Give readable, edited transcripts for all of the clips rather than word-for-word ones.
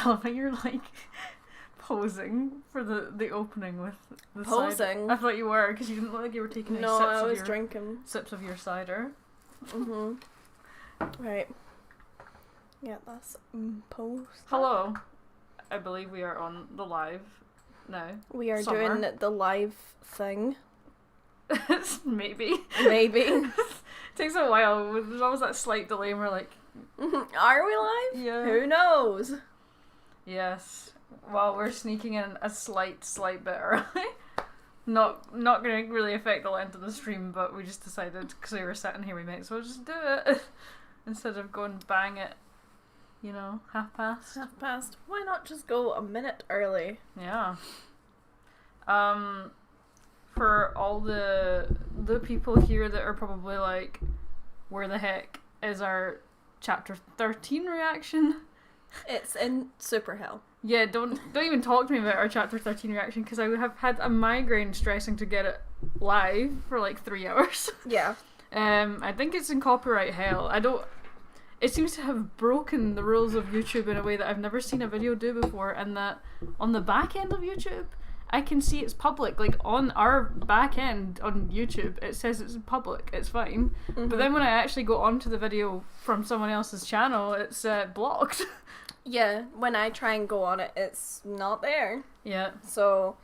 love how you're like posing for the opening with the Posing? cider. I thought you were, because you didn't look like you were taking any No, sips I of was your drinking. sips of your cider. Right. Yeah, that's post. Hello. I believe we are on the live now. We are Summer. doing the live thing. Maybe. Maybe. Takes a while. There's always that slight delay and we're like, Are we live? yeah. Who knows? Yes. Well, we're sneaking in a slight bit early. Not going to really affect the length of the stream, but we just decided, because we were sitting here, we might as well just do it. Instead of going bang at, 1:30. 1:30. Why not just go a minute early? Yeah. For all the people here that are probably like, where the heck is our chapter 13 reaction? It's in super hell. Yeah, don't even talk to me about our chapter 13 reaction, because I have had a migraine stressing to get it live for like 3 hours. Yeah. I think it's in copyright hell. It seems to have broken the rules of YouTube in a way that I've never seen a video do before, and that on the back end of YouTube, I can see it's public. Like, on our back end on YouTube, it says it's public, it's fine. Mm-hmm. But then when I actually go onto the video from someone else's channel, it's blocked. Yeah, when I try and go on it, it's not there. Yeah. So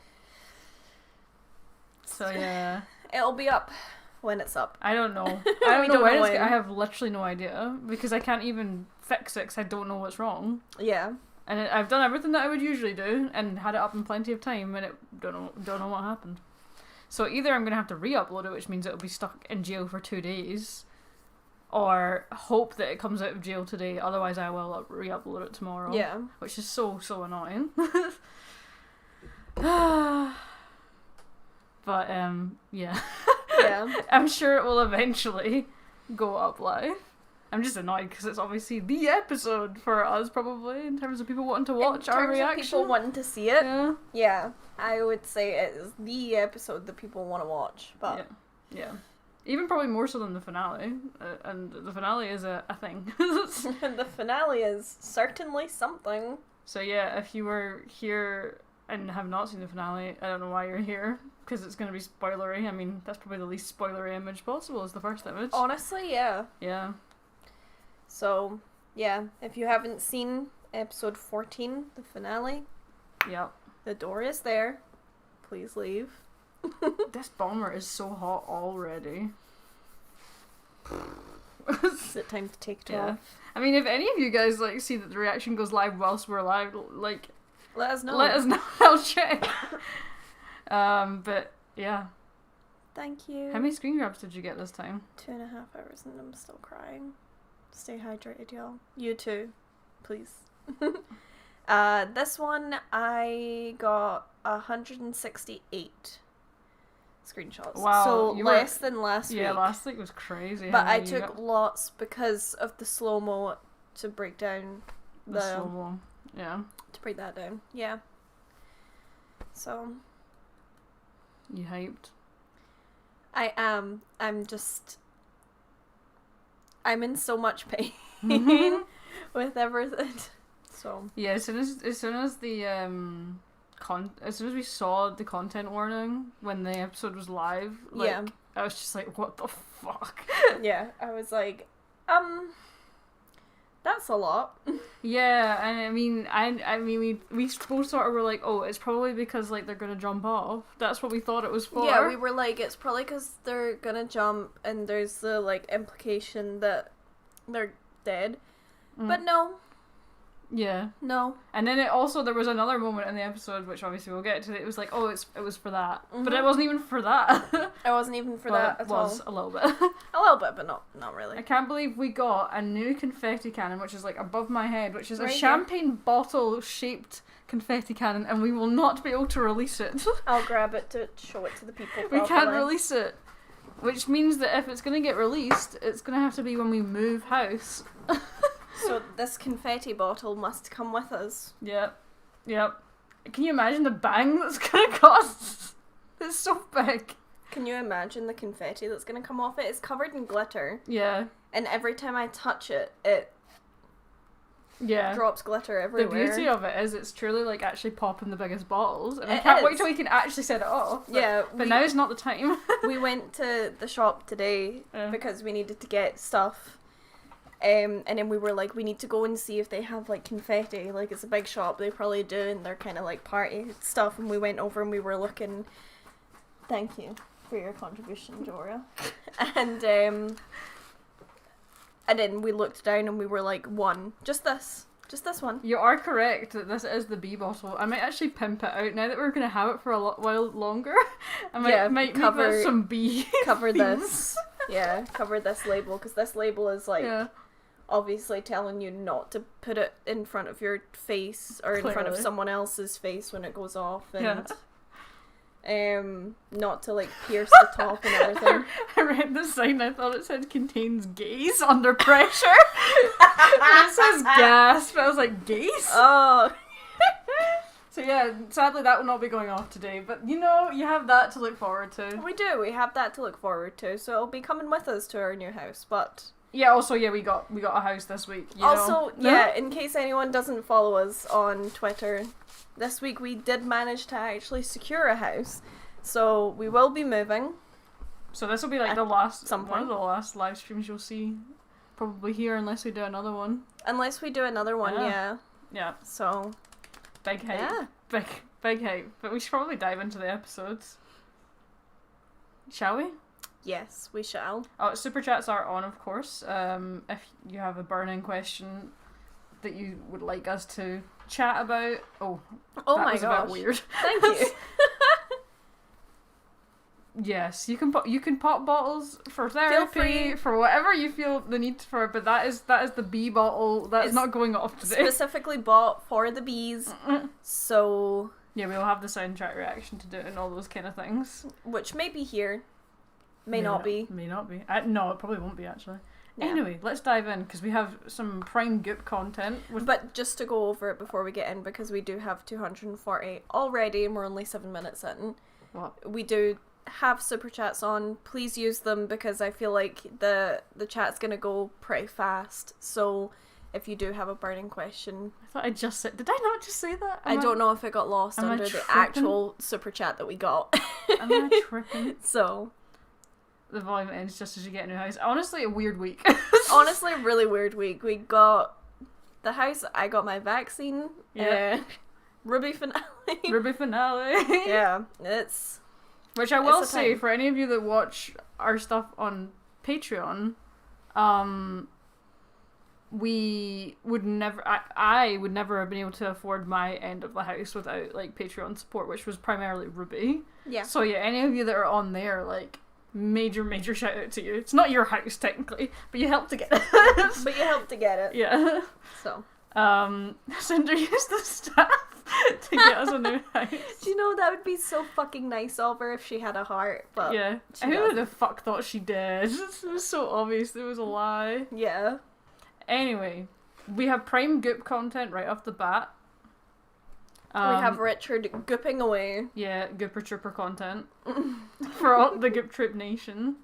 Yeah. it'll be up when it's up. I don't know. I don't know when. when. I have literally no idea, because I can't even fix it because I don't know what's wrong. Yeah. And I've done everything that I would usually do and had it up in plenty of time, and it don't know what happened. So either I'm gonna have to re-upload it, which means it'll be stuck in jail for 2 days, or hope that it comes out of jail today. Otherwise, I will re-upload it tomorrow. Yeah. Which is so annoying. But yeah. Yeah. I'm sure it will eventually go up live. I'm just annoyed because it's obviously the episode for us, probably, in terms of people wanting to watch our reaction. Of people wanting to see it. Yeah. Yeah. I would say it is the episode that people want to watch. But Yeah. Even probably more so than the finale. And the finale is a thing. the finale is certainly something. So yeah, if you were here and have not seen the finale, I don't know why you're here, because it's going to be spoilery. I mean, that's probably the least spoilery image possible, is the first image. Honestly, yeah. Yeah. So, yeah, if you haven't seen episode 14, the finale, Yep. the door is there. Please leave. This bomber is so hot already. Is it time to take it Yeah. off? I mean, if any of you guys see that the reaction goes live whilst we're live, Let us know. let us know. I'll check. But yeah. Thank you. How many screen grabs did you get this time? 2.5 hours and I'm still crying. Stay hydrated, y'all. You too. Please. This one I got 168 screenshots. Wow, So you less than last week. Yeah, last week was crazy. But how I many you took got? lots because of the slow-mo to break down The slow-mo. Yeah. to break that down. Yeah. So You hyped? I am. I'm in so much pain with everything. So Yeah, as soon as the as soon as we saw the content warning when the episode was live, yeah, I was just like, what the fuck? yeah. I was like, that's a lot. Yeah, and I mean, we both sort of were like, oh, it's probably because they're gonna jump off. That's what we thought it was for. Yeah, we were like, it's probably because they're gonna jump, and there's the implication that they're dead. But no. Yeah. No. And then there was another moment in the episode, which obviously we'll get to. It was like, oh, it was for that, but it wasn't even for that. It wasn't even for that at all. It was a little bit. A little bit, but not really. I can't believe we got a new confetti cannon, which is above my head, which is Right a here. champagne bottle shaped confetti cannon, and we will not be able to release it. I'll grab it to show it to the people. We can't properly. release it, which means that if it's going to get released, it's going to have to be when we move house. So this confetti bottle must come with us. Yep. Can you imagine the bang that's going to cost? It's so big. Can you imagine the confetti that's going to come off it? It's covered in glitter. Yeah. And every time I touch it, it Yeah. drops glitter everywhere. The beauty of it is it's truly like actually popping the biggest bottles, and I It can't is. wait till we can actually set it off. But now is not the time. We went to the shop today Yeah. because we needed to get stuff. And then we were like, we need to go and see if they have like confetti. Like, it's a big shop, they probably do, and they're kind of like party stuff. And we went over and we were looking. Thank you for your contribution, Joria. And then we looked down and we were like, just this one. You are correct that this is the B bottle. I might actually pimp it out now that we're going to have it for a while longer. I might make this some B. Cover themes. this. Yeah, cover this label, because this label is like obviously telling you not to put it in front of your face or in front of someone else's face when it goes off, and not to like pierce the top and everything. I read the sign, I thought it said contains gaze under pressure. It says gas, but I was like, gaze? Oh. So yeah, sadly that will not be going off today, but you know, you have that to look forward to. We have that to look forward to, so it'll be coming with us to our new house, but... Yeah, also, we got a house this week, you also, know? in case anyone doesn't follow us on Twitter, this week we did manage to actually secure a house, so we will be moving. So this will be like the last, some one of point. the last live streams you'll see, probably here, unless we do another one. Unless we do another one, yeah. Yeah. So... Big hype. Yeah. Big hype. But we should probably dive into the episodes. Shall we? Yes, we shall. Oh, super chats are on, of course. If you have a burning question that you would like us to chat about. Oh my was gosh. a bit weird. Thank you. Yes, you can pop bottles for therapy, free. for whatever you feel the need for, but that is the B bottle. That's It's not going off today. Specifically bought for the bees, so... Yeah, we'll have the soundtrack reaction to do it and all those kind of things. Which may be here. May not be. May not be. No, it probably won't be, actually. Yeah. Anyway, let's dive in, because we have some prime goop content. But just to go over it before we get in, because we do have 240 already, and we're only 7 minutes in. What? We do have super chats on. Please use them, because I feel like the chat's going to go pretty fast. So if you do have a burning question... I thought I just said... Did I not just say that? I don't know if it got lost am I under the tripping? actual super chat that we got. Am I tripping? So... The volume ends just as you get a new house. Honestly, a weird week. Honestly, a really weird week. We got the house, I got my vaccine. Yeah. RWBY finale. RWBY finale. Yeah, it's... Which I will It's a say, time. for any of you that watch our stuff on Patreon, we would never... I would never have been able to afford my end of the house without, like, Patreon support, which was primarily RWBY. Yeah. So yeah, any of you that are on there, like... Major shout out to you. It's not your house technically, but you helped to get it. But you helped to get it. Yeah. So. Cinder used the staff to get us a new house. Do you know, that would be so fucking nice of her if she had a heart, but... Yeah. she Who doesn't. the fuck thought she did? It was so obvious it was a lie. Yeah. Anyway, we have prime goop content right off the bat. We have Richard gooping away. Yeah, Gooper Trooper content for all the Goop Troop Nation.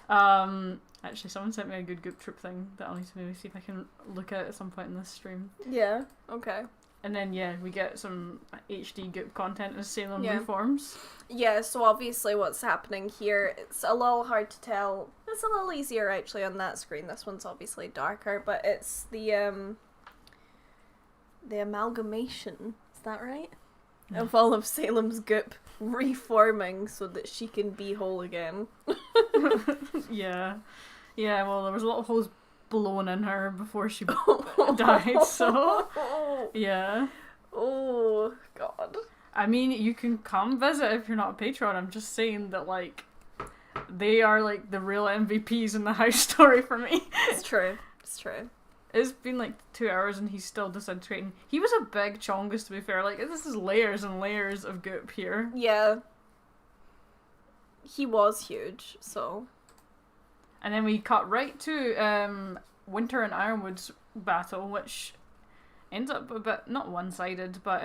Actually, someone sent me a good Goop Troop thing that I'll need to maybe see if I can look at some point in this stream. Yeah, okay. And then, yeah, we get some HD Goop content as Salem Yeah. reforms. Yeah, so obviously what's happening here, it's a little hard to tell. It's a little easier actually on that screen. This one's obviously darker, but it's the amalgamation. Is that right? Yeah. Of all of Salem's goop reforming so that she can be whole again. Yeah. Yeah, well, there was a lot of holes blown in her before she died, so... Yeah. Oh, God. I mean, you can come visit if you're not a patron. I'm just saying that, like, they are, like, the real MVPs in the house story for me. It's true. It's true. It's been, like, 2 hours and he's still disintegrating. He was a big chongus, to be fair. Like, this is layers and layers of goop here. Yeah. He was huge, so... And then we cut right to Winter and Ironwood's battle, which ends up a bit, not one-sided, but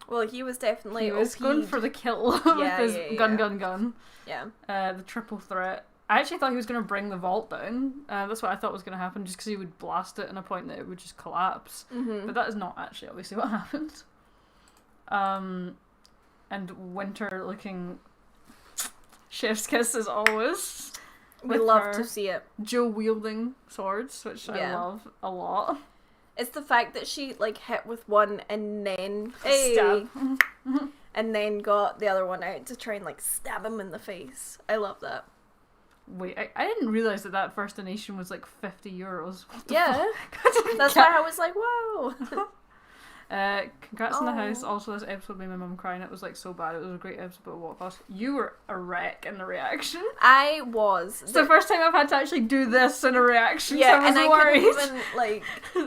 Well, he was definitely he was OP'd. going for the kill Yeah, with his yeah, gun, yeah. gun, gun. Yeah. The triple threat. I actually thought he was going to bring the vault down. That's what I thought was going to happen, just because he would blast it in a point that it would just collapse. But that is not actually obviously what happened. And Winter looking chef's kiss as always. We love to see it. Joe wielding swords, which I love a lot. It's the fact that she like hit with one and then Stab. and then got the other one out to try and like stab him in the face. I love that. Wait, I didn't realise that first donation was like €50. What the fuck? That's why I was like, whoa. Congrats on the house. Also, this episode made my mum cry and it was like so bad. It was a great episode, but what cost? You were a wreck in the reaction. I was. It's the first time I've had to actually do this in a reaction. Yeah, so I was and worried. I couldn't even like.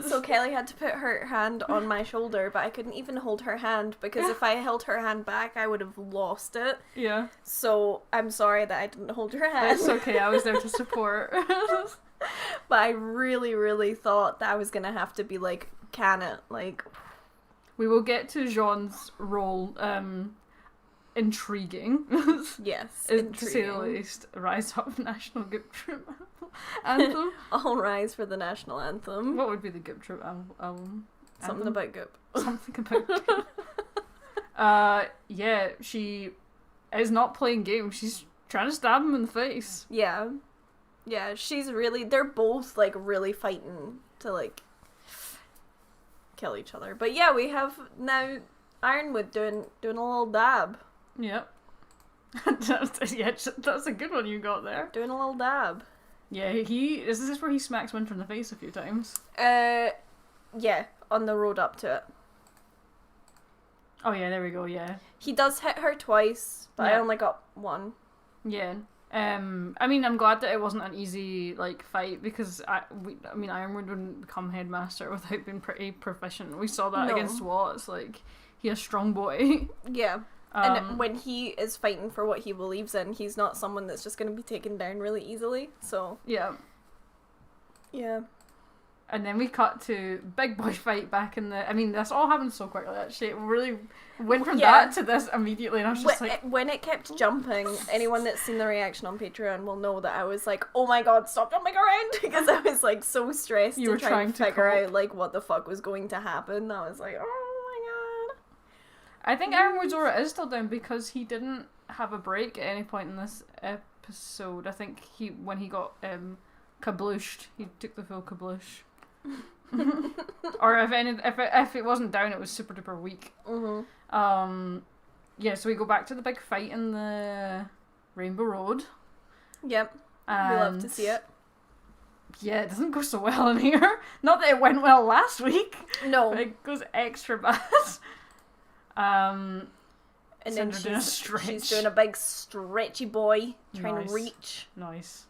So Kelly had to put her hand on my shoulder, but I couldn't even hold her hand because if I held her hand back, I would have lost it. Yeah. So I'm sorry that I didn't hold her hand. It's okay. I was there to support. But I really, really thought that I was gonna have to be like, can it like. We will get to Jean's role, intriguing. Yes, to say the least. Rise Up National Goop Troop Anthem. All rise for the national anthem. What would be the Goop Troop album? Something about goop. Something about goop. Yeah, she is not playing games. She's trying to stab him in the face. Yeah. Yeah, she's really... They're both, like, really fighting to, like... kill each other. But yeah, we have now Ironwood doing a little dab. Yep. That's a good one you got there. Doing a little dab. Yeah, is this where he smacks Winter in the face a few times? Yeah, on the road up to it. Oh yeah, there we go, yeah. He does hit her twice, but I only got one. Yeah. I mean, I'm glad that it wasn't an easy like fight because Ironwood wouldn't become headmaster without being pretty proficient. We saw that against Watts. Like, he's a strong boy. Yeah, and when he is fighting for what he believes in, he's not someone that's just going to be taken down really easily. So yeah. And then we cut to big boy fight back in the... I mean, this all happened so quickly, actually. It really went from that to this immediately, and I was just when it kept jumping, anyone that's seen the reaction on Patreon will know that I was like, oh my god, stop jumping around! Because I was, like, so stressed you were trying to figure out, like, what the fuck was going to happen. I was like, oh my god. I think Ironwood's aura is still down because he didn't have a break at any point in this episode. I think when he got kablooshed, he took the full kabloosh. Or if it wasn't down, it was super duper weak. Yeah, so we go back to the big fight in the Rainbow Road. Yep, we love to see it. Yeah, it doesn't go so well in here. Not that it went well last week. No, but it goes extra bad. And then she's doing a big stretchy boy trying to reach. Nice.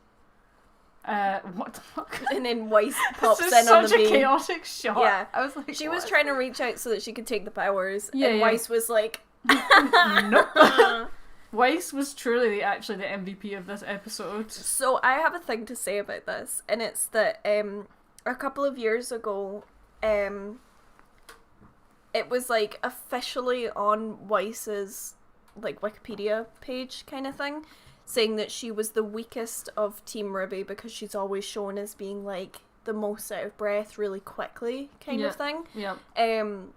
What the fuck? And then Weiss pops this in is on the such a beam. chaotic shot. Yeah, I was like, she was trying to reach out so that she could take the powers, yeah, and Weiss was like, nope. Weiss was truly actually the MVP of this episode. So I have a thing to say about this, and it's that a couple of years ago, it was like officially on Weiss's like Wikipedia page kind of thing, saying that she was the weakest of Team RWBY because she's always shown as being like the most out of breath really quickly kind of thing. Yeah. And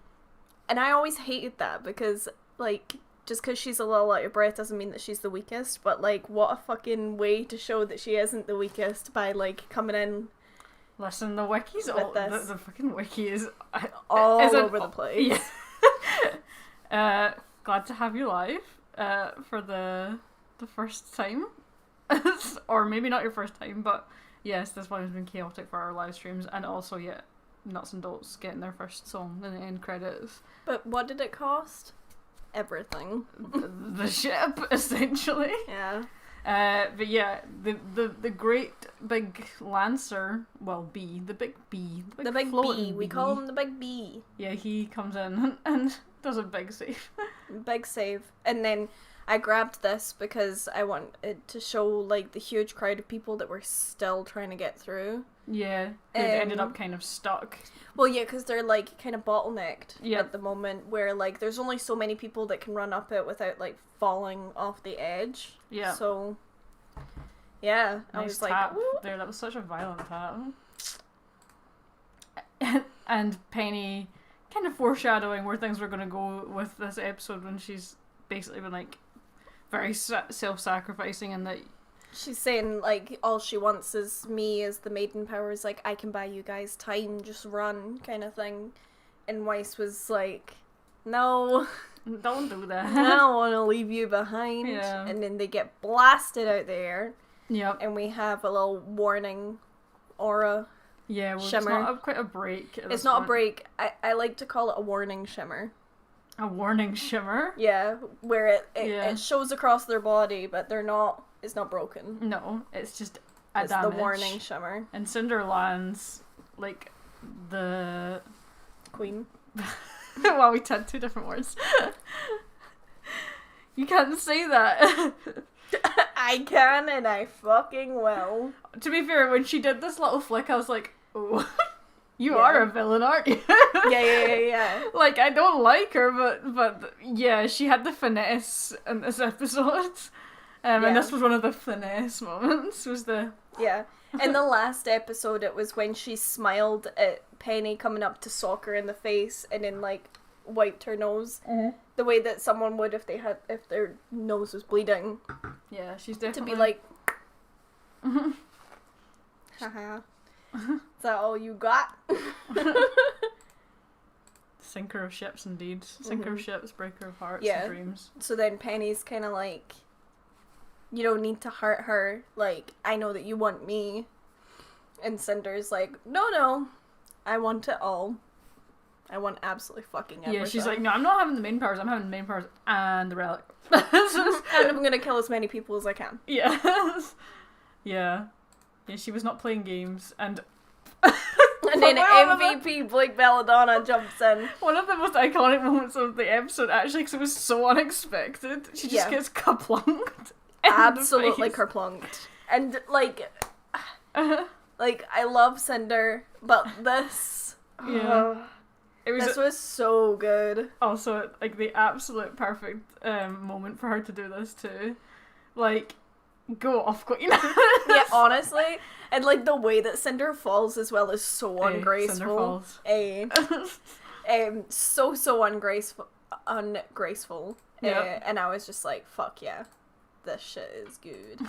I always hated that because like just because she's a little out of breath doesn't mean that she's the weakest, but like what a fucking way to show that she isn't the weakest by like coming in. Listen, the wiki's all the fucking wiki is all over the place. Yeah. Glad to have you live for the first time. Or maybe not your first time, but yes, this one has been chaotic for our live streams, and also Nuts and Dolts getting their first song in the end credits. But what did it cost? Everything. The ship, essentially. Yeah. But yeah, the great big Lancer, the big bee. The big bee. We call him the big bee. Yeah, he comes in and does a big save. Big save. And then I grabbed this because I wanted to show like the huge crowd of people that were still trying to get through. Yeah, who ended up kind of stuck. Well, yeah, because they're like kind of bottlenecked at the moment, where like there's only so many people that can run up it without like falling off the edge. Yeah. So, Yeah, I Nice was like, tap ooh. there. That was such a violent tap. And Penny kind of foreshadowing where things were going to go with this episode when she's basically been like very self-sacrificing, and that She's saying, like, all she wants is me as the maiden powers, like, I can buy you guys time, just run, kind of thing. And Weiss was like, no, don't do that. I don't want to leave you behind. Yeah. And then they get blasted out there, Yep. and we have a little warning aura. Yeah, well, Shimmer. it's not quite a break. At It's this not a point. break. I like to call it a warning shimmer. A warning shimmer. Yeah, where Yeah. it shows across their body, but they're not. It's not broken. No, it's just a It's damage. the warning shimmer. And Cinder lands like the. Queen. Well, we had two different words. You can't say that. I can and I fucking will. To be fair, when she did this little flick, I was like, oh, you Yeah. are a villain, aren't you? Yeah. Like, I don't like her, but yeah, she had the finesse in this episode. Yeah. And this was one of the finesse moments, was the... Yeah. In the last episode, it was when she smiled at Penny coming up to sock her in the face and then, like, wiped her nose. Mm-hmm. The way that someone would if their nose was bleeding. Yeah, she's To definitely... be like, haha. Is that all you got? Sinker of ships, indeed. Sinker of ships, breaker of hearts Yeah. and dreams. So then Penny's kind of like, you don't need to hurt her. Like, I know that you want me. And Cinder's like, no, I want it all. I want absolutely fucking everything. Yeah, she's like, no, I'm not having the main powers, I'm having the main powers and the relic. And I'm gonna kill as many people as I can. Yeah. Yeah. Yeah, she was not playing games, and... And then One of the- MVP Blake Belladonna jumps in. One of the most iconic moments of the episode, actually, because it was so unexpected. She just Yeah. gets kaplunked. Absolutely kerplunked. And, like, I love Cinder, but this... Yeah. It was This was so good. also, like, the absolute perfect moment for her to do this, too. Like, go off, Queen. Yeah, honestly. And, like, the way that Cinder falls as well is so Cinder ungraceful. falls. So ungraceful. Yep. And I was just like, fuck yeah. This shit is good.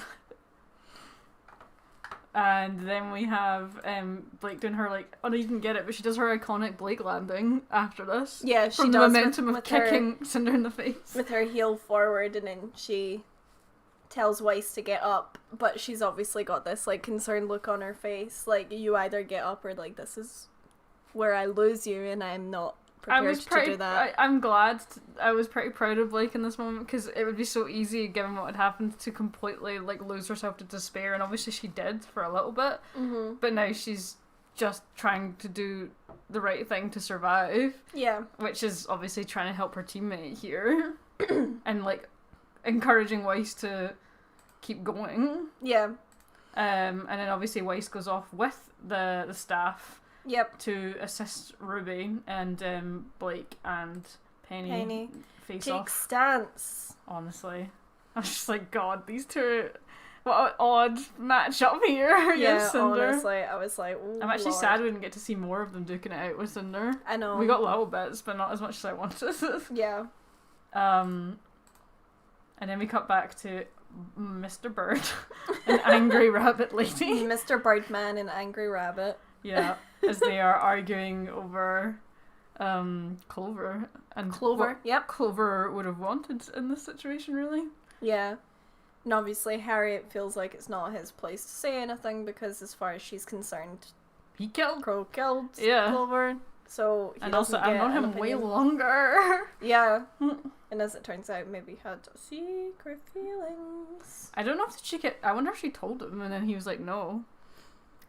And then we have Blake doing her, like, oh no, you didn't get it, but she does her iconic Blake landing after this. Yeah, she From the does momentum of with kicking Cinder in the face. with her heel forward, and then she tells Weiss to get up, but she's obviously got this, like, concerned look on her face. Like, you either get up or, like, this is where I lose you, and I'm not prepared to do that. I'm glad. I was pretty proud of Blake in this moment, because it would be so easy, given what had happened, to completely, like, lose herself to despair, and obviously she did for a little bit, but now she's just trying to do the right thing to survive, Yeah. which is obviously trying to help her teammate here, and, like, encouraging Weiss to keep going. Yeah. And then obviously Weiss goes off with the staff Yep. to assist Ruby, and Blake and Penny face Take off. stance. Honestly, I was just like, God, these two, what an odd match up here Yeah, against Cinder. honestly, I was like, ooh, I'm actually Lord. sad we didn't get to see more of them duking it out with Cinder. I know. We got little bits, but not as much as I wanted. Yeah. And then we cut back to Mr. Bird, an angry rabbit lady. Mr. Birdman and Angry Rabbit. Yeah, as they are arguing over Clover and Clover, what yep. Clover would have wanted in this situation, really. Yeah. And obviously Harriet feels like it's not his place to say anything because as far as she's concerned, He killed. Crow killed Yeah. Clover. So he And doesn't also, I've get known an him way opinion. longer. Yeah. And as it turns out, maybe he had secret feelings. I don't know if she I wonder if she told him, and then he was like, no.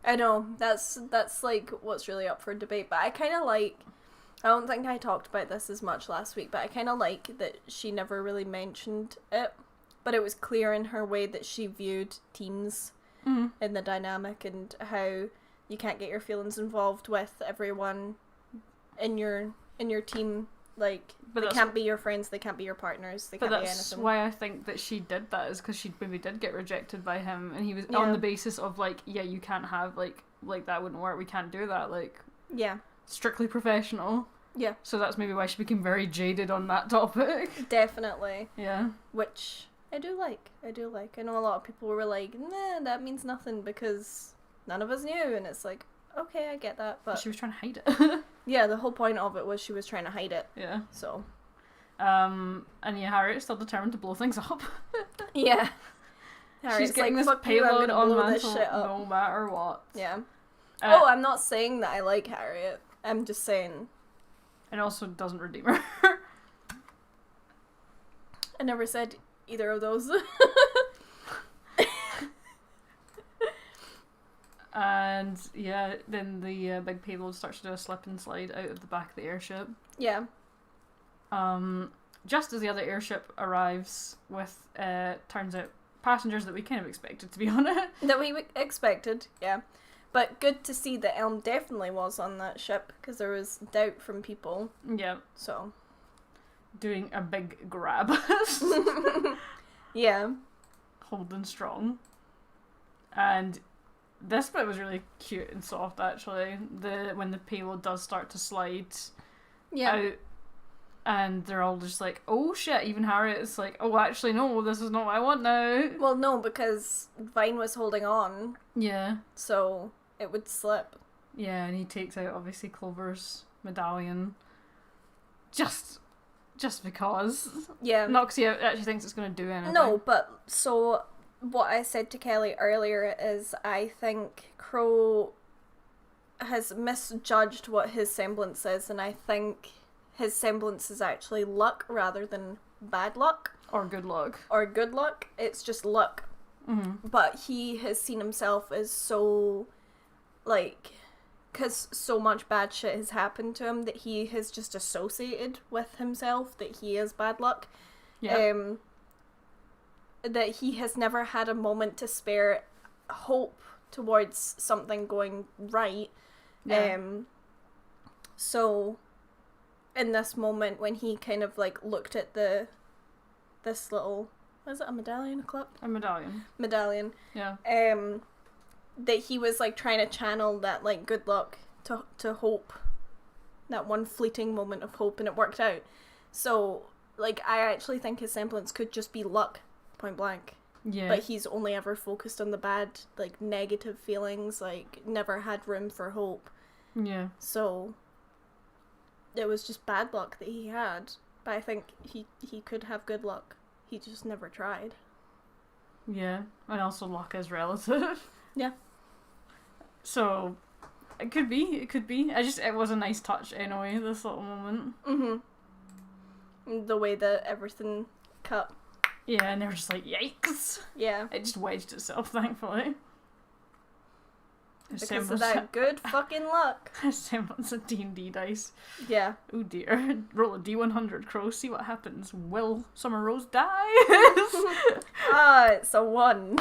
I know, that's like what's really up for debate, but I kind of like, I don't think I talked about this as much last week, but I kind of like that she never really mentioned it, but it was clear in her way that she viewed teams in the dynamic and how you can't get your feelings involved with everyone in your team, like, But they can't be your friends, they can't be your partners, they can't be anything. But that's why I think that she did that, is because she maybe did get rejected by him, and he was on the basis of, like, yeah, you can't have, like that wouldn't work, we can't do that, like... Yeah. Strictly professional. Yeah. So that's maybe why she became very jaded on that topic. Definitely. Yeah. Which I do like. I know a lot of people were like, nah, that means nothing because none of us knew, and it's like, okay, I get that, but... She was trying to hide it. Yeah, the whole point of it was she was trying to hide it. Yeah. So... and yeah, Harriet's still determined to blow things up. Yeah. She's getting this payload on Mantle no matter what. Yeah. I'm not saying that I like Harriet. I'm just saying... It also doesn't redeem her. I never said either of those. And yeah, then the big payload starts to do a slip and slide out of the back of the airship. Yeah. Just as the other airship arrives with, turns out, passengers that we kind of expected, to be honest. That we expected, yeah. But good to see that Elm definitely was on that ship, because there was doubt from people. Yeah. So. Doing a big grab. Yeah. Holding strong. And this bit was really cute and soft, actually. When the payload does start to slide out. And they're all just like, oh shit, even Harriet's like, oh actually no, this is not what I want now. Well, no, because Vine was holding on. Yeah. So it would slip. Yeah, and he takes out, obviously, Clover's medallion. Just because. Yeah. Not because he actually thinks it's going to do anything. No, but, so, what I said to Kelly earlier is I think Crow has misjudged what his semblance is, and I think his semblance is actually luck rather than bad luck. Or good luck. It's just luck. Mm-hmm. But he has seen himself as so, like, because so much bad shit has happened to him that he has just associated with himself that he is bad luck. Yeah. That he has never had a moment to spare hope towards something going right. Yeah. So... in this moment when he kind of like looked at this little, was it a medallion, a clip? A medallion. Medallion. Yeah. That he was like trying to channel that like good luck to hope, that one fleeting moment of hope, and it worked out. So like I actually think his semblance could just be luck, point blank. Yeah. But he's only ever focused on the bad, like negative feelings, like never had room for hope. Yeah. So it was just bad luck that he had, but I think he could have good luck. He just never tried. Yeah, and also luck is relative. Yeah. So, it could be. It was a nice touch anyway, this little moment. Mm-hmm. The way that everything cut. Yeah, and they were just like, yikes. Yeah. It just wedged itself, thankfully. Because of that good fucking luck. Semblance of D&D dice. Yeah. Oh dear. Roll a D100, Crow, see what happens. Will Summer Rose die? It's a 1.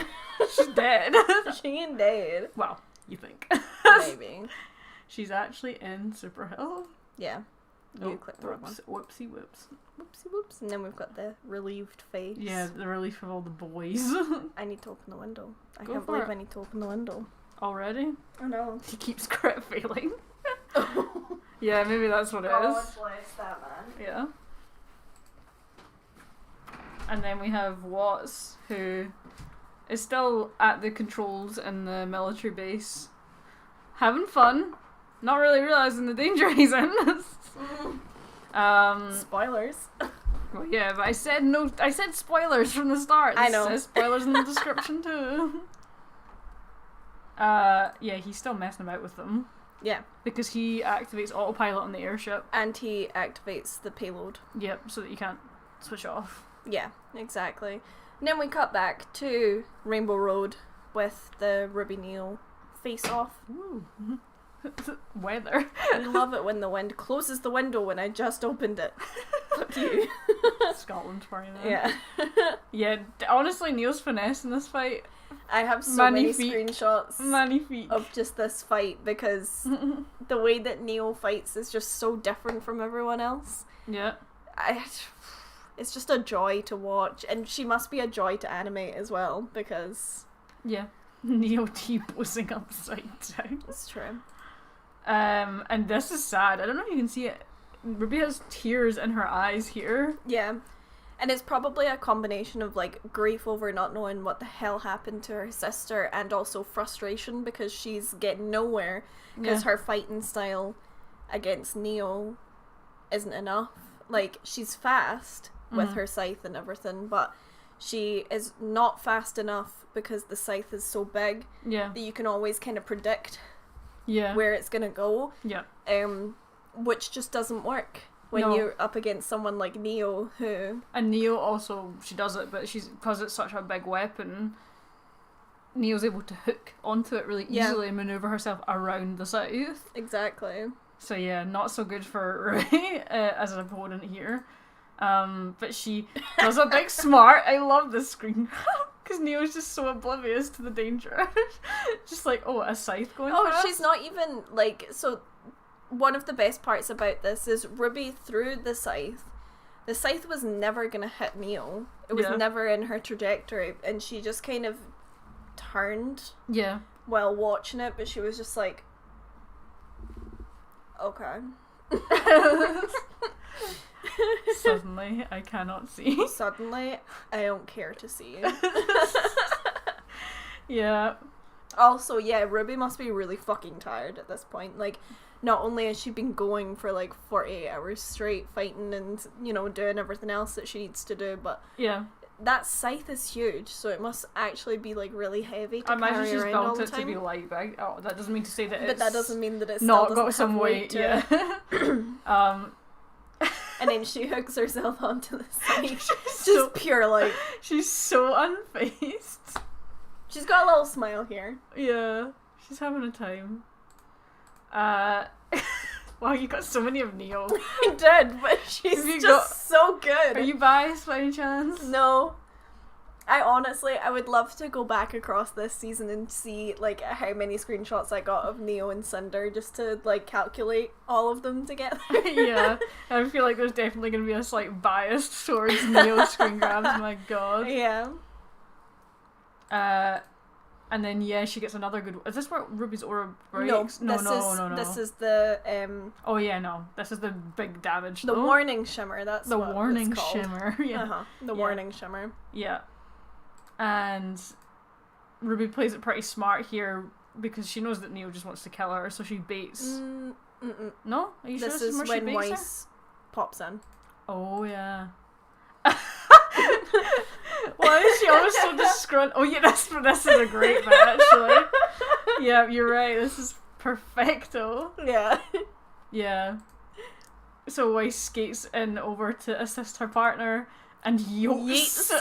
She's dead. She ain't dead. Well, you think. Maybe. She's actually in Super Hill. Yeah. You clicked the wrong one. Whoopsie whoops. Whoopsie whoops. And then we've got the relieved face. Yeah, the relief of all the boys. I need to open the window. I can't believe I need to open the window. Already? I know. He keeps crit failing. Yeah, maybe that's what it is. God bless that man. Yeah. And then we have Watts, who is still at the controls in the military base, having fun, not really realising the danger he's in. Spoilers. Well, yeah, but I said spoilers from the start. I know. It says spoilers in the description too. Yeah, he's still messing about with them. Yeah. Because he activates autopilot on the airship. And he activates the payload. Yep, so that you can't switch off. Yeah, exactly. And then we cut back to Rainbow Road with the Ruby Neal face off. Ooh. Weather. I love it when the wind closes the window when I just opened it. Fuck you. Scotland for you then. Yeah. Yeah, honestly, Neil's finesse in this fight. I have so many screenshots Magnifique. of just this fight because the way that Neil fights is just so different from everyone else. Yeah. it's just a joy to watch, and she must be a joy to animate as well, because yeah, Neo T-posing upside down. it's true. And this is sad. I don't know if you can see it. Ruby has tears in her eyes here. Yeah. And it's probably a combination of, like, grief over not knowing what the hell happened to her sister, and also frustration because she's getting nowhere, because her fighting style against Neo isn't enough. Like, she's fast with her scythe and everything, but she is not fast enough because the scythe is so big that you can always kind of predict where it's gonna go. Yeah. Which just doesn't work when you're up against someone like Neo, who... And Neo also, she does it, but because it's such a big weapon, Neo's able to hook onto it really easily and maneuver herself around the scythe. Exactly. So yeah, not so good for Ray as an opponent here. But she does a big smart. I love this screen because Neo's just so oblivious to the danger. Just like, oh, a scythe going past? She's not even, like... So, one of the best parts about this is RWBY threw the scythe. The scythe was never going to hit Neo. It was never in her trajectory, and she just kind of turned while watching it, but she was just like, okay. Suddenly, I cannot see. Suddenly, I don't care to see you. Yeah. Also, RWBY must be really fucking tired at this point. Like, not only has she been going for like 48 hours straight fighting and, you know, doing everything else that she needs to do, but that scythe is huge, so it must actually be like really heavy to carry she's around all built the it time. to be light, but that doesn't mean to say that it's... But that doesn't mean that it's not still got doesn't some have weight, to yeah. And then she hooks herself onto the scythe. Just so, pure like... She's so unfazed. She's got a little smile here. Yeah, she's having a time. Wow, you got so many of Neo. I did, but she's just so good. Are you biased by any chance? No. I would love to go back across this season and see, like, how many screenshots I got of Neo and Cinder, just to, like, calculate all of them together. Yeah, I feel like there's definitely going to be a slight bias towards Neo screen grabs, my god. Yeah. And then, she gets another good... Is this where Ruby's aura breaks? No, No. This is the, Oh, yeah, no. This is the big damage, The warning shimmer, that's the what warning it's called. shimmer, yeah. The warning shimmer. Yeah. And RWBY plays it pretty smart here because she knows that Neo just wants to kill her, so she baits... No? Are you sure this is is where when she baits Weiss pops in. Oh, yeah. Why is she always so disgruntled? Oh yeah, this is a great bit actually. Yeah, you're right. This is perfecto. Yeah. Yeah. So Weiss skates in over to assist her partner and yeets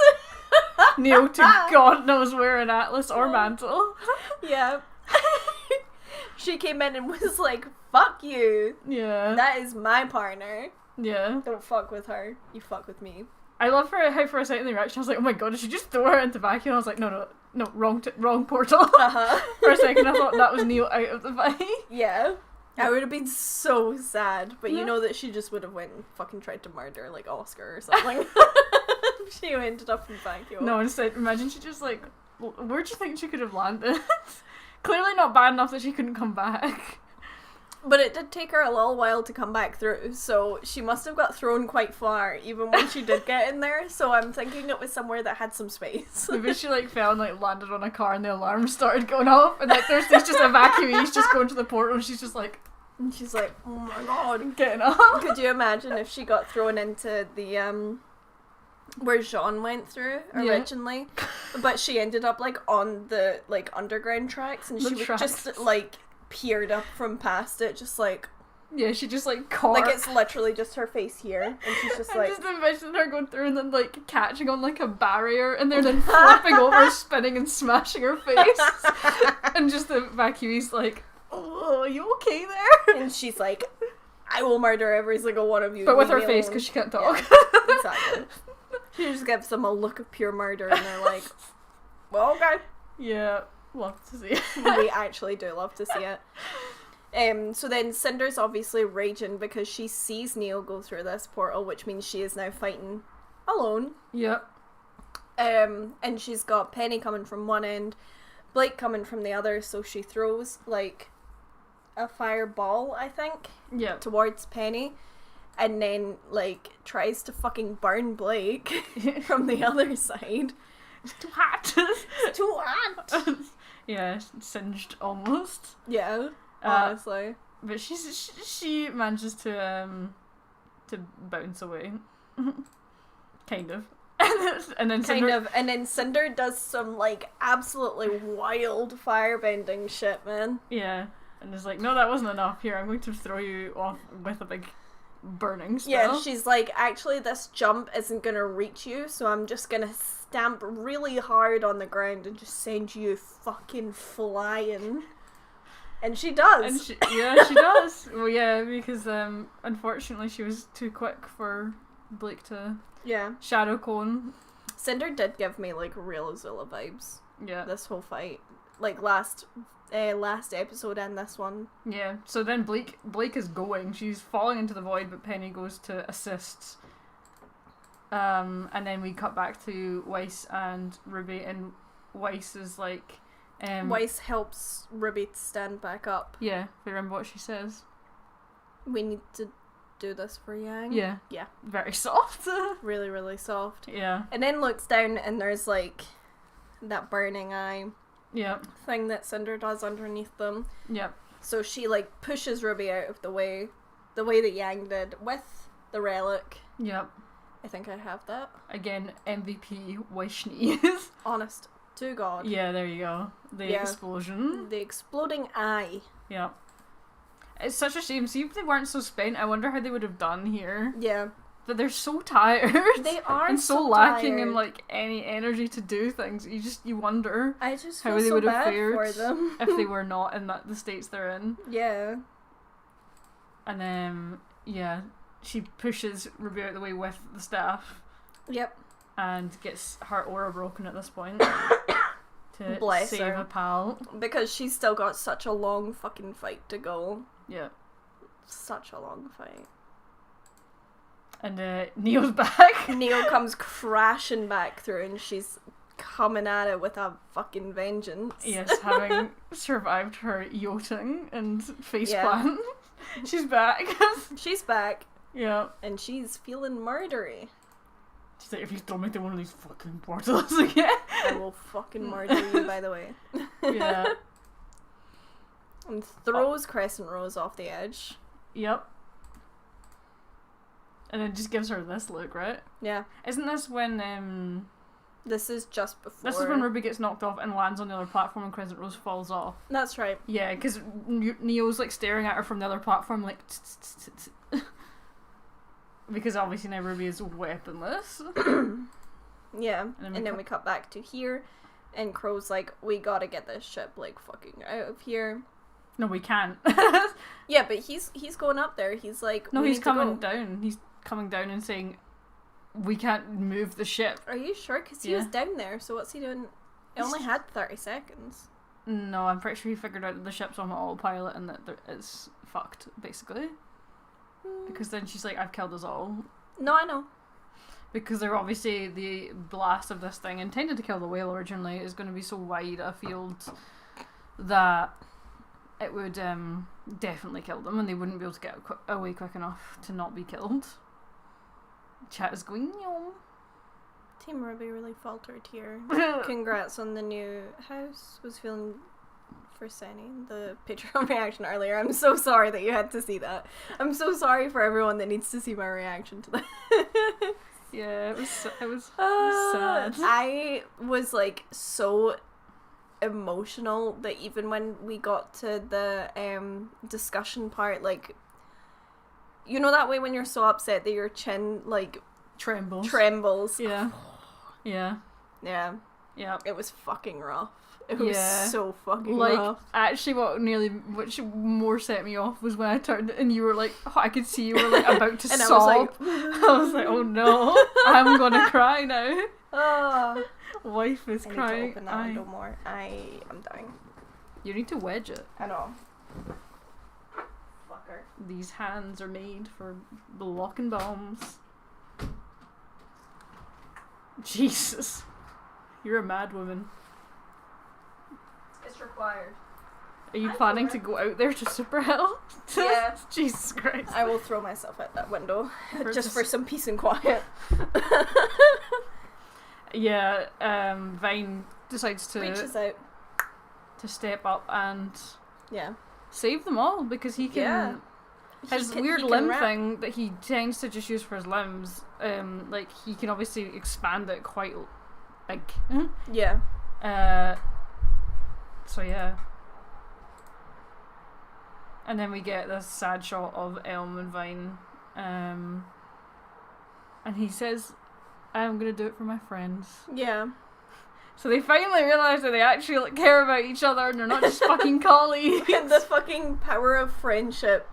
Neo to God knows where in Atlas or Mantle. Yeah. She came in and was like, "Fuck you. Yeah. That is my partner. Yeah. Don't fuck with her. You fuck with me." I love how for a second the reaction I was like, oh my god, did she just throw her into vacuum? I was like, no, wrong portal. For a second I thought that was Neo out of the fight. Yeah. I would have been so sad, but you know that she just would have went and fucking tried to murder, like, Oscar or something. She ended up in vacuum. No, instead, imagine she just, like, where do you think she could have landed? Clearly not bad enough that she couldn't come back. But it did take her a little while to come back through, so she must have got thrown quite far, even when she did get in there, so I'm thinking it was somewhere that had some space. Maybe she, like, fell and, like, landed on a car and the alarm started going off, and, like, there's just evacuees just going to the portal, and she's just like... And she's like, oh my god. Getting up. Could you imagine if she got thrown into the, where Jean went through originally, but she ended up, like, on the, like, underground tracks, and she was just, like... peered up from past it, just like... Yeah, she just, like, caught... Like, it's literally just her face here, and she's just like... I just envisioned her going through and then, like, catching on, like, a barrier, and then flipping over, spinning and smashing her face. And just the evacuee's like, oh, are you okay there? And she's like, I will murder every single one of you. But with her face, because she can't talk. Yeah, exactly. She just gives them a look of pure murder, and they're like, well, okay. Yeah. Love to see it. We actually do love to see it. So then Cinder's obviously raging because she sees Neil go through this portal, which means she is now fighting alone. Yep. And she's got Penny coming from one end, Blake coming from the other, so she throws, like, a fireball, I think, Yep. towards Penny, and then, like, tries to fucking burn Blake from the other side. It's too hot. It's too hot! Yeah, singed almost. Yeah, honestly. But she manages to bounce away. Kind of. And then Cinder... And then Cinder does some, like, absolutely wild firebending shit, man. Yeah. And is like, no, that wasn't enough. Here, I'm going to throw you off with a big burning spell. Yeah, she's like, actually, this jump isn't going to reach you, so I'm just going to stamp really hard on the ground and just send you fucking flying. And she does. And she does. Well, yeah, because unfortunately she was too quick for Blake to shadow cone. Cinder did give me, like, real Azula vibes. Yeah. This whole fight. Like, last episode and this one. Yeah, so then Blake is going. She's falling into the void, but Penny goes to assist. And then we cut back to Weiss and RWBY, and Weiss is like... Weiss helps RWBY to stand back up. Yeah, if you remember what she says. We need to do this for Yang. Yeah. Yeah. Very soft. Really, really soft. Yeah. And then looks down and there's, like, that burning eye Yep. thing that Cinder does underneath them. Yep. So she, like, pushes RWBY out of the way that Yang did with the relic. Yep. I think I have that. Again, MVP Weiss. Honest to God. Yeah, there you go. The explosion. The exploding eye. Yep. It's such a shame. See, if they weren't so spent, I wonder how they would have done here. Yeah. But they're so tired. They are and so lacking in, like, any energy to do things. You wonder I just how feel they so would have bad fared for them. if they were not in the states they're in. Yeah. And then, yeah, she pushes RWBY out of the way with the staff. Yep. And gets her aura broken at this point. To Bless save her. a pal. Because she's still got such a long fucking fight to go. Yeah. Such a long fight. And Neo's back. Neo comes crashing back through and she's coming at it with a fucking vengeance. Yes, having survived her yachting and faceplant. She's back. She's back. Yeah. And she's feeling murdery. She's like, if you don't make it one of these fucking portals again. I will fucking murder you, by the way. Yeah. And throws Crescent Rose off the edge. Yep. And it just gives her this look, right? Yeah. Isn't this when This is just before. This is when RWBY gets knocked off and lands on the other platform and Crescent Rose falls off. That's right. Yeah, because Neo's like staring at her from the other platform like because obviously now RWBY is weaponless. Yeah. And then we cut back to here and Crow's like, we gotta get this ship like fucking out of here. No, we can't. Yeah, but he's going up there. He's like, no, he's coming down. He's coming down and saying, we can't move the ship. Are you sure? Because he was down there, so what's he doing? It only had 30 seconds. No, I'm pretty sure he figured out that the ship's on autopilot and that it's fucked, basically. Because then she's like, I've killed us all. No, I know. Because they're obviously, the blast of this thing, intended to kill the whale originally, is going to be so wide a field that it would definitely kill them and they wouldn't be able to get away quick enough to not be killed. Chat is going, no. Team RWBY really faltered here. Congrats on the new house. Was feeling for sending the Patreon reaction earlier. I'm so sorry that you had to see that. I'm so sorry for everyone that needs to see my reaction to that. Yeah, it was sad. I was like so emotional that even when we got to the discussion part, like, you know that way when you're so upset that your chin like trembles. Yeah. Yeah. Yeah. Yeah. It was fucking rough. It was so fucking like, rough. Actually, which more set me off was when I turned and you were like, I could see you were like about to and sob. I was like, oh no, I'm gonna cry now. Oh. Wife is crying. Need to open that window more. I am dying. You need to wedge it. I know. these hands are made for blocking bombs. Jesus. You're a mad woman. It's required. Are you planning to go out there to super hell? Yeah. Jesus Christ. I will throw myself out that window just just- for some peace and quiet. Yeah, Vine decides Reaches out. to step up and Yeah. save them all because he can. His weird limb thing that he tends to just use for his limbs, like he can obviously expand it quite big. Yeah. So yeah. And then we get this sad shot of Elm and Vine, and he says, "I'm gonna do it for my friends." Yeah. So they finally realise that they actually like, care about each other and they're not just fucking colleagues. The fucking power of friendship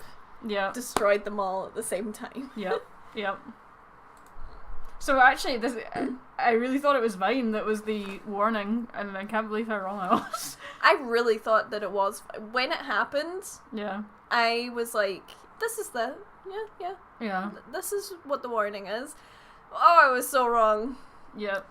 Yeah. destroyed them all at the same time. Yep. Yep. So actually, this I really thought it was Vine that was the warning, and I can't believe how wrong I was. I really thought that it was. When it happened, Yeah. I was like, this is yeah. Yeah. This is what the warning is. Oh, I was so wrong. Yep.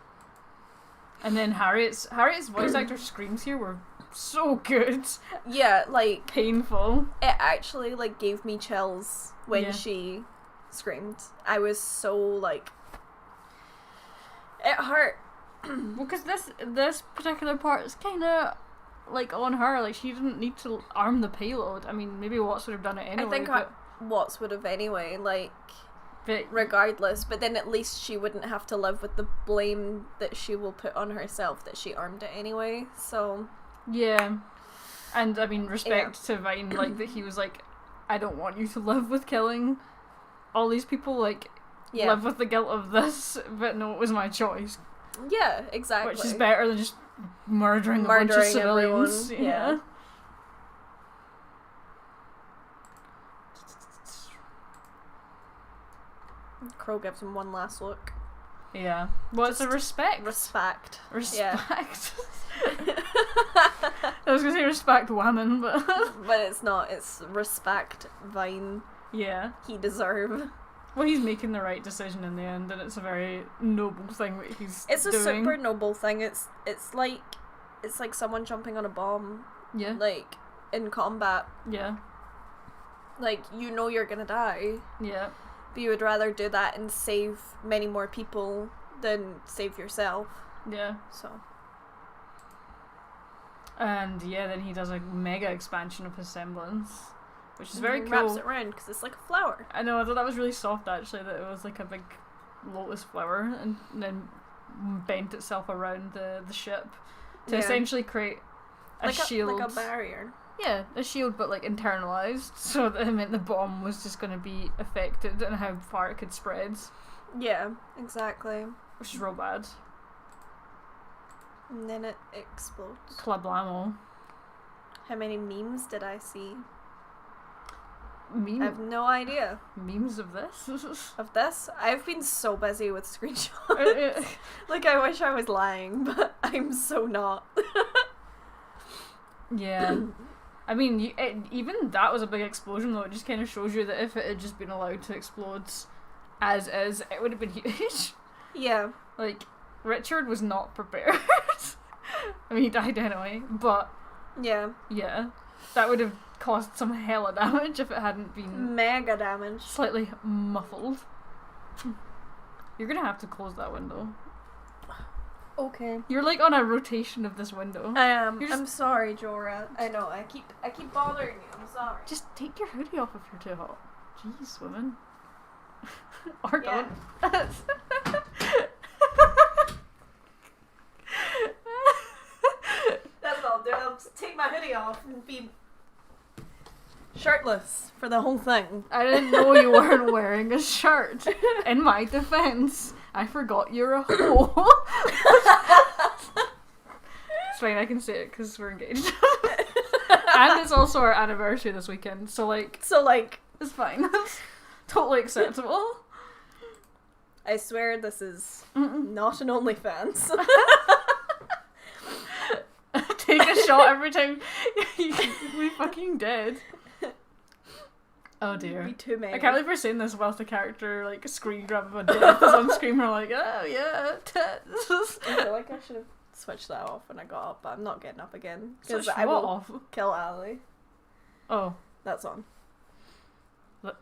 And then Harriet's voice actor screams here were so good. Yeah, like, Painful. it actually, like, gave me chills when Yeah. she screamed. I was so, like, it hurt. Well, because this particular part is kind of like on her. Like she didn't need to arm the payload. I mean, maybe Watts would have done it anyway. I think Watts would have anyway, like, but regardless. But then at least she wouldn't have to live with the blame that she will put on herself that she armed it anyway. So yeah, and I mean, respect to Vine, like that he was like, I don't want you to live with killing all these people. Like, live with the guilt of this. But no, it was my choice. Yeah, exactly. Which is better than just murdering a bunch of civilians. Everyone. Yeah. Crow gives him one last look. Yeah. Well, it's a respect. Respect. Respect. I was gonna say respect woman, but but it's not. It's respect Vine. Yeah. He deserve. Well, he's making the right decision in the end, and it's a very noble thing that he's It's a doing. super noble thing. It's like someone jumping on a bomb. Yeah. Like in combat. Yeah. Like, you know you're gonna die. Yeah. But you would rather do that and save many more people than save yourself. Yeah. So. And yeah, then he does a mega expansion of his semblance, which is very cool. Wraps it around because it's like a flower. I know. I thought that was really soft actually. That it was like a big lotus flower, and then bent itself around the ship to essentially create a shield, like a barrier. Yeah, a shield, but like internalized, so that it meant the bomb was just going to be affected and how far it could spread. Yeah, exactly. Which is real bad. And then it explodes. Klablamo. How many memes did I see? Meme? I have no idea. Memes of this? Of this? I've been so busy with screenshots. Like, I wish I was lying, but I'm so not. Yeah. I mean, even that was a big explosion, though. It just kind of shows you that if it had just been allowed to explode as is, it would have been huge. Yeah. Like, Richard was not prepared. I mean, he died anyway, but yeah, that would have caused some hella damage if it hadn't been mega damage. Slightly muffled. You're gonna have to close that window. Okay. You're like on a rotation of this window. I am. I'm sorry, Jorah. I know. I keep bothering you. I'm sorry. Just take your hoodie off if you're too hot. Jeez, woman. Or don't. That's what I'll do. I'll just take my hoodie off and be shirtless for the whole thing. I didn't know you weren't wearing a shirt. In my defense, I forgot you're a hoe. It's fine, I can say it because we're engaged. And it's also our anniversary this weekend, so it's fine. Totally acceptable. I swear this is not an OnlyFans. Take a shot every time we fucking did. Oh dear. Be too many. I can't believe we're saying this whilst the character like screen grab of a death is on screen. We're like, oh yeah, tits. I feel like I should have switched that off when I got up, but I'm not getting up again because Switch I what will off? kill Ali. Oh, That's on.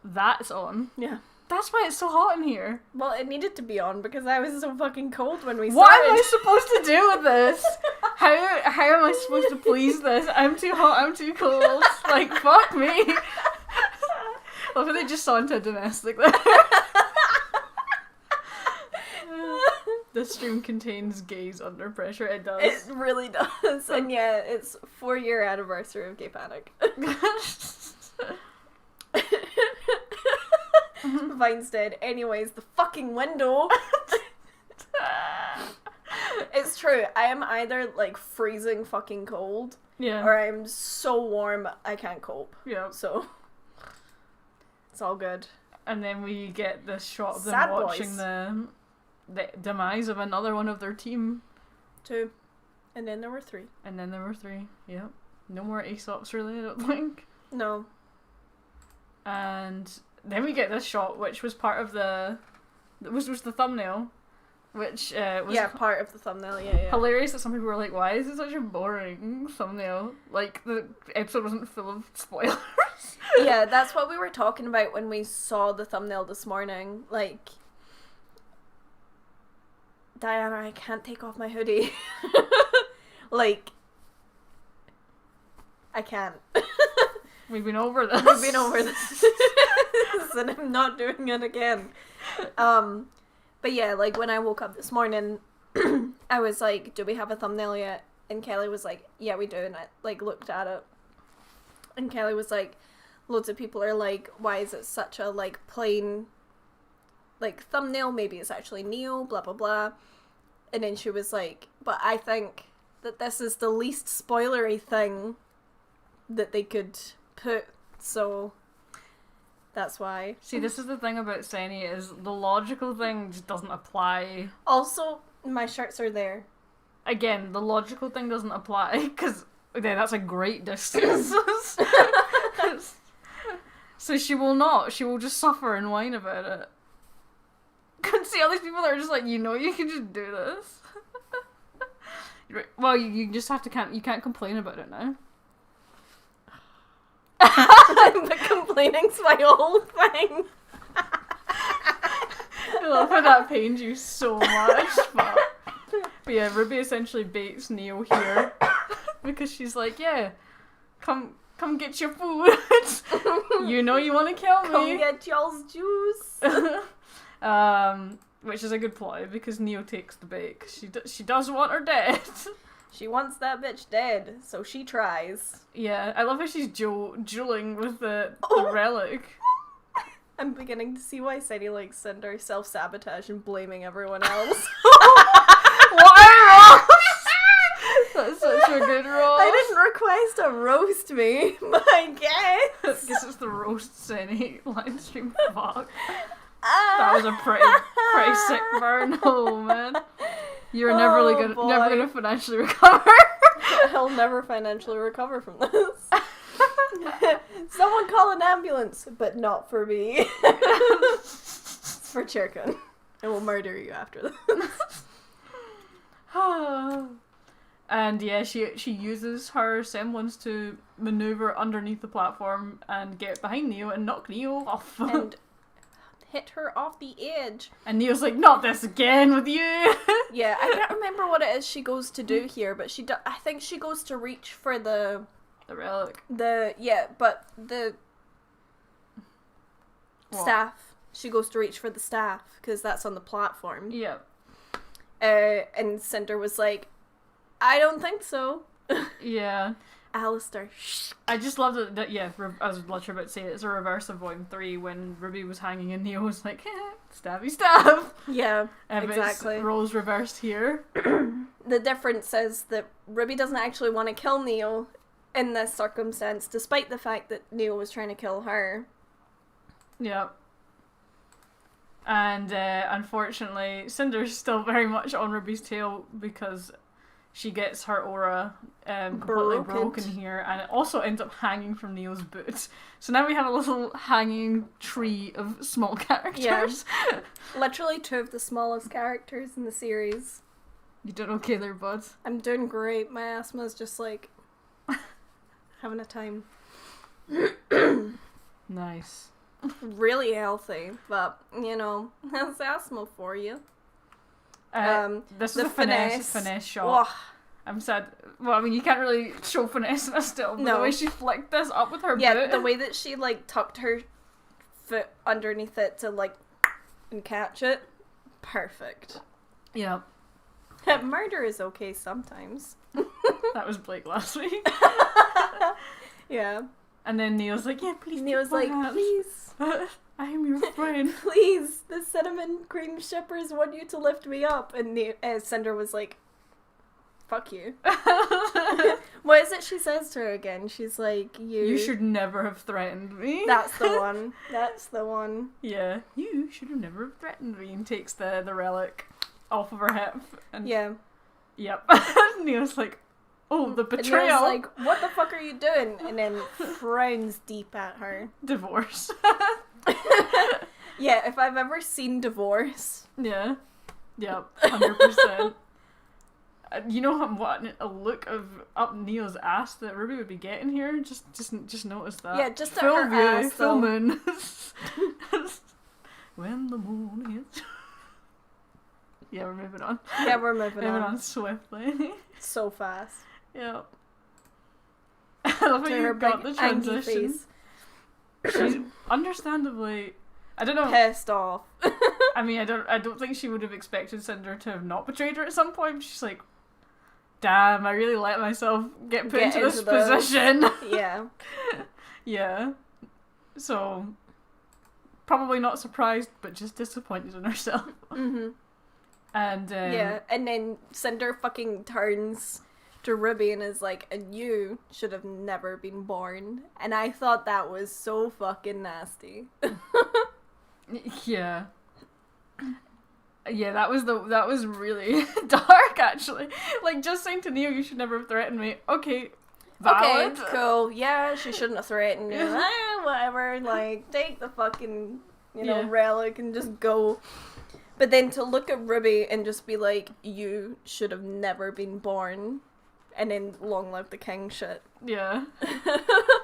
that's on. Yeah. That's why it's so hot in here. Well, it needed to be on because I was so fucking cold when we What started. am I supposed to do with this? How am I supposed to please this? I'm too hot, I'm too cold. Like, fuck me. Look, they just saw into domestic there. This stream contains gays under pressure. It does. It really does. And yeah, it's 4-year anniversary of Gay Panic. Vine's dead. Anyways, the fucking window. It's true. I am either like freezing fucking cold, Yeah. or I'm so warm I can't cope. Yeah. So it's all good. And then we get this shot of them Sad watching boys. the demise of another one of their team. 2. And then there were 3. And then there were 3. Yep. No more Aesops really, I don't think. No. And then we get this shot, which was part of was the thumbnail, which was Part of the thumbnail, yeah. hilarious that some people were like, why is it such a boring thumbnail? Like, the episode wasn't full of spoilers. Yeah, that's what we were talking about when we saw the thumbnail this morning. Like, Diana, I can't take off my hoodie. Like, I can't. We've been over this. We've been over this. And I'm not doing it again. But yeah, like, when I woke up this morning, I was like, do we have a thumbnail yet? And Kelly was like, yeah, we do. And I, like, looked at it. And Kelly was like, loads of people are like, why is it such a, like, plain, like, thumbnail? Maybe it's actually Neo, blah, blah, blah. And then she was like, but I think that this is the least spoilery thing that they could put, so that's why. See, this is the thing about Senny, is the logical thing just doesn't apply. Also, my shirts are there. Again, the logical thing doesn't apply, because that's a great distance. So she will just suffer and whine about it. Can see all these people that are just like, you can just do this. Well, you just have to you can't complain about it now. But complaining's my whole thing. I love how that pains you so much. But yeah, RWBY essentially baits Neo here because she's like, yeah, come get your food. You want to kill me. Come get y'all's juice. Which is a good ploy because Neo takes the bait. 'Cause she does want her dead. She wants that bitch dead, so she tries. Yeah, I love how she's dueling with the relic. I'm beginning to see why Sadie likes Cinder self-sabotage and blaming everyone else. What a roast! That's such a good roast. I didn't request a roast me, but I guess. This is the roast Senny live stream. Fuck. That was a pretty sick burn. Oh man, you're never gonna financially recover. He'll never financially recover from this. Someone call an ambulance, but not for me. It's for Chirkin. And we'll murder you after this. And yeah, she uses her semblance to maneuver underneath the platform and get behind Neo and knock Neo off. And hit her off the edge. And Neo's like, not this again with you. Yeah, I can't remember what it is she goes to do here, but I think she goes to reach for the relic. The What? staff. She goes to reach for the staff because that's on the platform. Yeah. And Cinder was like, I don't think so. Yeah. Alistair. Shh. I just love that yeah, I was literally about to say it's a reverse of Volume 3 when RWBY was hanging and Neo was like, stabby stab. Yeah, But exactly. it's roles reversed here. The difference is that RWBY doesn't actually want to kill Neo in this circumstance, despite the fact that Neo was trying to kill her. Yeah. And unfortunately, Cinder's still very much on RWBY's tail because she gets her aura completely broken Broken. here, and it also ends up hanging from Neo's boots. So now we have a little hanging tree of small characters. Yeah. Literally 2 of the smallest characters in the series. You doing okay there, bud? I'm doing great. My asthma's just like having a time. Nice. Really healthy, but you know, that's asthma for you. This the is a finesse shot. Oh, I'm sad. Well, I mean, you can't really show finesse in a still, but the No. way she flicked this up with her yeah, boot. the way that she like tucked her foot underneath it to like and catch it, perfect. Yeah, Murder is okay sometimes. that was Blake last week. Yeah. And then Neil's like, yeah, please. Neil's take my like, hands. please, I am your friend. please, the cinnamon cream shippers want you to lift me up. And Cinder was like, fuck you. What is it she says to her again? She's like, You should never have threatened me. That's the one. That's the one. Yeah, you should have never threatened me, and takes the relic off of her hip. And Yeah. Yep. Neil's like, oh, the And betrayal. Neil's like, what the fuck are you doing? And then frowns deep at her. Divorce. Yeah, if I've ever seen Divorce. Yeah. Yep. 100%. You know what a look of up Neil's ass that RWBY would be getting here? Just notice that. Yeah, just at full her view, ass, full though. moon. When the moon hits. Yeah, we're moving on. Yeah, we're moving Moving on. on swiftly. So fast. Yep. I love how To you her got big the angry transition. face. She's understandably, I don't know. Pissed off. I mean, I don't think she would have expected Cinder to have not betrayed her at some point. She's like, damn, I really let myself get put into this position. Yeah. Yeah. So, probably not surprised, but just disappointed in herself. Mhm. And Yeah, and then Cinder fucking turns to RWBY and is like, and you should have never been born. And I thought that was so fucking nasty. yeah. Yeah, that was really dark, actually. Like, just saying to Neo, you should never have threatened me. Okay, valid. Okay, cool. Yeah, she shouldn't have threatened you. Whatever. Like, take the fucking, Yeah. relic and just go. But then to look at RWBY and just be like, you should have never been born. And then long live the king shit. Yeah.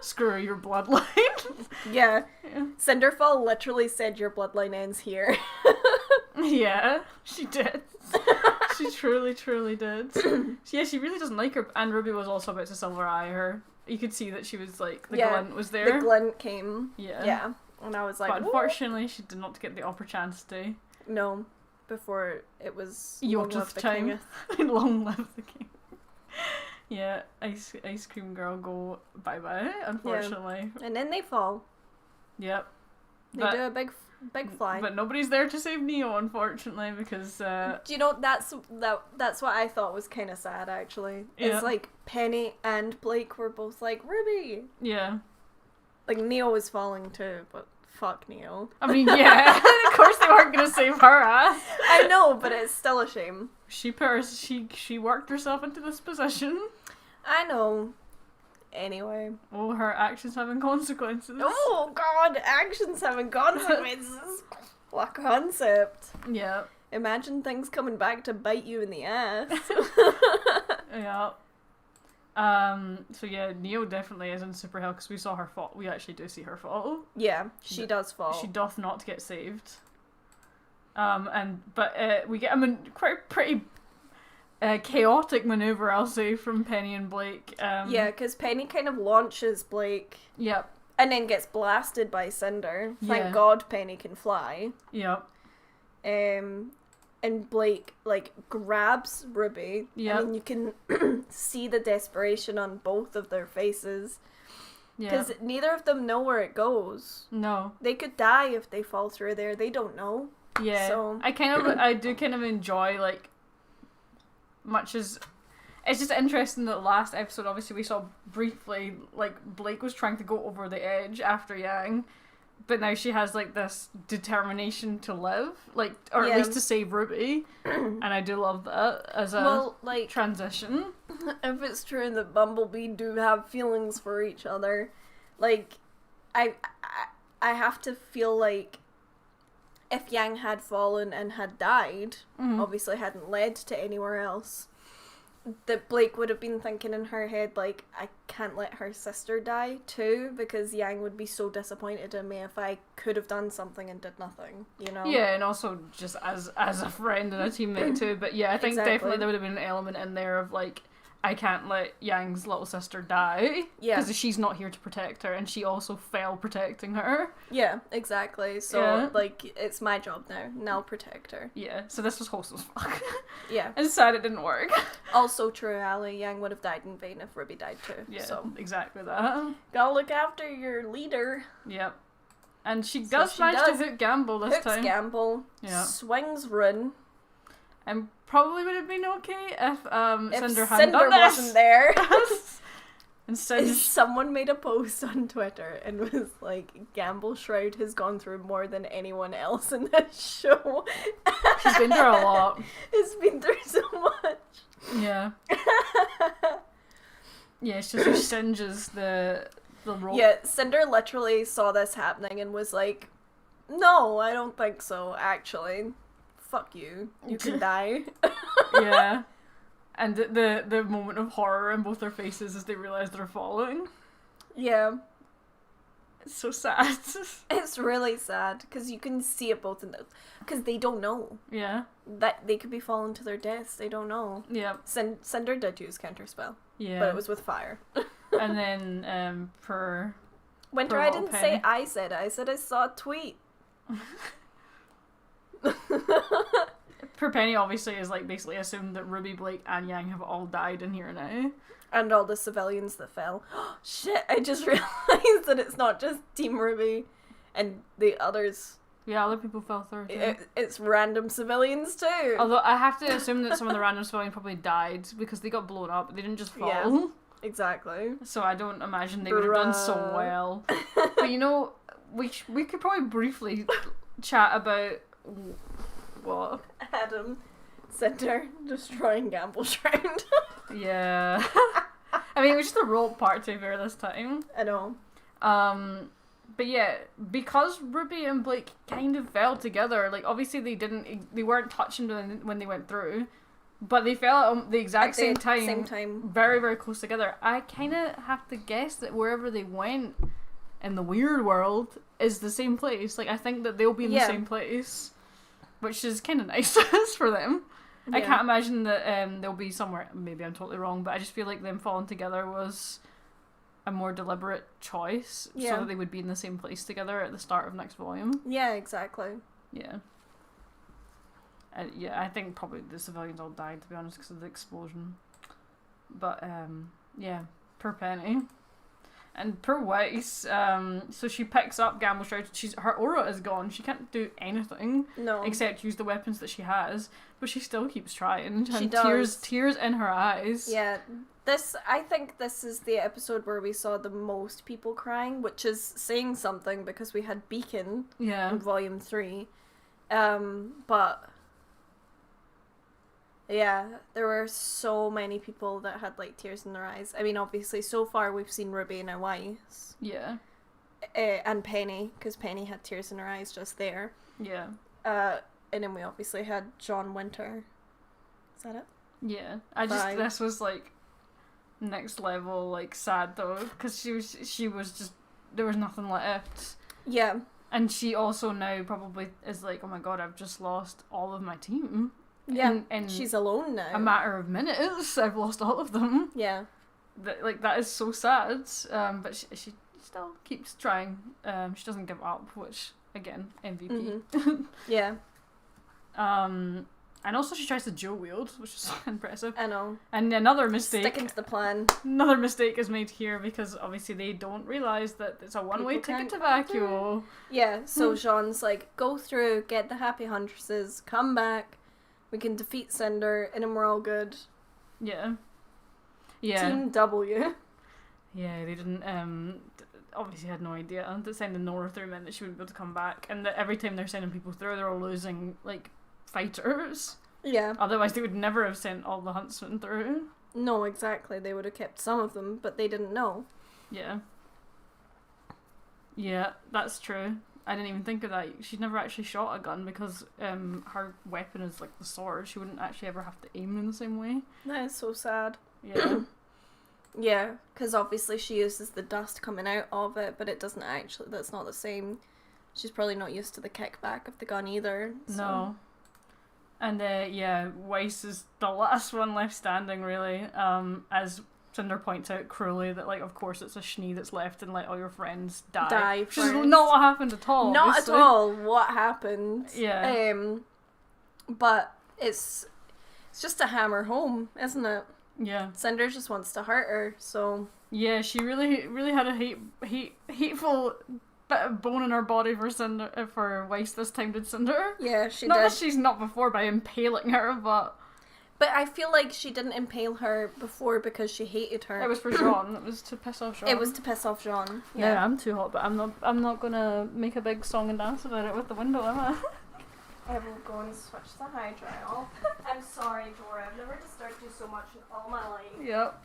Screw your bloodline. Yeah. Yeah. Cinderfall literally said your bloodline ends here. Yeah, she did. She truly, truly did. Yeah, she really doesn't like her. And RWBY was also about to silver eye her. You could see that she was like, the glint was there. The glint came. Yeah. Yeah. And I was like, But unfortunately, she did not get the upper chance to. no. Before it was Yota's Long Live the time. King. Long live the king. Yeah, ice cream girl go bye-bye, unfortunately. And then they fall. Yep. They do a big fly. But nobody's there to save Neo, unfortunately, because Do you know, that's what I thought was kind of sad, actually. Yeah. It's like Penny and Blake were both like, RWBY! yeah. Like, Neo was falling too, but fuck Neo. I mean, yeah, of course they weren't gonna save her ass. I know, but it's still a shame. She worked herself into this position. I know. Anyway. Oh, her actions having consequences. Oh god, actions having consequences. What concept. Yeah. Imagine things coming back to bite you in the ass. Yeah. So yeah, Neo definitely is in super hell because we saw her fall. We actually do see her fall. Yeah, she does fall. She doth not get saved. But we get quite pretty chaotic maneuver, I'll say, from Penny and Blake. Yeah, because Penny kind of launches Blake. Yep. And then gets blasted by Cinder. Thank Yeah. God Penny can fly. Yep. And Blake, like, grabs RWBY. Yep. And then you can see the desperation on both of their faces. Yeah. Because neither of them know where it goes. No. They could die if they fall through there. They don't know. Yeah. So I do kind of enjoy, like, much as it's just interesting that last episode, obviously we saw briefly, like, Blake was trying to go over the edge after Yang, but now she has like this determination to live, like, or Yeah. at least to save RWBY, and I do love that as a Well, like, transition. if it's true that Bumblebee do have feelings for each other, like, I have to feel like if Yang had fallen and had died, obviously hadn't led to anywhere else, that Blake would have been thinking in her head, like, I can't let her sister die too, because Yang would be so disappointed in me if I could have done something and did nothing, you know? Yeah, and also just as a friend and a teammate too. But yeah, I think Exactly. definitely there would have been an element in there of like, I can't let Yang's little sister die. Yeah. Because she's not here to protect her, and she also fell protecting her. Yeah, exactly. So, Yeah. like, it's my job now. Now protect her. Yeah, so this was wholesome as fuck. Yeah. And sad it didn't work. Also true, Ali. Yang would have died in vain if RWBY died too. Yeah, So, exactly that. gotta look after your leader. Yep. And she So does she manage does. to hook Gamble this Hooks time. Gamble. Yeah. Swings Run. And probably would have been okay if If Cinder hadn't Cinder done this. wasn't there. And Cinder... Someone made a post on Twitter and was like, Gamble Shroud has gone through more than anyone else in this show. She's been through a lot. It's been through so much. Yeah. Yeah, it's just she singes the rope. Yeah, Cinder literally saw this happening and was like, no, I don't think so, actually. Fuck you. You can die. Yeah. And the moment of horror in both their faces as they realise they're falling. Yeah. It's so sad. It's really sad, because you can see it both in those. Because they don't know. Yeah. That they could be falling to their deaths. They don't know. Yeah. Cinder did use Counterspell. Yeah. But it was with fire. And then, per Winter, Per I little didn't penny. say I said. I said I saw a tweet. Per Penny obviously is like basically assumed that RWBY, Blake, and Yang have all died in here now. And all the civilians that fell. Shit, I just realized that it's not just Team RWBY and the others. Yeah, other people fell through. Too. It's random civilians too. Although I have to assume that some of the random civilians probably died because they got blown up. They didn't just fall. Yeah. Exactly. So I don't imagine they would have done so Bruh. well. But you know, we could probably briefly chat about what? Adam, Cinder, destroying Gamble Shroud. Yeah. I mean, it was just the rope part to be fair this time. I know. But yeah, because RWBY and Blake kind of fell together, like obviously they weren't touching when they went through, but they fell at the exact same time. Same time. Very, very close together. I kind of have to guess that wherever they went in the weird world is the same place. Like, I think that they'll be in the same place, which is kind of nice for them. I Yeah. can't imagine that they'll be somewhere, maybe I'm totally wrong, but I just feel like them falling together was a more deliberate choice so Yeah. that they would be in the same place together at the start of next volume. Yeah, exactly. Yeah. Yeah, I think probably the civilians all died, to be honest, because of the explosion. But, yeah, per Penny. And per Weiss, so she picks up Gamble Shroud. Her aura is gone. She can't do anything No. except use the weapons that she has, but she still keeps trying. She And does. tears in her eyes. Yeah, I think this is the episode where we saw the most people crying, which is saying something because we had Beacon Yeah. in Volume 3. But yeah, there were so many people that had like tears in their eyes. I mean, obviously, so far we've seen RWBY and Weiss. Yeah. And Penny, because Penny had tears in her eyes just there. Yeah. And then we obviously had John Winter. Is that it? Yeah. Bye. This was like next level, like sad though, because she was just, there was nothing left. Yeah. And she also now probably is like, oh my god, I've just lost all of my team. Yeah. And She's alone now. a matter of minutes, I've lost all of them. Yeah. That is so sad. But she still keeps trying. She doesn't give up, which again, MVP. Mm-hmm. Yeah. And also she tries to dual wield, which is impressive. I know. And another mistake. Sticking to the plan. Another mistake is made here because obviously they don't realise that it's a one-way People ticket to can't- vacuo. Yeah, so Jean's like, go through, get the Happy Huntresses, come back, we can defeat Cinder, and then we're all good. Yeah. Yeah. Team W. Yeah, they didn't, obviously had no idea that sending Nora through meant that she wouldn't be able to come back, and that every time they're sending people through, they're all losing, like, fighters. Yeah. Otherwise, they would never have sent all the huntsmen through. No, exactly. They would have kept some of them, but they didn't know. Yeah. Yeah, that's true. I didn't even think of that. She'd never actually shot a gun because her weapon is like the sword. She wouldn't actually ever have to aim in the same way. That is so sad. Yeah. Yeah, because obviously she uses the dust coming out of it, but it doesn't actually, that's not the same. She's probably not used to the kickback of the gun either. So. No. And yeah, Weiss is the last one left standing, really. As Cinder points out cruelly that, like, of course it's a Schnee that's left and, like, all your friends die. Which is not what happened at all. Not obviously. at all what happened. Yeah. But it's just to hammer home, isn't it? Yeah. Cinder just wants to hurt her, so... Yeah, she really had a hateful bit of bone in her body for Weiss this time, did Cinder? Yeah, she not did. Not that she's not before by impaling her, but... But I feel like she didn't impale her before because she hated her. It was for Jean. It was to piss off Jean. It was to piss off Jean. Yeah, I'm too hot, but I'm not gonna make a big song and dance about it with the window, am I? I will go and switch the hydro off. I'm sorry, Dora. I've never disturbed you so much in all my life. Yep.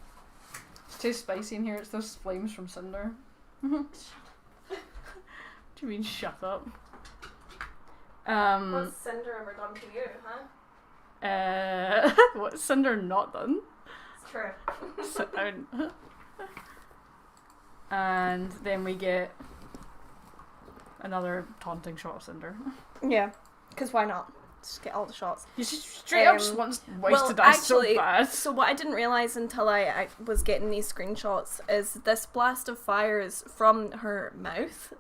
It's too spicy in here. It's those flames from Cinder. What do you mean, shut up? What's Cinder ever done to you, huh? What's Cinder not done? It's true. Sit down. And then we get another taunting shot of Cinder. Yeah, because why not? Just get all the shots. She straight up just wants Weiss to die so bad. So what I didn't realise until I was getting these screenshots is this blast of fire is from her mouth.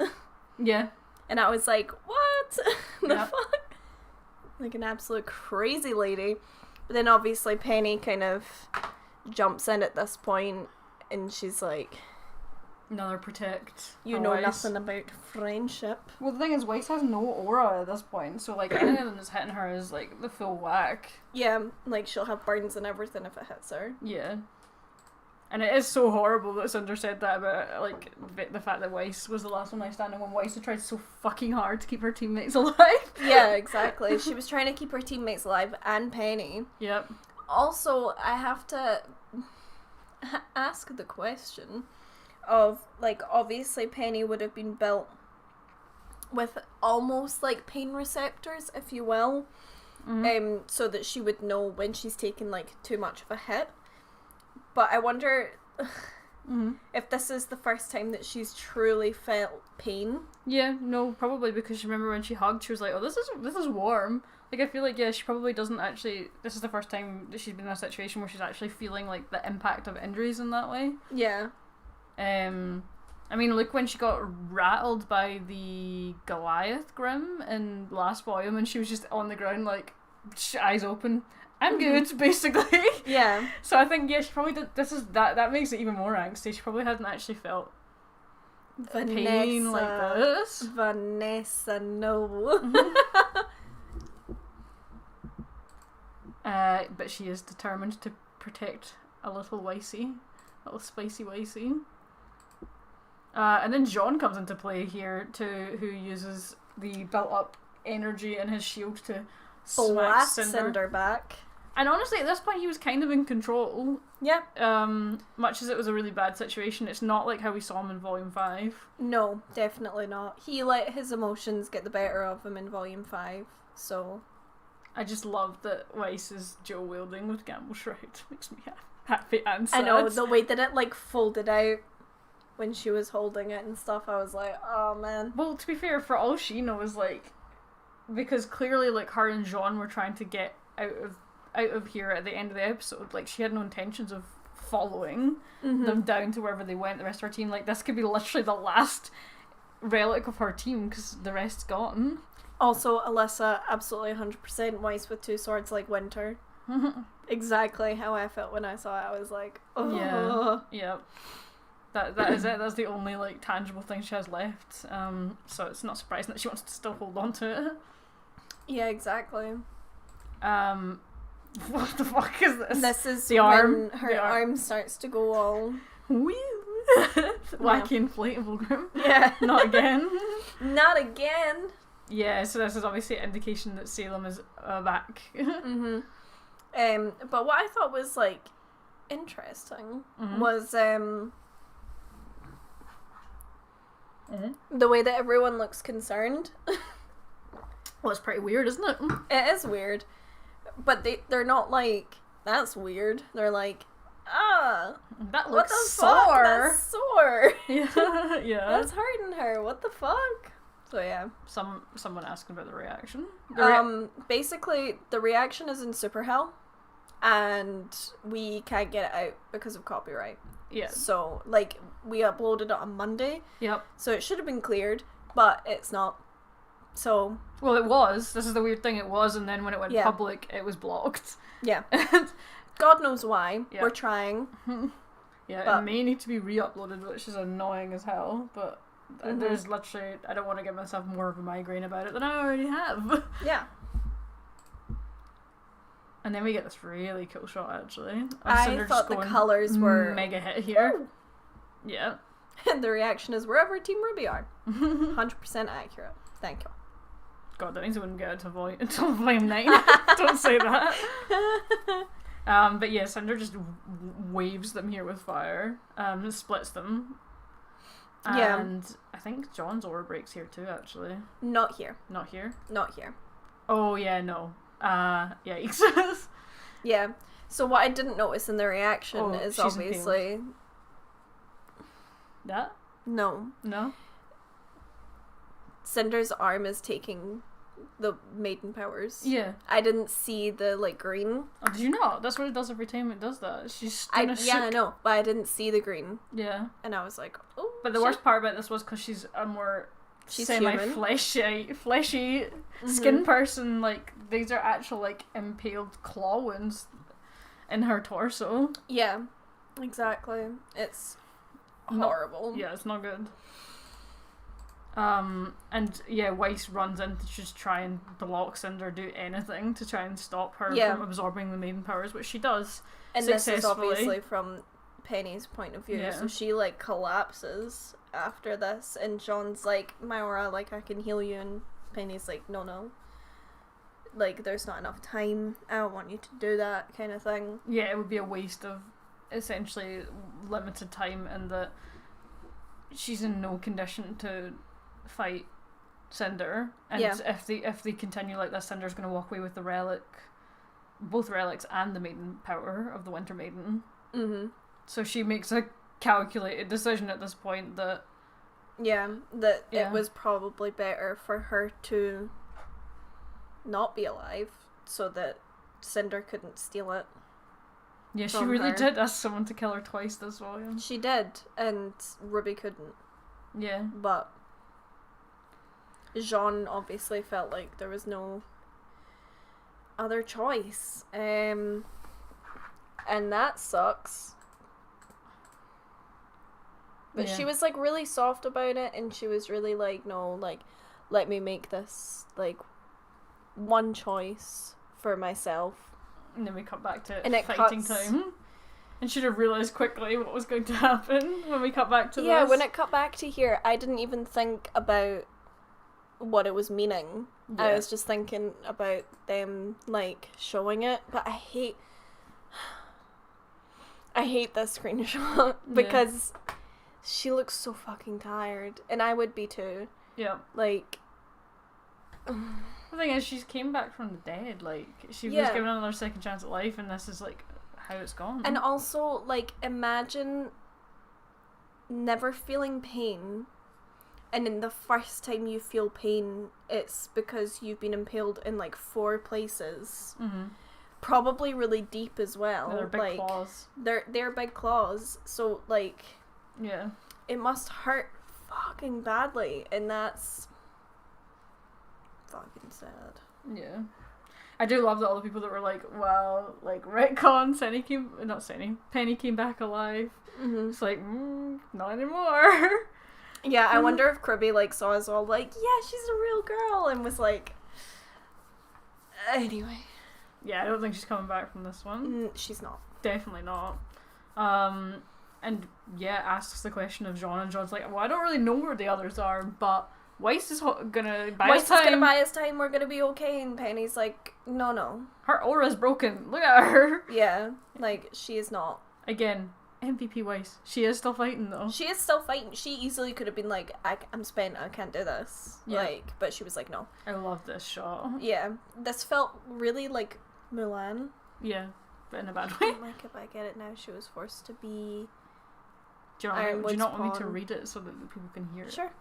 Yeah. And I was like, what? The Yep. fuck? Like an absolute crazy lady. But then obviously Penny kind of jumps in at this point and she's like, Another protect. you know nothing about friendship. Well, the thing is, Weiss has no aura at this point, so like anything that's hitting her is like the full whack. Yeah, like she'll have burns and everything if it hits her. Yeah. And it is so horrible that Cinder said that about, like, the fact that Weiss was the last one left standing when Weiss had tried so fucking hard to keep her teammates alive. Yeah, exactly. She was trying to keep her teammates alive and Penny. Yep. Also, I have to ask the question of, like, obviously Penny would have been built with almost, like, pain receptors, if you will, so that she would know when she's taken, like, too much of a hit. But I wonder if this is the first time that she's truly felt pain. Yeah, no, probably because you remember when she hugged, she was like, "Oh, this is warm." Like, I feel like, yeah, she probably doesn't actually. This is the first time that she's been in a situation where she's actually feeling like the impact of injuries in that way. Yeah. I mean, look when she got rattled by the Goliath Grim in last volume, and she was just on the ground like eyes open. I'm good, basically. Yeah. So I think, yeah, she probably did. That makes it even more angsty. She probably hasn't actually felt pain like this. Vanessa, no. But she is determined to protect a little Weissy, little spicy Weissy. And then Jean comes into play here too, who uses the built-up energy in his shield to blast smack Cinder back. And honestly, at this point, he was kind of in control. Yeah. Much as it was a really bad situation, it's not like how we saw him in Volume 5. No, definitely not. He let his emotions get the better of him in Volume 5, so... I just love that Weiss is dual wielding with Gamble Shroud. Makes me happy and sad. I know, the way that it, like, folded out when she was holding it and stuff, I was like, oh, man. Well, to be fair, for all she knows, like... Because clearly, like, her and Jean were trying to get out of here at the end of the episode. Like, she had no intentions of following them down to wherever they went, the rest of her team. Like, this could be literally the last relic of her team because the rest's gone. Also, Alyssa, absolutely 100% Weiss with two swords like Winter. Exactly how I felt when I saw it. I was like, oh. Yeah. That is it. That's the only, like, tangible thing she has left. So it's not surprising that she wants to still hold on to it. Yeah, exactly. What the fuck is this? This is the when arm. her arm starts to go all... Woo! Wacky inflatable group. Yeah. Not again. Not again. Yeah, so this is obviously an indication that Salem is back. Mm-hmm. But what I thought was like interesting was the way that everyone looks concerned. Well, it's pretty weird, isn't it? It is weird, but they're not like, that's weird. They're like, that what looks the sore. fuck? That's sore. Yeah, yeah. That's hurting her. What the fuck? So yeah. Someone asking about the reaction. Basically, the reaction is in Super Hell, and we can't get it out because of copyright. Yeah. So, like, we uploaded it on Monday. Yep. So it should have been cleared, but it's not. So. Well, it was. This is the weird thing. It was, and then when it went public, it was blocked. Yeah. God knows why. Yeah. We're trying. Yeah, but it may need to be re-uploaded, which is annoying as hell, but there's literally, I don't want to give myself more of a migraine about it than I already have. Yeah. And then we get this really cool shot, actually. I thought the colours were mega hit here. Ooh. Yeah. And the reaction is wherever Team RWBY are. 100% accurate. Thank you. God, that means I wouldn't get it until volume 9. Don't say that. But yeah, Cinder just waves them here with fire. Splits them. And I think John's aura breaks here too, actually. Not here. Not here? Not here. Oh, yeah, no. Yikes. Yeah. So what I didn't notice in the reaction is obviously... Impaled. That? No. No? Cinder's arm is taking the maiden powers. Yeah. I didn't see the, like, green. Oh, did you not? That's what it does every time it does that. She's I know, but I didn't see the green. Yeah. And I was like, oh, but the worst part about this was because she's a more semi-fleshy skin person. Like, these are actual, like, impaled claw wounds in her torso. Yeah, exactly. It's horrible. Yeah, it's not good. And yeah, Weiss runs in to just try and block Cinder, do anything to try and stop her from absorbing the maiden powers, which she does. And this is obviously from Penny's point of view, so she like collapses after this, and John's like, my aura, like, I can heal you, and Penny's like, no, like, there's not enough time, I don't want you to do that, kind of thing. Yeah, it would be a waste of essentially limited time, and that she's in no condition to fight Cinder, and if they continue like this, Cinder's going to walk away with the relic, both relics and the maiden power of the Winter Maiden. So she makes a calculated decision at this point that it was probably better for her to not be alive so that Cinder couldn't steal it. Yeah, she really did ask someone to kill her twice this volume. She did, and RWBY couldn't. Yeah. But Jean obviously felt like there was no other choice. And that sucks. But she was like really soft about it, and she was really like, no, like, let me make this like one choice for myself. And then we cut back to fighting time. And should have realised quickly what was going to happen when we cut back to this. Yeah, when it cut back to here, I didn't even think about what it was meaning. Yeah. I was just thinking about them, like, showing it. But I hate this screenshot because she looks so fucking tired. And I would be too. Yeah. Like... The thing is, she came back from the dead. Like, she was given another second chance at life, and this is, like, how it's gone. And also, like, imagine never feeling pain, and in the first time you feel pain, it's because you've been impaled in, like, 4 places. Probably really deep as well. They're big claws. They're big claws, so, like... Yeah. It must hurt fucking badly, and that's... fucking sad. Yeah. I do love that all the people that were like, well, like, retcon, Penny came back alive. It's like, not anymore. Yeah, I wonder if Kirby, like, saw us all like, yeah, she's a real girl, and was like, anyway. Yeah, I don't think she's coming back from this one. She's not. Definitely not. and yeah, asks the question of Jean, and Jean's like, well, I don't really know where the others are, but Weiss is gonna buy us time. Weiss is gonna buy us time, we're gonna be okay, and Penny's like, no. Her aura's broken, look at her. Yeah, like, she is not. Again, MVP Weiss. She is still fighting though. She is still fighting. She easily could have been like, I'm spent, I can't do this. Yeah. Like, but she was like, no. I love this shot. Yeah, this felt really like Mulan. Yeah, but in a bad way. Like, if I get it now, she was forced to be... Do you not want me to read it so that people can hear it? Sure.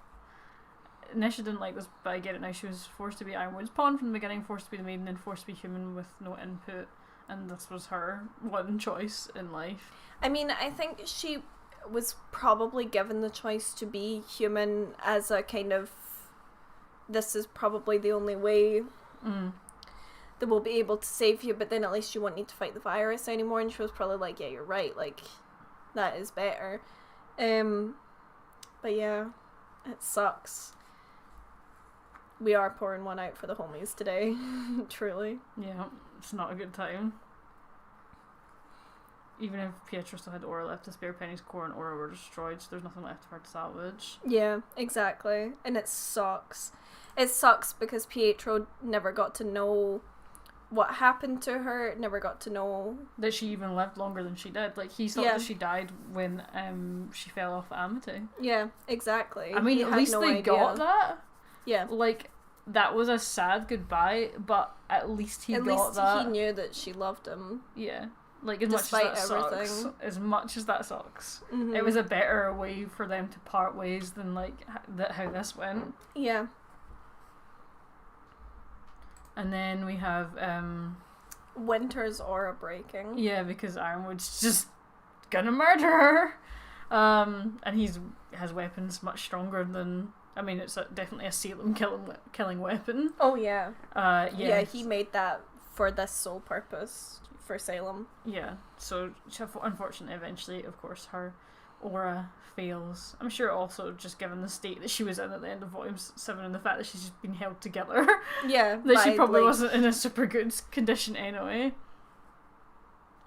Nesha didn't like this, but I get it now. She was forced to be Ironwood's pawn from the beginning, forced to be the maiden, and forced to be human with no input, and this was her one choice in life. I mean, I think she was probably given the choice to be human as a kind of, this is probably the only way that we'll be able to save you, but then at least you won't need to fight the virus anymore, and she was probably like, yeah, you're right, like, that is better. But yeah, it sucks. We are pouring one out for the homies today. Truly. Yeah, it's not a good time. Even if Pietro still had aura left to spare, Penny's core and aura were destroyed, so there's nothing left for her to salvage. Yeah, exactly. And it sucks. It sucks because Pietro never got to know what happened to her, never got to know... that she even lived longer than she did. Like, he thought that she died when she fell off Amity. Yeah, exactly. I mean, at least they got that. Yeah. Like, that was a sad goodbye, but at least he got that. At least he knew that she loved him. Yeah. Like, as Despite much as that everything. sucks. As much as that sucks. Mm-hmm. It was a better way for them to part ways than, like, how this went. Yeah. And then we have, Winter's aura breaking. yeah, because Ironwood's just gonna murder her. And has weapons much stronger than... I mean, it's definitely a Salem killing weapon. Oh, yeah. Yeah, he made that for this sole purpose, for Salem. Yeah, so unfortunately, eventually, of course, her aura fails. I'm sure also just given the state that she was in at the end of Volume 7 and the fact that she's just been held together. Yeah. that she probably wasn't in a super good condition anyway.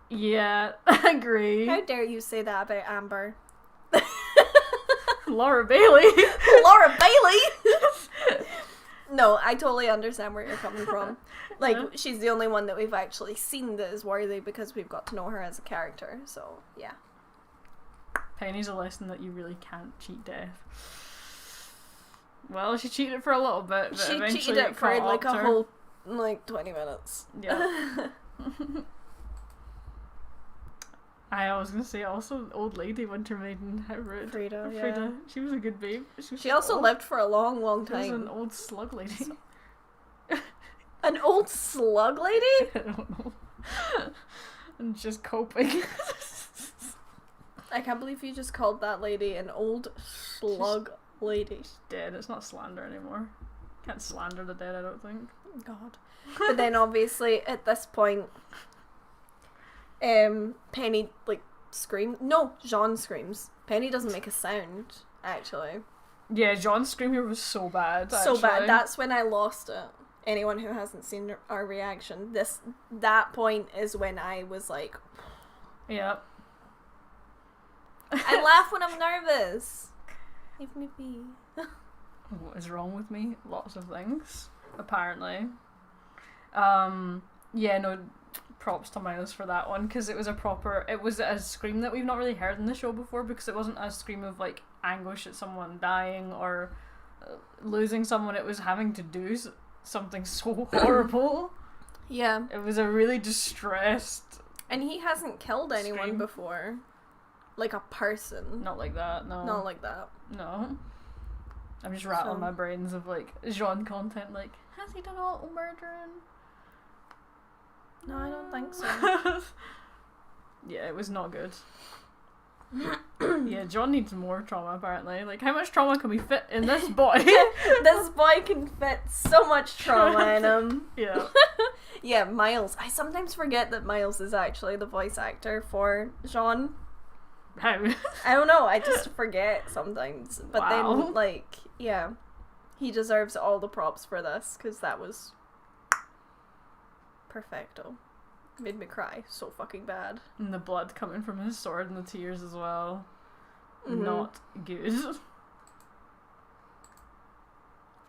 Yeah, I agree. How dare you say that about Amber? Laura Bailey. Laura Bailey! No, I totally understand where you're coming from. Like, she's the only one that we've actually seen that is worthy because we've got to know her as a character, so, yeah. Penny's a lesson that you really can't cheat death. Well, she cheated for a little bit, but she eventually cheated it for like a her. whole, 20 minutes. Yeah. I was gonna say also old lady Winter Maiden, how rude. Frida, yeah. Frida, she was a good babe. She also lived for a long, long time. She was an old slug lady. An old slug lady? I don't know. And just coping. I can't believe you just called that lady an old slug lady. She's dead. It's not slander anymore. Can't slander the dead, I don't think. God. But then obviously at this point, Penny screams. No, Jean screams. Penny doesn't make a sound, actually. Yeah, John's scream here was so bad. So bad. That's when I lost it. Anyone who hasn't seen our reaction, that point is when I was like, yeah. I laugh when I'm nervous. Leave me be. What is wrong with me? Lots of things, apparently. Yeah, no, props to Miles for that one, because it was a scream that we've not really heard in the show before, because it wasn't a scream of like anguish at someone dying or losing someone. It was having to do something so horrible. Yeah. It was a really distressed. And he hasn't killed anyone scream. before. Like a person. Not like that, no. Not like that. No. I'm just rattling my brains of like Jean content, like, has he done auto murdering? No, I don't think so. Yeah, it was not good. Yeah, John needs more trauma apparently. Like, how much trauma can we fit in this boy? This boy can fit so much trauma in him. Yeah. Yeah, Miles. I sometimes forget that Miles is actually the voice actor for Jean. How? I don't know, I just forget sometimes. But Wow. then, yeah. He deserves all the props for this, because that was perfecto. Made me cry so fucking bad. And the blood coming from his sword and the tears as well. Mm-hmm. Not good.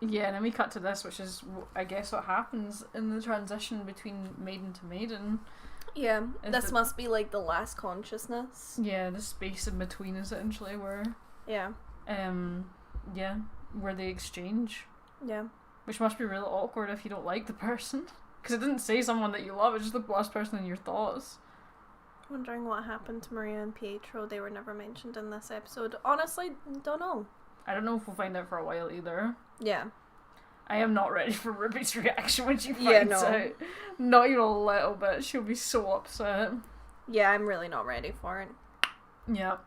Yeah, and then we cut to this, which is, I guess, what happens in the transition between maiden to maiden. Yeah, this must be like the last consciousness. Yeah, the space in between, essentially, where... Yeah. Yeah, where they exchange. Yeah. Which must be really awkward if you don't like the person. Because it didn't say someone that you love, it's just the last person in your thoughts. Wondering what happened to Maria and Pietro. They were never mentioned in this episode. Honestly, don't know. I don't know if we'll find out for a while either. Yeah. I am not ready for Ruby's reaction when she finds out. Not even a little bit. She'll be so upset. Yeah, I'm really not ready for it. Yeah.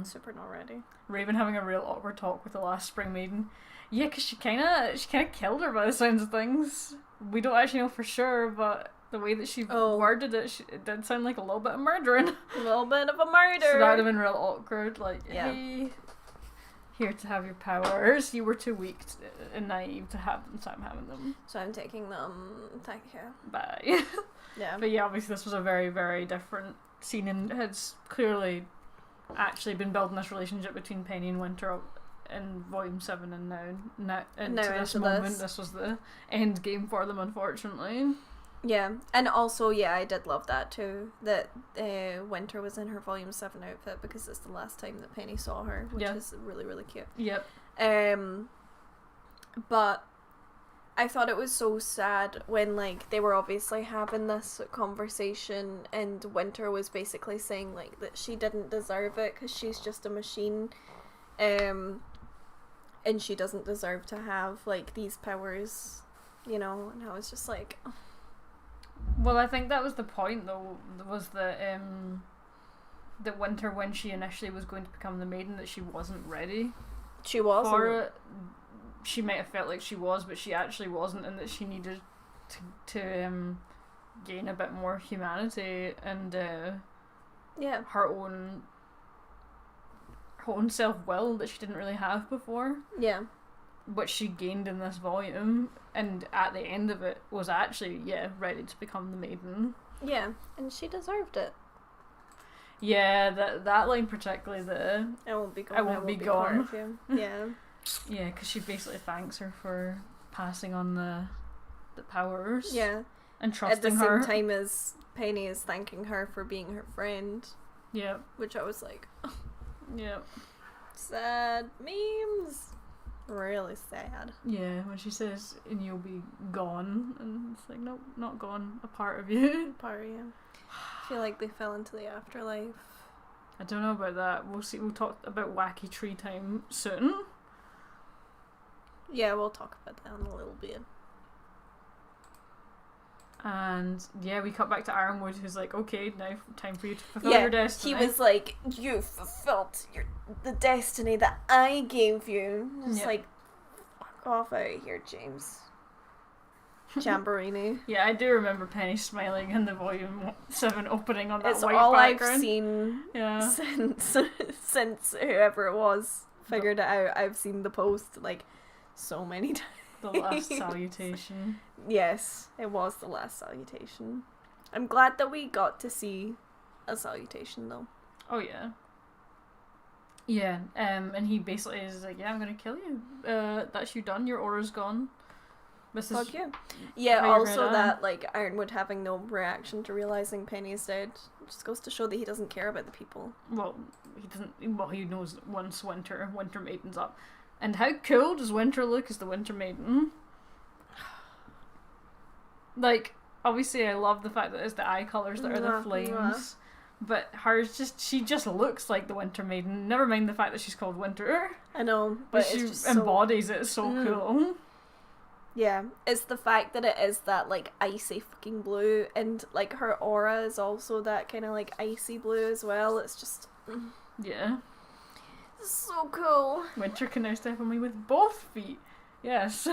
Super not ready. Raven having a real awkward talk with the last Spring Maiden. Yeah, because she kind of killed her by the sounds of things. We don't actually know for sure, but the way that she worded it, it did sound like a little bit of murdering. A little bit of a murder. So that would have been real awkward. Like, hey, here to have your powers. You were too weak and naive to have them, so I'm having them. So I'm taking them. Thank you. Bye. Yeah. But yeah, obviously this was a very, very different scene, and it's clearly actually been building this relationship between Penny and Winter in Volume 7, and now into this moment. This was the end game for them, unfortunately. Yeah, and also, yeah, I did love that too, that Winter was in her Volume 7 outfit, because it's the last time that Penny saw her, which is really, really cute. Yep. But I thought it was so sad when, like, they were obviously having this conversation, and Winter was basically saying, like, that she didn't deserve it because she's just a machine, and she doesn't deserve to have, like, these powers, you know, and I was just like... Well, I think that was the point, though, was that Winter, when she initially was going to become the maiden, that she wasn't ready. She wasn't. For it. She might have felt like she was, but she actually wasn't, and that she needed to gain a bit more humanity and her own self-will that she didn't really have before. Yeah. Which she gained in this volume, and at the end of it was actually, ready to become the maiden. Yeah, and she deserved it. Yeah, that line particularly, I won't be gone. Yeah. Yeah, because she basically thanks her for passing on the powers. Yeah. And trusting her. At the same time as Penny is thanking her for being her friend. Yeah. Which I was like... Yeah. Sad memes. Really sad. Yeah, when she says, and you'll be gone, and it's like, nope, not gone, a part of you. Part of you. I feel like they fell into the afterlife. I don't know about that. We'll see. We'll talk about wacky tree time soon. Yeah, we'll talk about that in a little bit. And yeah, we cut back to Ironwood, who's like, okay, now time for you to fulfill your destiny. He was like, you fulfilled the destiny that I gave you. Just like, fuck off out of here, James. Jamboree. Yeah, I do remember Penny smiling in the Volume 7 opening on that it's white all background. I've seen since whoever it was figured it out. I've seen the post like so many times. The last salutation. Yes, it was the last salutation. I'm glad that we got to see a salutation though. Oh yeah. Yeah, and he basically is like, yeah, I'm gonna kill you. That's you done, your aura's gone. Fuck you. Yeah, also that, like, Ironwood having no reaction to realising Penny is dead just goes to show that he doesn't care about the people. Well, he doesn't, he knows once Winter Maiden's up. And how cool does Winter look as the Winter Maiden? Like, obviously I love the fact that it's the eye colours that are the flames. But she just looks like the Winter Maiden. Never mind the fact that she's called Winter. I know, but she embodies it so cool. Yeah, it's the fact that it is that, like, icy fucking blue, and, like, her aura is also that kind of, like, icy blue as well. It's just... Yeah. It's so cool. Winter can now step on me with both feet. Yes.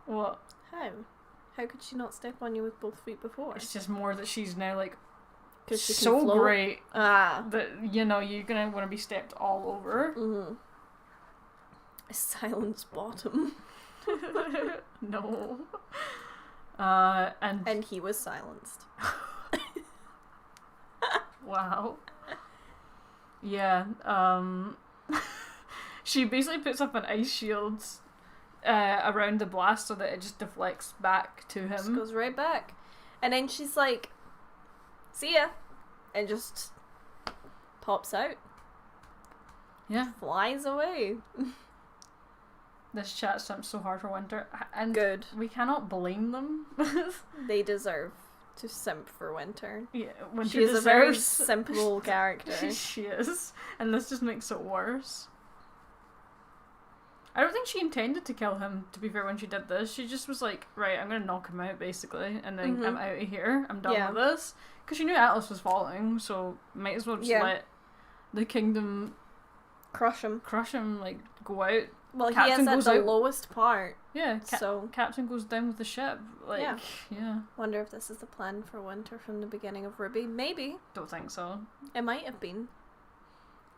What? How? How could she not step on you with both feet before? It's just more that she's now, like, she so great that, you know, you're gonna want to be stepped all over. Mm-hmm. Silence bottom. No. And he was silenced. Wow. Yeah. She basically puts up an ice shield around the blast so that it just deflects back to him. Just goes right back. And then she's like, see ya. And just pops out. Yeah. Flies away. This chat stumped so hard for Winter. And Good. we cannot blame them. They deserve to simp for Winter. Yeah, Winter She is a very deserves... simple character. She is. And this just makes it worse. I don't think she intended to kill him, to be fair, when she did this. She just was like, right, I'm going to knock him out, basically, and then I'm out of here. I'm done with this. Because she knew Atlas was falling, so might as well just let the kingdom... Crush him, like, go out. Well, Captain he is goes at the out. lowest part. Yeah, so Captain goes down with the ship. Like, yeah. Wonder if this is the plan for Winter from the beginning of RWBY. Maybe. Don't think so. It might have been.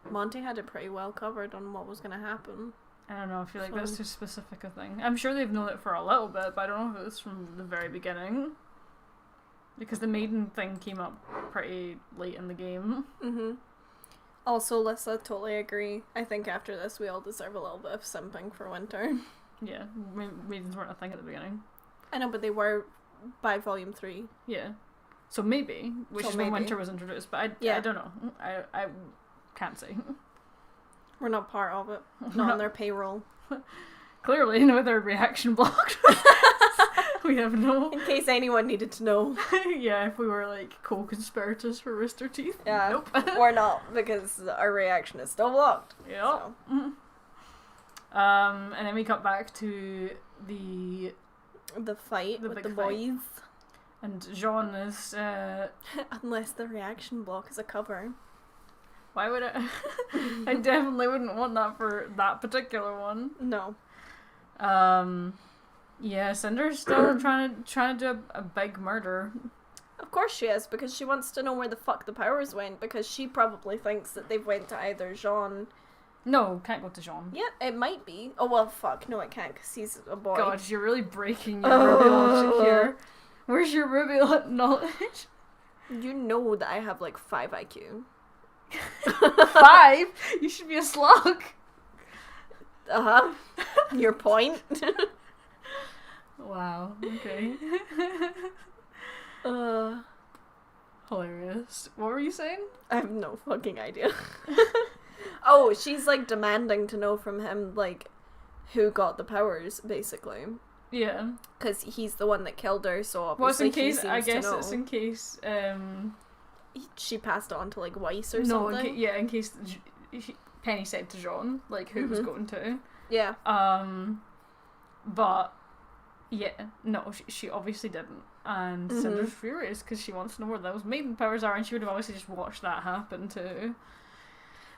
Monty had it pretty well covered on what was going to happen. I don't know, I feel like that's too specific a thing. I'm sure they've known it for a little bit, but I don't know if it's from the very beginning. Because the maiden thing came up pretty late in the game. Also, Lissa, totally agree. I think after this we all deserve a little bit of simping for Winter. Yeah, maidens weren't a thing at the beginning. I know, but they were by Volume 3. Yeah. So maybe, which is when Winter was introduced, but I don't know. I can't say. We're not part of it. Not on their payroll. Clearly, no other reaction blocked. We have no... In case anyone needed to know. Yeah, if we were like co-conspirators for Rooster Teeth. Yeah, nope. We're not, because our reaction is still blocked. Yeah. So. And then we cut back to the fight with big the fight. boys. And Jean is... Unless the reaction block is a cover. Why would I... I definitely wouldn't want that for that particular one. No. Yeah, Cinder's still trying to do a big murder. Of course she is, because she wants to know where the fuck the powers went, because she probably thinks that they've went to either Jean... No, can't go to Jean. Yeah, it might be. Oh, well, fuck. No, it can't, because he's a boy. God, you're really breaking your RWBY logic here. Where's your RWBY knowledge? You know that I have, like, 5 IQ. 5? You should be a slug. Uh-huh. Your point? Wow, okay. Hilarious. What were you saying? I have no fucking idea. Oh, she's, like, demanding to know from him, like, who got the powers, basically. Yeah. Because he's the one that killed her, so obviously Well, it's in case, he I seems to guess know. it's in case, She passed on to, like, Weiss or no, something. in case Penny said to Jean, like, who it was going to. Yeah. But, yeah, no, she obviously didn't. And Cinder's furious because she wants to know where those maiden powers are, and she would have obviously just watched that happen too.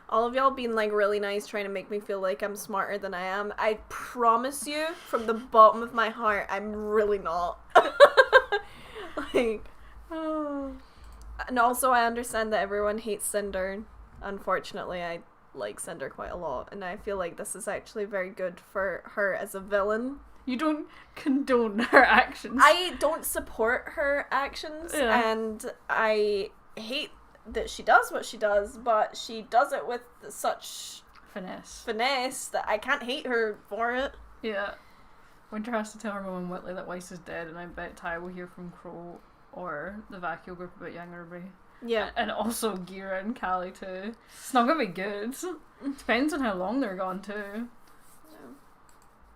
All of y'all being, like, really nice, trying to make me feel like I'm smarter than I am. I promise you, from the bottom of my heart, I'm really not. Like, and also I understand that everyone hates Cinder. Unfortunately, I like Cinder quite a lot, and I feel like this is actually very good for her as a villain. You don't condone her actions. I don't support her actions, and I hate that she does what she does, but she does it with such finesse that I can't hate her for it. Yeah. Winter has to tell her mum and Whitley that Weiss is dead, and I bet Ty will hear from Crow or the Vacuo group about young RWBY. Yeah. And also Gira and Callie too. It's not gonna be good. Depends on how long they're gone too.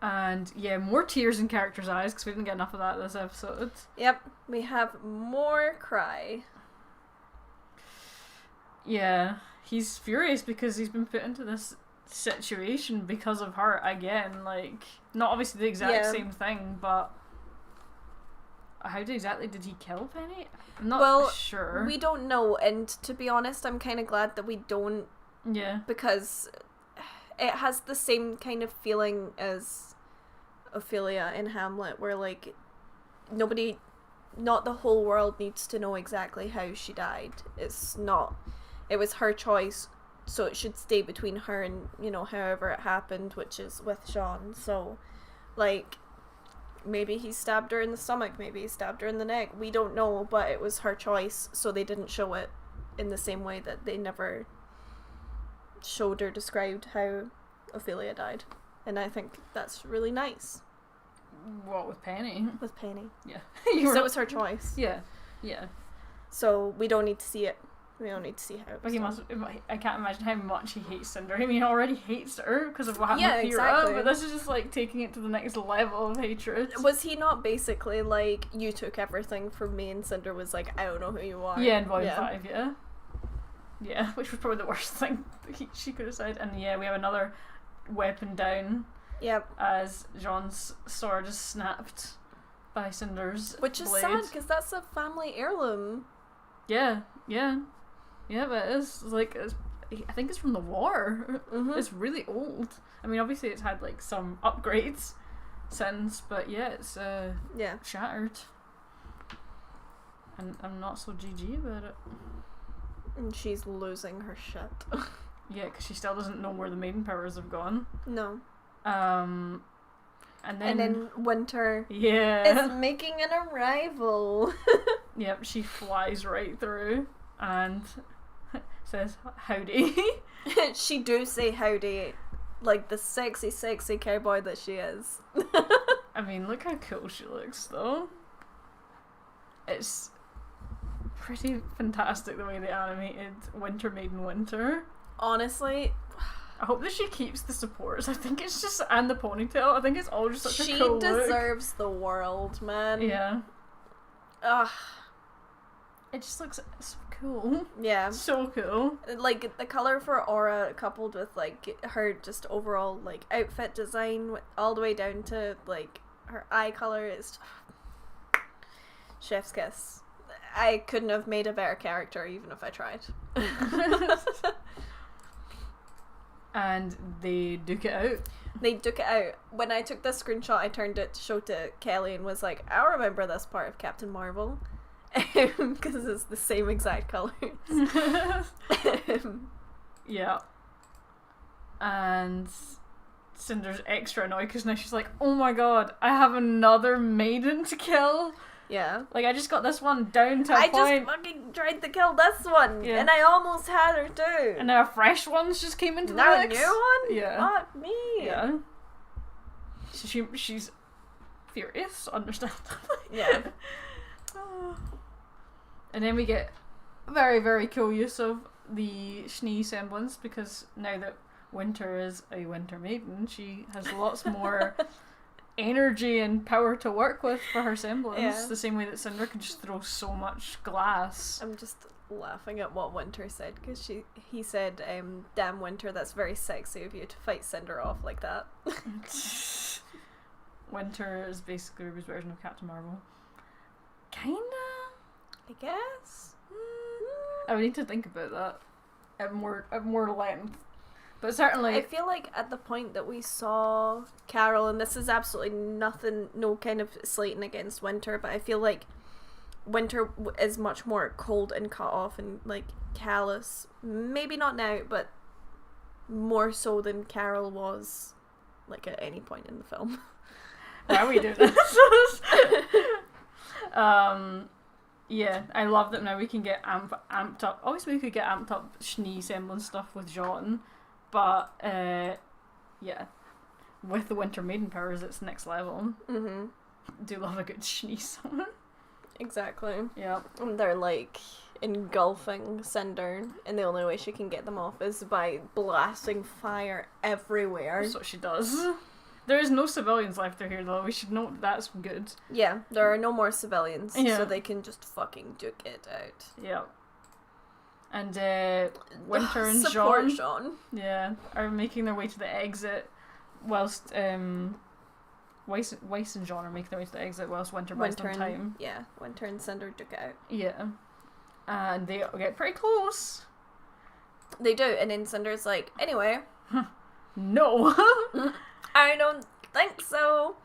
And yeah, more tears in characters' eyes because we didn't get enough of that this episode. Yep, we have more cry. Yeah, he's furious because he's been put into this situation because of her again. Like, not obviously the exact same thing, but how exactly did he kill Penny? I'm not sure. We don't know, and to be honest, I'm kind of glad that we don't. Yeah. Because it has the same kind of feeling as Ophelia in Hamlet, where, like, not the whole world needs to know exactly how she died. It was her choice, so it should stay between her and, you know, however it happened, which is with Jean. So, like, maybe he stabbed her in the stomach, maybe he stabbed her in the neck. We don't know, but it was her choice, so they didn't show it in the same way that they never showed or described how Ophelia died. And I think that's really nice. What, with Penny? With Penny. Yeah. So it was her choice. Yeah. Yeah. So we don't need to see it. We don't need to see how it But was he done. must. I can't imagine how much he hates Cinder. I mean, he already hates her because of what happened Yeah, with Hera, exactly. but this is just like taking it to the next level of hatred. Was he not basically like, you took everything from me, and Cinder was like, I don't know who you are? Yeah, in Volume 5, yeah. Yeah, which was probably the worst thing she could have said. And yeah, we have another weapon down Yep. as Jean's sword is snapped by Cinder's Which is blade. sad, because that's a family heirloom. Yeah, yeah. Yeah, but it's like, I think it's from the war. Mm-hmm. It's really old. I mean, obviously it's had like some upgrades since, but yeah, it's Yeah. shattered. And I'm not so GG about it. And she's losing her shit. Yeah, because she still doesn't know where the maiden powers have gone. No. And then Winter yeah, is making an arrival. yep, she flies right through and says howdy. She do say howdy, like the sexy, sexy cowboy that she is. I mean, look how cool she looks, though. It's pretty fantastic the way they animated Winter Maiden Winter. Honestly, I hope that she keeps the supports. I think it's just, and the ponytail. I think it's all just such a cool look. she deserves the world, man. Yeah. Ugh. It just looks so cool. Yeah. So cool. Like, the colour for Aura coupled with, like, her just overall, like, outfit design all the way down to, like, her eye colour is chef's kiss. I couldn't have made a better character even if I tried. And they duke it out. They duke it out. When I took this screenshot, I turned it to show to Kelly and was like, I remember this part of Captain Marvel. Because it's the same exact colours. Yeah. And Cinder's extra annoyed because now she's like, oh my god, I have another maiden to kill. Yeah. Like, I just got this one down to a I point. just fucking tried to kill this one, Yeah. and I almost had her too. And now a fresh one's just came into Now the a mix. new one? Yeah. Fuck me. Yeah. So she's furious, understandably. Yeah. And then we get very, very cool use of the Schnee semblance, because now that Winter is a Winter Maiden, she has lots more energy and power to work with for her semblance. Yeah. The same way that Cinder can just throw so much glass. I'm just laughing at what Winter said, because he said, damn Winter, that's very sexy of you to fight Cinder off like that. Winter is basically RWBY's version of Captain Marvel. Kinda? I guess? I would need to think about that at more length. But certainly... I feel like at the point that we saw Carol, and this is absolutely nothing, no kind of slating against Winter, but I feel like Winter is much more cold and cut off and, like, callous. Maybe not now, but more so than Carol was, like, at any point in the film. Why are we doing this? Yeah, I love that now we can get amped up. Obviously, we could get amped up Schnee semblance stuff with Jean, but yeah, with the Winter Maiden powers, it's next level. Mm-hmm. Do love a good Schnee summon. Exactly. Yeah. And they're, like, engulfing Cinder, and the only way she can get them off is by blasting fire everywhere. That's what she does. There is no civilians left here, though. We should note that's good. Yeah, there are no more civilians, Yeah. so they can just fucking duke it out. Yeah. And Winter and Support Jean, Jean. yeah, are making their way to the exit, whilst Weiss and Jean are making their way to the exit, whilst Winter buys them time. Yeah, Winter and Cinder duke it out. Yeah. And they get pretty close. They do, and then Cinder's like, anyway, No. I don't think so.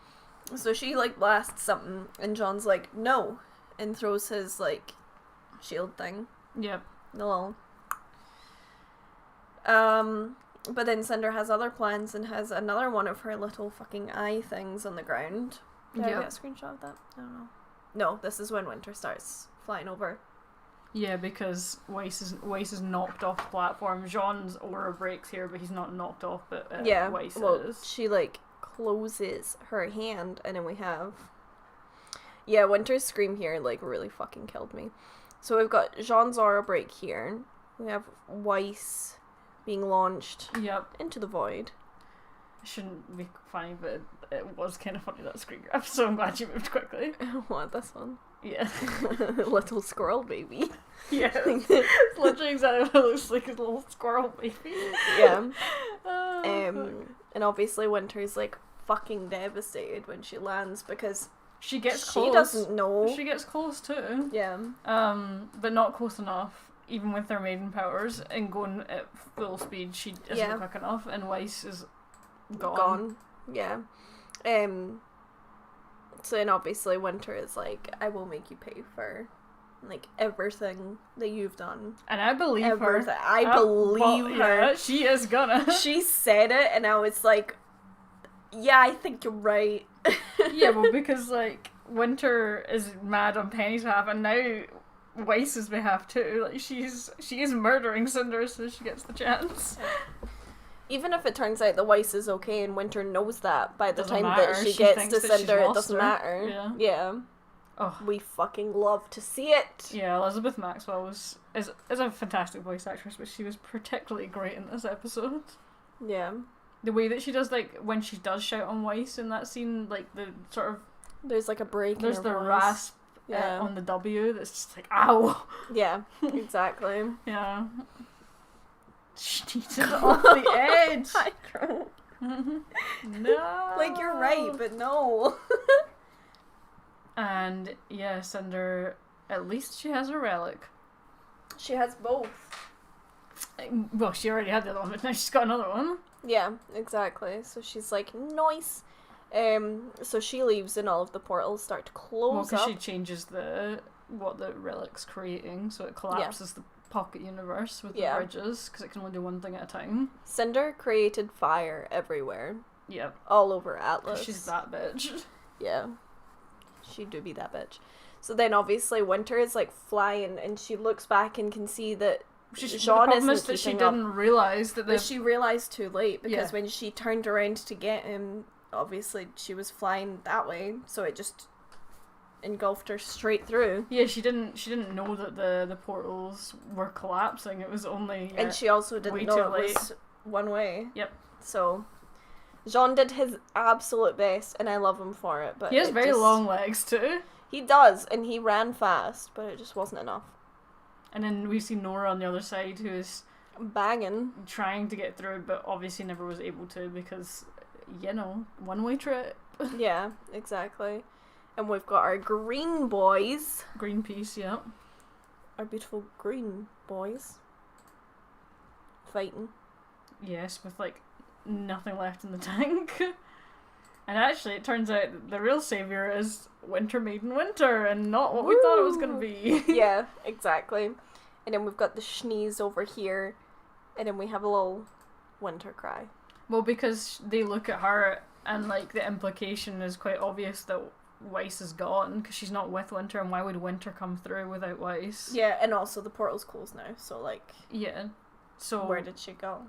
So she, like, blasts something, and John's like, no, and throws his, like, shield thing. Yep. No. But then Cinder has other plans and has another one of her little fucking eye things on the ground. Did I get a screenshot of that? I don't know. No, this is when Winter starts flying over. Yeah, because Weiss is knocked off the platform. Jean's aura breaks here, but he's not knocked off, but Weiss is. She, like, closes her hand, and then we have... Yeah, Winter's scream here, like, really fucking killed me. So we've got Jean's aura break here. We have Weiss being launched into the void. It shouldn't be funny, but it was kind of funny, that screen grab, so I'm glad you moved quickly. What, this one? Yeah. Little squirrel baby. Yeah. It's literally exactly what it looks like, a little squirrel baby. Yeah. And obviously Winter's, like, fucking devastated when she lands because she gets close. She doesn't know. She gets close too. Yeah. But not close enough. Even with her maiden powers and going at full speed, she isn't quick enough, and Weiss is gone. Yeah. So then obviously Winter is like, I will make you pay for, like, everything that you've done. And I believe her. I believe her. Yeah, she is gonna. She said it, and I was like, yeah, I think you're right. Yeah, well, because, like, Winter is mad on Penny's behalf, and now Weiss's behalf too. Like, she is murdering Cinder, so she gets the chance. Even if it turns out that Weiss is okay and Winter knows that by the doesn't time matter. that she gets to Cinder, it doesn't her. matter. Yeah. Oh. We fucking love to see it. Yeah, Elizabeth Maxwell is a fantastic voice actress, but she was particularly great in this episode. Yeah. The way that she does, like, when she does shout on Weiss in that scene, like, the sort of... There's, like, a break There's in her the voice. rasp on the W that's just like, ow! Yeah, exactly. Yeah. She needs it off the edge! I don't. No! Like, you're right, but no. And, yeah, Cinder, at least she has a relic. She has both. Well, she already had the other one, but now she's got another one. Yeah, exactly. So she's like, nice. So she leaves and all of the portals start to close because she changes what the relic's creating, so it collapses the pocket universe with the bridges, because it can only do one thing at a time. Cinder created fire everywhere. Yep. All over Atlas. She's that bitch. Yeah. She do be that bitch. So then obviously Winter is like flying, and she looks back and can see that Jean isn't that she keeping up. didn't realise that But she realised too late, because when she turned around to get him, obviously she was flying that way, so it just engulfed her straight through. Yeah, she didn't know that the portals were collapsing. It was only and she also didn't know it was one way. Yep. So Jean did his absolute best, and I love him for it. But he has very long legs too. He does, and he ran fast, but it just wasn't enough. And then we see Nora on the other side, who is banging, trying to get through, but obviously never was able to because, one-way trip. Yeah, exactly. And we've got our green boys. Greenpeace, yeah. Our beautiful green boys. Fighting. Yes, with, like, nothing left in the tank. And actually, it turns out that the real saviour is Winter Maiden Winter, and not what we thought it was going to be. Yeah, exactly. And then we've got the Schnees over here, and then we have a little Winter cry. Well, because they look at her, and, like, the implication is quite obvious that Weiss is gone, because she's not with Winter, and why would Winter come through without Weiss? Yeah, and also the portal's closed now, so, like... Yeah. So... Where did she go?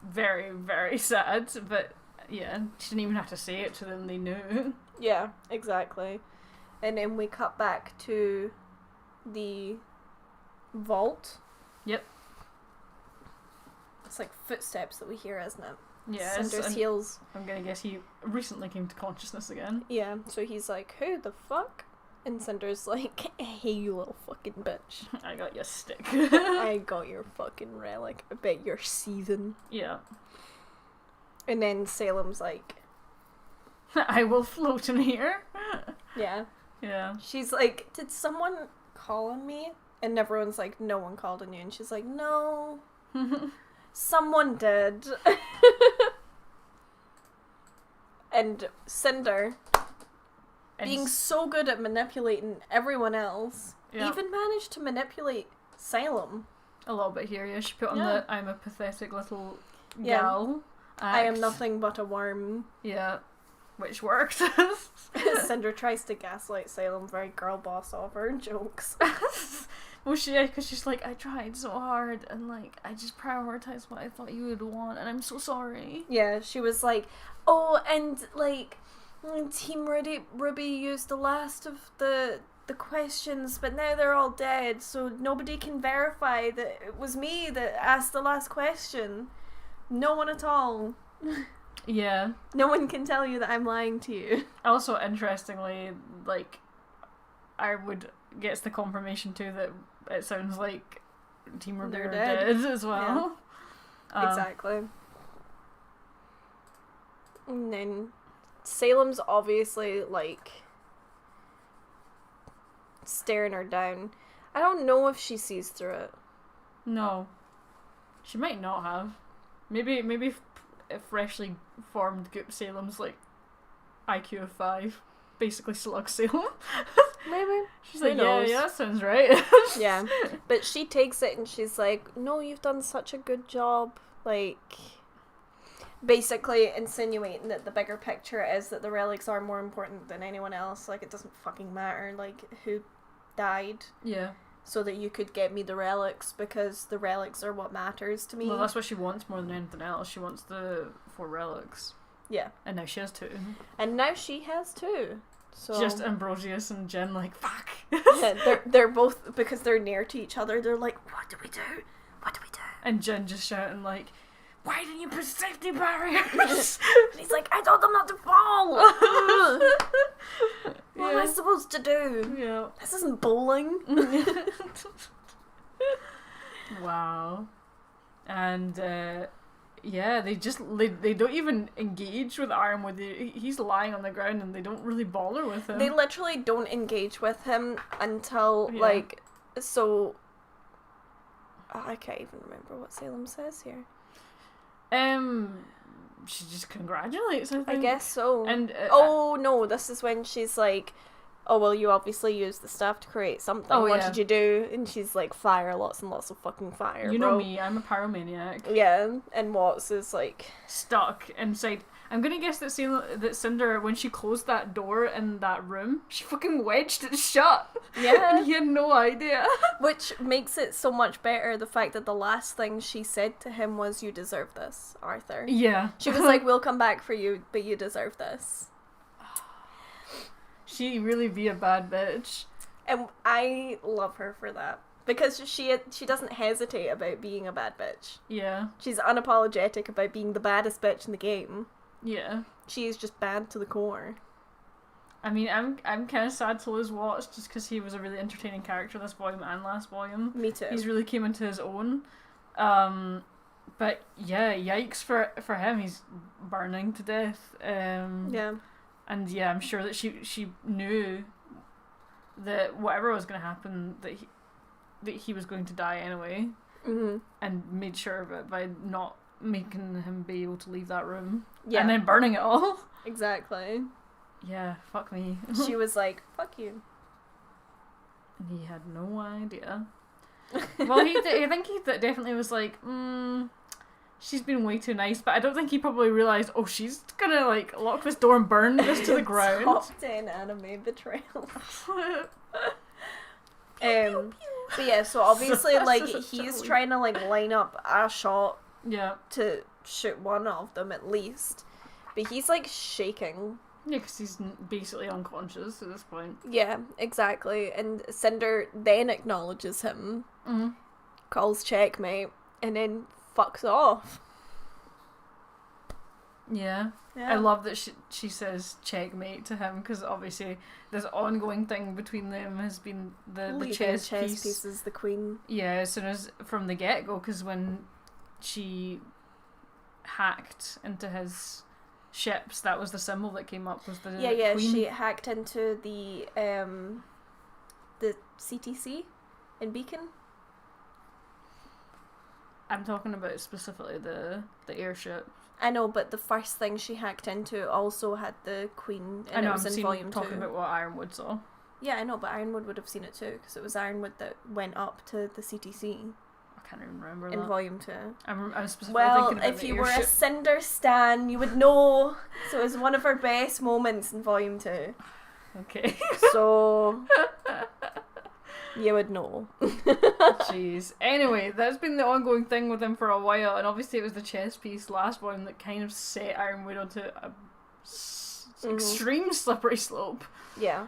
Very, very sad, but... Yeah, she didn't even have to say it to them, they knew. Yeah, exactly. And then we cut back to the vault. Yep. It's like footsteps that we hear, isn't it? Yeah. Cinder's heels. I'm gonna guess he recently came to consciousness again. Yeah, so he's like, who the fuck? And Cinder's like, hey, you little fucking bitch. I got your stick. I got your fucking relic. I bet you're seething. Yeah. And then Salem's like, I will float in here. Yeah. Yeah. She's like, did someone call on me? And everyone's like, no one called on you. And she's like, no. Someone did. And Cinder, being so good at manipulating everyone else, even managed to manipulate Salem. A little bit here, yeah. She put on the I'm a pathetic little gal. I am nothing but a worm. Yeah. which worked. Cinder tries to gaslight Salem, very girl boss of her jokes. Well, because she's like, I tried so hard, and like, I just prioritized what I thought you would want, and I'm so sorry. Yeah, she was like, oh, and like, Team Ruby used the last of the questions, but now they're all dead, so nobody can verify that it was me that asked the last question. No one at all. Yeah. No one can tell you that I'm lying to you. Also, interestingly, like, RWBY gets the confirmation too that it sounds like Team Ruby are dead as well. Yeah. Exactly. And then Salem's obviously, like, staring her down. I don't know if she sees through it. No. She might not have. Maybe a freshly formed Goop Salem's like IQ of 5. Basically slug Salem. Maybe. She's like, yeah, that sounds right. Yeah. But she takes it and she's like, no, you've done such a good job. Like, basically insinuating that the bigger picture is that the relics are more important than anyone else. Like, it doesn't fucking matter, like, who died. Yeah. So that you could get me the relics, because the relics are what matters to me. Well, that's what she wants more than anything else. She wants the 4 relics. Yeah. And now she has 2. And now she has 2. So just Ambrosius and Jen like, fuck. Yeah, they're both, because they're near to each other, they're like, what do we do? What do we do? And Jen just shouting like, why didn't you put safety barriers? And he's like, I told them not to fall. What am I supposed to do? Yeah. This isn't bowling. Wow. And yeah, they don't even engage with Ironwood. He's lying on the ground and they don't really bother with him. They literally don't engage with him until like, so I can't even remember what Salem says here. She just congratulates, I think. I guess so. And oh no, this is when she's like, oh well, you obviously used the stuff to create something. Oh, what yeah. did you do? And she's like, fire, lots and lots of fucking fire. You bro. know me, I'm a pyromaniac. Yeah, and Watts is like stuck inside. I'm gonna guess that Cinder, when she closed that door in that room, she fucking wedged it shut. Yeah. And he had no idea. Which makes it so much better, the fact that the last thing she said to him was, you deserve this, Arthur. Yeah. She was like, we'll come back for you, but you deserve this. She really be a bad bitch. And I love her for that. Because she doesn't hesitate about being a bad bitch. Yeah. She's unapologetic about being the baddest bitch in the game. Yeah. She is just bad to the core. I mean, I'm kind of sad to lose Watts just because he was a really entertaining character this volume and last volume. Me too. He's really came into his own. But yeah, yikes for him. He's burning to death. Yeah. And yeah, I'm sure that she knew that whatever was going to happen, that he was going to die anyway. Mm-hmm. And made sure of it by not making him be able to leave that room. Yeah. And then burning it all. Exactly. Yeah, fuck me. She was like, fuck you. And he had no idea. Well, I think he definitely was like, she's been way too nice, but I don't think he probably realised, oh, she's gonna like lock this door and burn this to the ground. Top 10 anime betrayal. But yeah, so obviously like he's trying to like line up a shot to shoot one of them at least, but he's like shaking. Yeah, because he's basically unconscious at this point. Yeah, exactly. And Cinder then acknowledges him, calls checkmate, and then fucks off. Yeah. I love that she says checkmate to him, because obviously this ongoing thing between them has been the chess piece is the queen. Yeah, as soon as from the get-go, because when she hacked into his ships, that was the symbol that came up, was the queen. She hacked into the CTC in Beacon. I'm talking about specifically the airship. I know, but the first thing she hacked into also had the queen, and it was in volume 2. Talking about what Ironwood saw. Yeah, I know, but Ironwood would have seen it too, because it was Ironwood that went up to the CTC. can't even remember in that. Volume 2. I'm specifically Well, thinking about if the you were a airship. Cinder stan, you would know. So it was one of her best moments in Volume 2. Okay. So you would know. Jeez. Anyway, that's been the ongoing thing with him for a while, and obviously it was the chess piece last volume that kind of set Ironwood onto a extreme slippery slope. Yeah.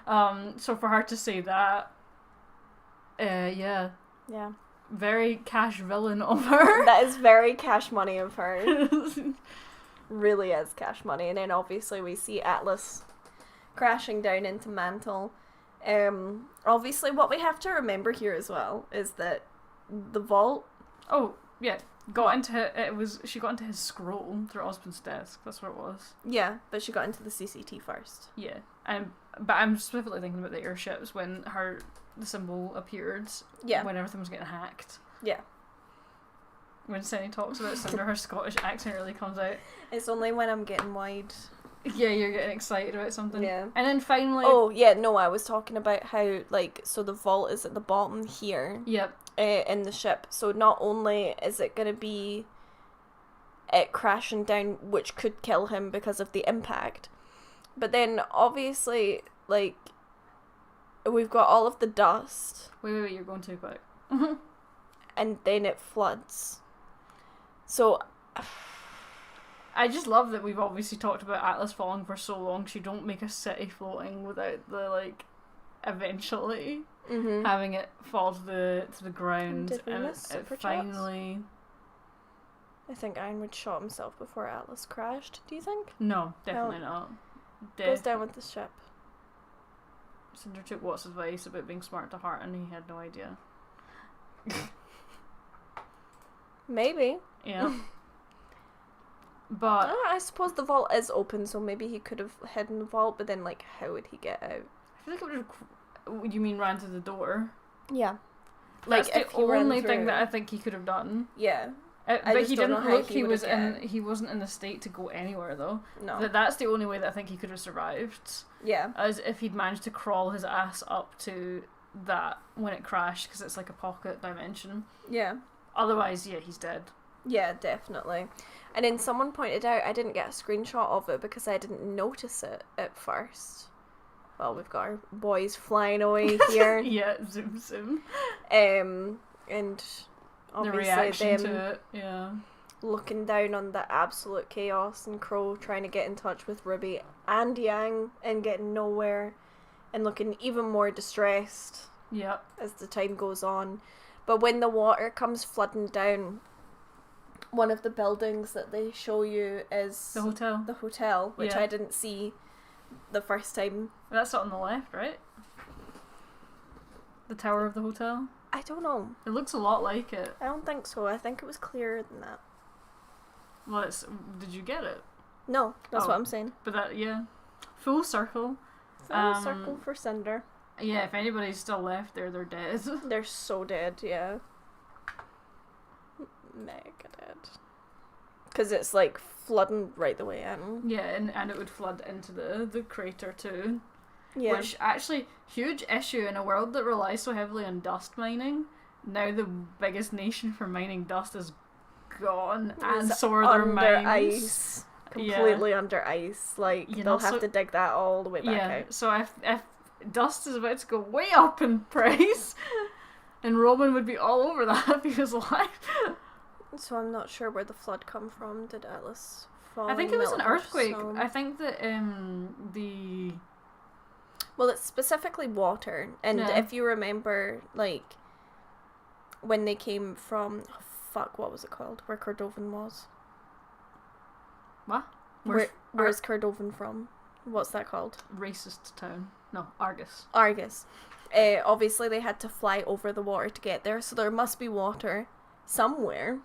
So for her to say that, yeah, Yeah. very cash villain of her. That is very cash money of her. Really is cash money. And then obviously we see Atlas crashing down into Mantle. Obviously what we have to remember here as well is that the vault. Oh yeah, she got into his scroll through Osmond's desk. That's what it was. Yeah, but she got into the CCT first. Yeah, but I'm specifically thinking about the airships when the symbol appeared. Yeah. When everything was getting hacked. Yeah. When Senny talks about Cinder, her Scottish accent really comes out. It's only when I'm getting wide. Yeah, you're getting excited about something. Yeah. And then finally... Oh, yeah, no, I was talking about how, like, so the vault is at the bottom here. Yep. In the ship. So not only is it going to be it crashing down, which could kill him because of the impact, but then obviously, like, we've got all of the dust. Wait, you're going too quick. And then it floods. So... I just love that we've obviously talked about Atlas falling for so long. She don't make a city floating without the, like, eventually having it fall to the ground. Did we and miss it Superchats? finally... I think Ironwood shot himself before Atlas crashed. Do you think? No, definitely not. Goes down with the ship. Cinder took Watt's advice about being smart to heart and he had no idea. Maybe. Yeah. But I suppose the vault is open, so maybe he could have hidden the vault, but then, like, how would he get out? I feel like it would have... You mean ran to the door? Yeah. That's Like, if the he ran only thing through- that I think he could have done. Yeah. But just he don't know didn't how look. he He would was have in. He wasn't in the state to go anywhere though. No. That's the only way that I think he could have survived. Yeah. As if he'd managed to crawl his ass up to that when it crashed, because it's like a pocket dimension. Yeah. Otherwise, yeah, he's dead. Yeah, definitely. And then someone pointed out I didn't get a screenshot of it because I didn't notice it at first. Well, we've got our boys flying away here. Yeah, zoom. And The obviously reaction them to it, yeah. looking down on the absolute chaos and Crow trying to get in touch with RWBY and Yang and getting nowhere and looking even more distressed Yep. as the time goes on. But when the water comes flooding down, one of the buildings that they show you is The hotel. the hotel, which Yeah. I didn't see the first time. That's on the left, right? The tower of the hotel. I don't know. It looks a lot like it. I don't think so. I think it was clearer than that. Well, did you get it? No, that's Oh. what I'm saying. But that, yeah. Full circle. Full circle for Cinder. Yeah, if anybody's still left there, they're dead. They're so dead, yeah. Mega dead. Because it's like flooding right the way in. Yeah, and it would flood into the crater too. Yeah. Which, actually, huge issue in a world that relies so heavily on dust mining. Now the biggest nation for mining dust is gone, and It's so are their under mines. ice. Completely under ice. Like, You they'll know, have so- to dig that all the way back Yeah, out. so if dust is about to go way up in price, and Roman would be all over that if he was alive. So I'm not sure where the flood come from. Did Atlas fall? I think it and was an melt her earthquake. stone? I think that the Well, it's specifically water, and Yeah. if you remember, like, when they came from, what was it called? Where Cordovan was. what? Where's Cordovan from? What's that called? Racist town? No, Argus. Argus. Obviously, they had to fly over the water to get there, so there must be water somewhere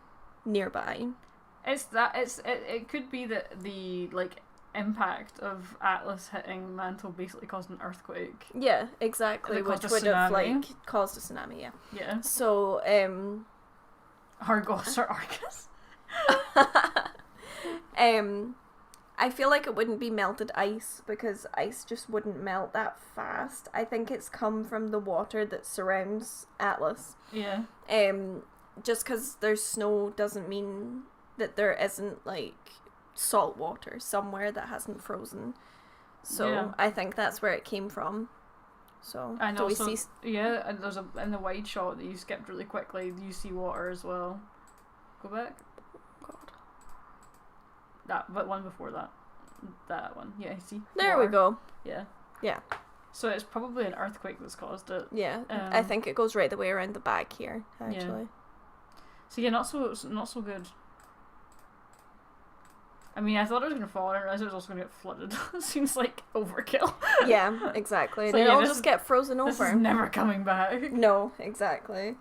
nearby. It could be that the like impact of Atlas hitting Mantle basically caused an earthquake. Yeah, exactly, That caused which a would have tsunami. like caused a tsunami. Yeah. Yeah. So, Argos or Argus. I feel like it wouldn't be melted ice because ice just wouldn't melt that fast. I think it's come from the water that surrounds Atlas. Yeah. just because there's snow doesn't mean that there isn't, like, salt water somewhere that hasn't frozen. So Yeah. I think that's where it came from. So And do also, we see? yeah, and there's in the wide shot that you skipped really quickly, you see water as well. Go back. God. But one before that. That one. Yeah, see? There Water. we go. Yeah. Yeah. So it's probably an earthquake that's caused it. Yeah, I think it goes right the way around the back here, actually. So yeah, not so good. I mean, I thought it was going to fall, and I realised it was also going to get flooded. It seems like overkill. Yeah, exactly. So They yeah, all this just is- get frozen This over. is never coming back. No, exactly.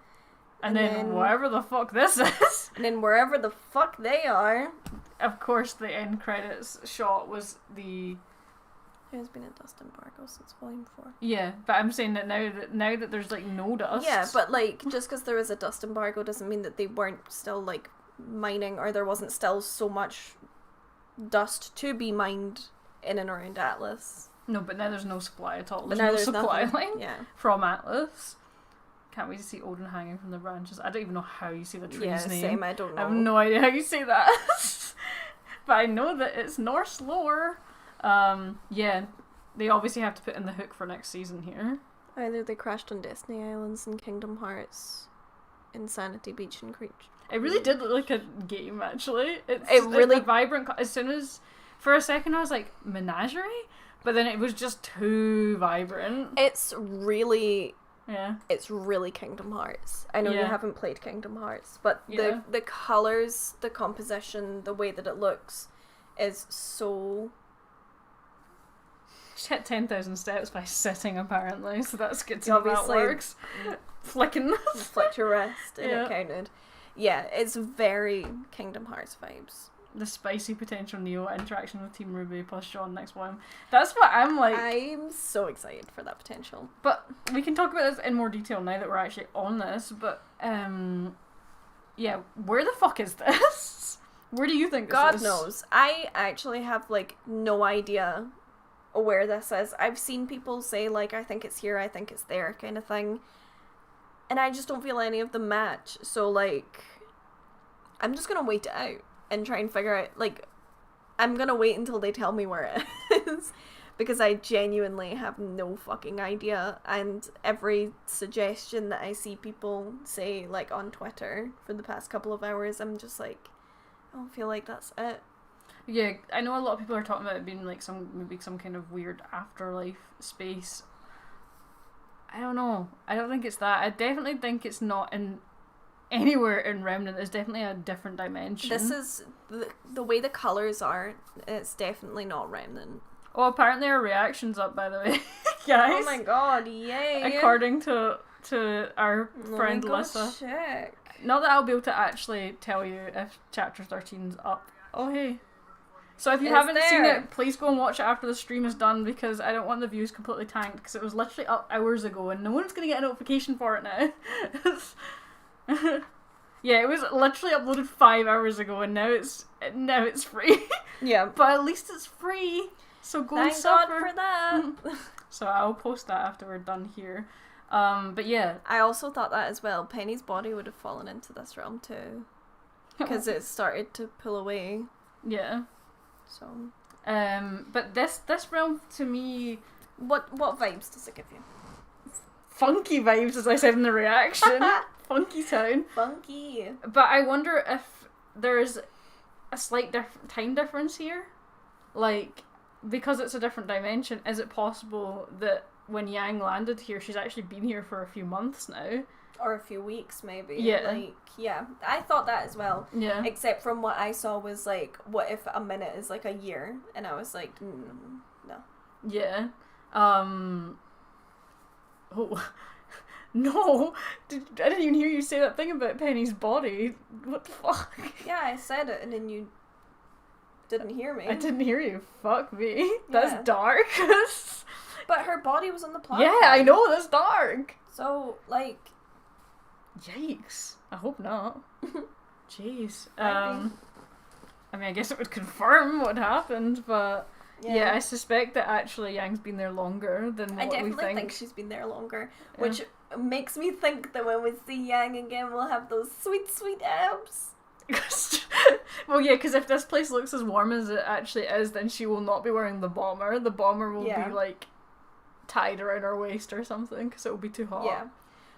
And then whatever the fuck this is. And then wherever the fuck they are, Of course, the end credits shot was the... there's been a dust embargo since Volume 4. Yeah, but I'm saying that now that there's like no dust. Yeah, but like, just because there is a dust embargo doesn't mean that they weren't still like mining, or there wasn't still so much dust to be mined in and around Atlas. No, but now there's no supply at all. But There's now no there's supply nothing. line Yeah. from Atlas. Can't wait to see Odin hanging from the branches. I don't even know how you say the tree's Yeah, name. same. I don't know. I have no idea how you say that. But I know that it's Norse lore. Yeah, they obviously have to put in the hook for next season here. Either they crashed on Destiny Islands and Kingdom Hearts, Insanity Beach and Creech. It really did look like a game, actually. It's really- like a vibrant. As soon as, for a second, I was like menagerie, but then it was just too vibrant. It's really Kingdom Hearts. I know you Yeah. haven't played Kingdom Hearts, but Yeah. the colours, the composition, the way that it looks is so... She hit 10,000 steps by sitting, apparently, so that's good to You know that obviously- works. Flicking. flicked your wrist and Yeah. it counted. Yeah, it's very Kingdom Hearts vibes. The spicy potential Neo interaction with Team RWBY plus Sean next one. That's what I'm like. I'm so excited for that potential. But we can talk about this in more detail now that we're actually on this. But yeah, where the fuck is this? Where do you think this God is? knows. I actually have like no idea where this is. I've seen people say like, I think it's here, I think it's there, kind of thing. And I just don't feel any of them match. So like, I'm just gonna wait it out and try and figure out, like, I'm gonna wait until they tell me where it is. Because I genuinely have no fucking idea. And every suggestion that I see people say, like, on Twitter for the past couple of hours, I'm just like, I don't feel like that's it. Yeah, I know a lot of people are talking about it being like maybe some kind of weird afterlife space. I don't know. I don't think it's that. I definitely think it's not in anywhere in Remnant. It's definitely a different dimension. This is the way the colours are. It's definitely not Remnant. Oh, apparently our reaction's up, by the way, guys. Oh my god! Yay! According to our Let friend me go Lissa. check. Not that I'll be able to actually tell you if chapter 13's up. Oh hey. So if you It's haven't seen there. it, please go and watch it after the stream is done, because I don't want the views completely tanked, because it was literally up hours ago and no one's going to get a notification for it now. Yeah, it was literally uploaded 5 hours ago and now it's free. Yeah. But at least it's free. So go and Thank God suffer. for that. So I'll post that after we're done here. But yeah. I also thought that as well. Penny's body would have fallen into this realm too, because it started to pull away. Yeah. So. But this realm to me, What vibes does it give you? funky vibes, as I said in the reaction. Funky town. Funky. But I wonder if there's a slight time difference here. Like, because it's a different dimension, is it possible that when Yang landed here, she's actually been here for a few months now? Or a few weeks, maybe. Yeah. Like, yeah. I thought that as well. Yeah. Except from what I saw was like, what if a minute is like a year? And I was like, no. Yeah. Oh. No! I didn't even hear you say that thing about Penny's body. What the fuck? Yeah, I said it, and then you didn't hear me. I didn't hear you. Fuck me. That's Yeah. dark. But her body was on the platform. Yeah, I know, that's dark. So, like... Yikes. I hope not. Jeez. Might be. I mean, I guess it would confirm what happened, but yeah, I suspect that actually Yang's been there longer than I what we definitely think. think she's been there longer. Yeah. Which, makes me think that when we see Yang again, we'll have those sweet, sweet abs. Well, yeah, because if this place looks as warm as it actually is, then she will not be wearing the bomber. The bomber will be, like, tied around her waist or something, because it will be too hot. Yeah.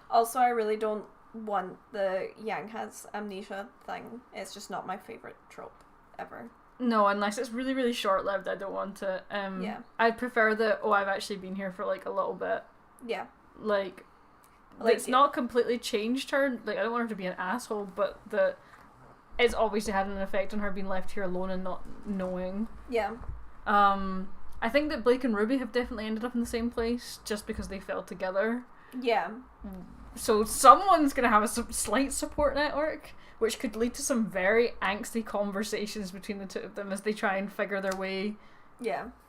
Also, I really don't want the Yang has amnesia thing. It's just not my favourite trope, ever. No, unless it's really, really short-lived, I don't want it. Yeah. I'd prefer that, I've actually been here for, like, a little bit. Yeah. Like it's not completely changed her. Like, I don't want her to be an asshole, but it's obviously had an effect on her being left here alone and not knowing. Yeah. I think that Blake and Ruby have definitely ended up in the same place just because they fell together. Yeah. So someone's going to have a slight support network, which could lead to some very angsty conversations between the two of them as they try and figure their way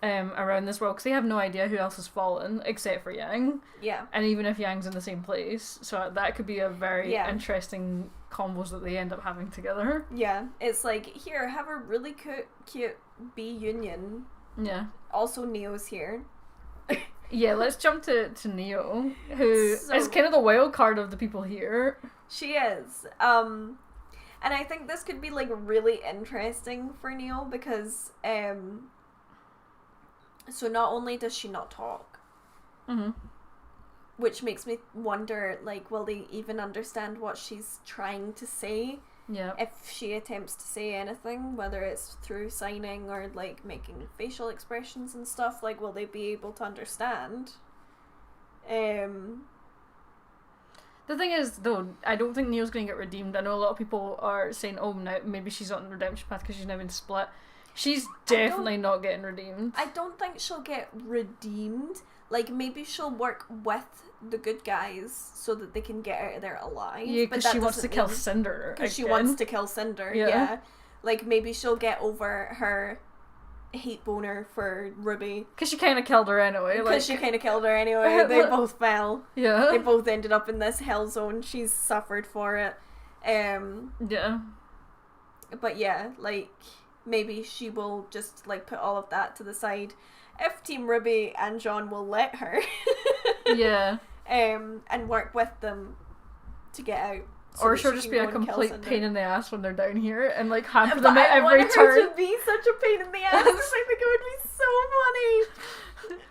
around this world, because they have no idea who else has fallen except for Yang. Yeah. And even if Yang's in the same place, so that could be a very interesting combos that they end up having together. Yeah, it's like, here, have a really cute B union. Yeah. Also, Neo's here. Yeah, let's jump to Neo, who is kind of the wild card of the people here. She is. And I think this could be, like, really interesting for Neo because, so not only does she not talk, which makes me wonder, like, will they even understand what she's trying to say? Yeah. If she attempts to say anything, whether it's through signing or, like, making facial expressions and stuff, like, will they be able to understand? The thing is, though, I don't think Neo's going to get redeemed. I know a lot of people are saying, now maybe she's on the redemption path because she's now been split. She's definitely not getting redeemed. I don't think she'll get redeemed. Like, maybe she'll work with the good guys so that they can get out of there alive. Yeah, because she wants to kill Cinder. Because she wants to kill Cinder, yeah. Like, maybe she'll get over her hate boner for RWBY. Because she kind of killed her anyway. Because she kind of killed her anyway. They both fell. Yeah. They both ended up in this hell zone. She's suffered for it. Yeah. But yeah, like, maybe she will just, like, put all of that to the side. If Team RWBY and John will let her. Yeah. And work with them to get out. So or she'll just be a complete pain in the ass when they're down here and, like, hamper them at every turn. I want her to be such a pain in the ass. I think it would be so funny.